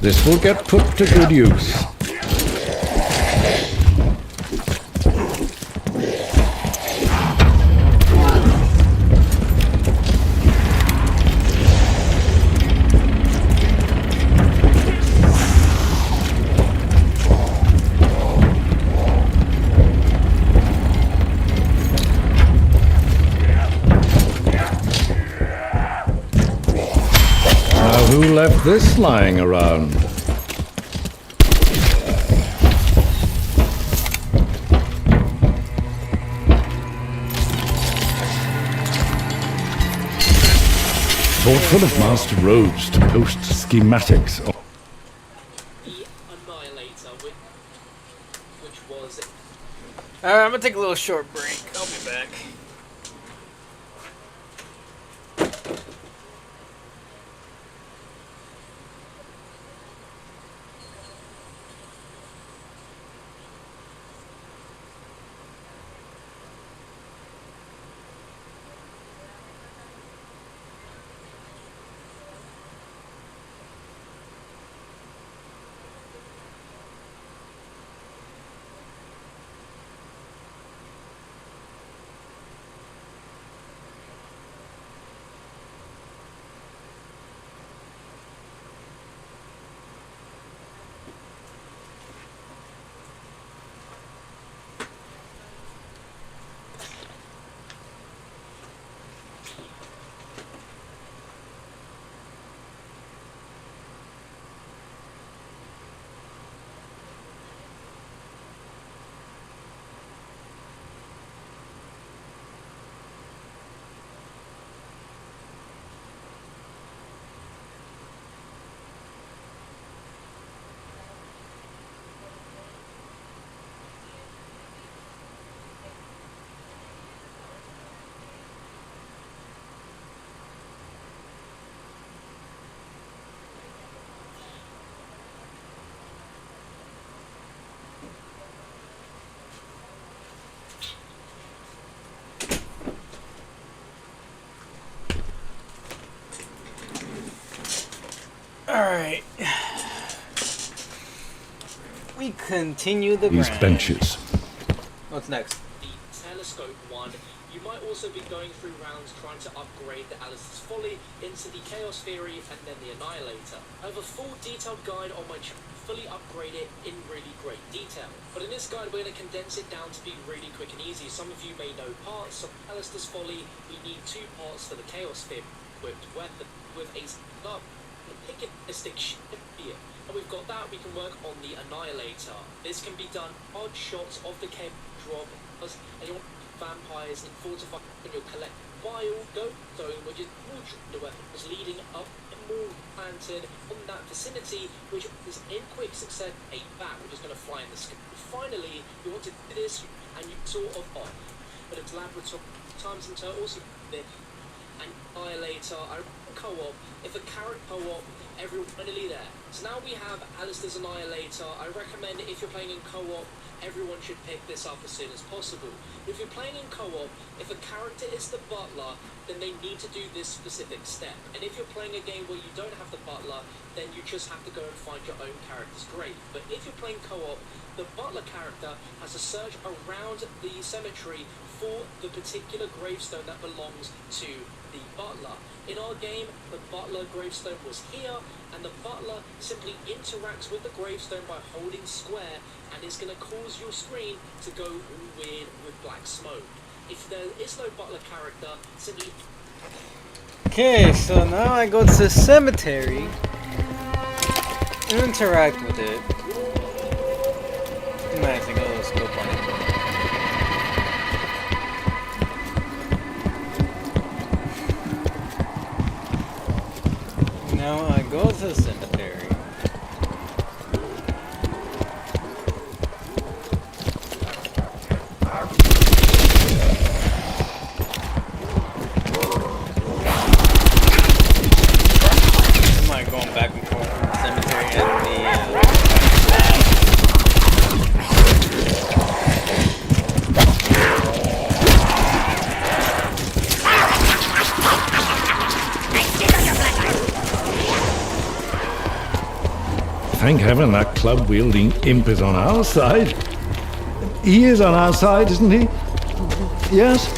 This will get put to good use. Now who left this lying around? Vault full of master roads to post schematics. The Annihilator, which was Alright, I'm gonna take a little short break. I'll be back. Alright. We continue the These grind. benches. What's next? the Telescope one. You might also be going through rounds trying to upgrade the Alistair's Folly into the Chaos Theory and then the Annihilator. I have a full detailed guide on my channel, fully upgrade it in really great detail. But in this guide we're going to condense it down to be really quick and easy. Some of you may know parts of Alistair's Folly. We need 2 parts for the Chaos Theory equipped weapon with a start and pick a stick here. And we've got that, we can work on the Annihilator. This can be done odd shots of the Chaos drop and you want vampires and fortify and you'll collect wild goat zone, which is more the weapons leading up and more planted on that vicinity, which is in quick succession a bat which is going to fly in the sky. Finally, you want to do this and you sort of off. But it's laboratory times and turtles the Annihilator. I co-op. If a carrot co-op, everyone finally there. So now we have Alistair's Annihilator. I recommend if you're playing in co-op, everyone should pick this up as soon as possible. If you're playing in co-op, if a character is the butler, then they need to do this specific step. And if you're playing a game where you don't have the butler, then you just have to go and find your own characters. Great. But if you're playing co-op, the butler character has to search around the cemetery for the particular gravestone that belongs to the butler. In our game, the butler gravestone was here, and the butler simply interacts with the gravestone by holding square, and it's going to cause your screen to go all weird with black smoke. If there is no butler character, simply... Okay, so now I go to the cemetery, interact with it. Nice, I got a little scope on it. Now I go to the cemetery. Am I going back and forth from the cemetery and the Thank heaven that club-wielding imp is on our side. He is on our side, isn't he? Yes?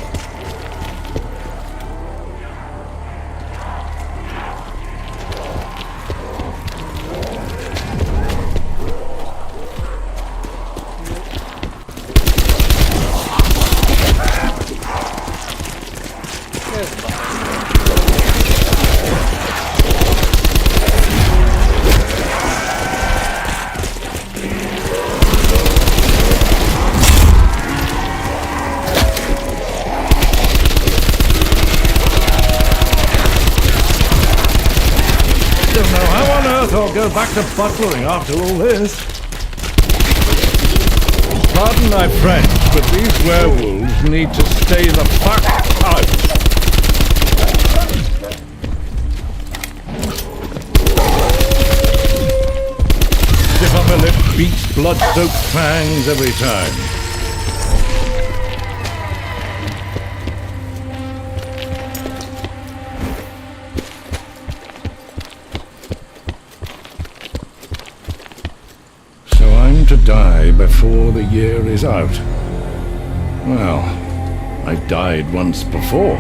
I'll go back to butlering after all this. Pardon my French, but these werewolves need to stay the fuck out. Stiff upper lip beats blood-soaked fangs every time. To die before the year is out. Well, I've died once before.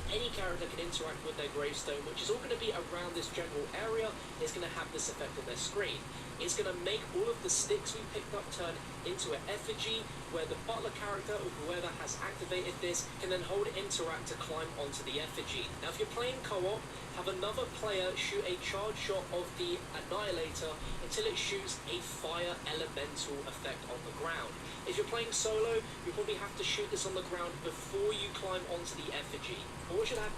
Any character can interact with their gravestone, which is all going to be around this general area. It's going to have this effect on their screen. It's going to make all of the sticks we picked up turn into an effigy, where the butler character or whoever has activated this can then hold interact to climb onto the effigy. Now if you're playing co-op, have another player shoot a charge shot of the annihilator until it shoots a fire elemental effect on the ground. If you're playing solo, you probably have to shoot this on the ground before you climb onto the effigy. Or what should happen?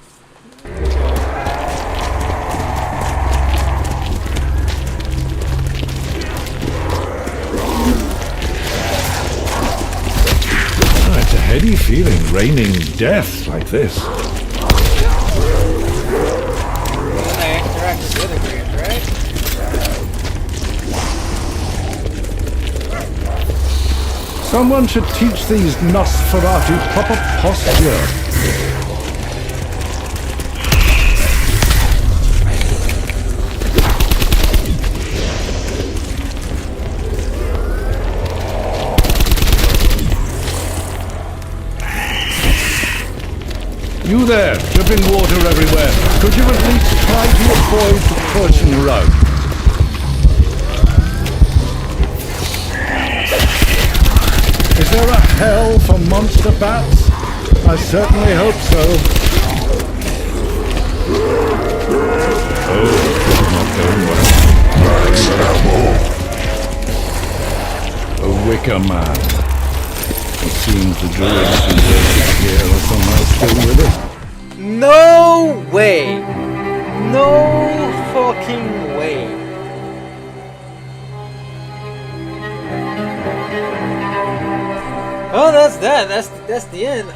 It's a heady feeling, raining death like this. I interact with the other graves, right? Someone should teach these Nosferatu proper posture. You there, dripping water everywhere. Could you at least try to avoid the portion rug? Is there a hell for monster bats? I certainly hope so. Oh, this is not going well. A wicker man. It seems the druids who work here are somehow still with it. No way! No fucking way! Oh, that's that. That's the end.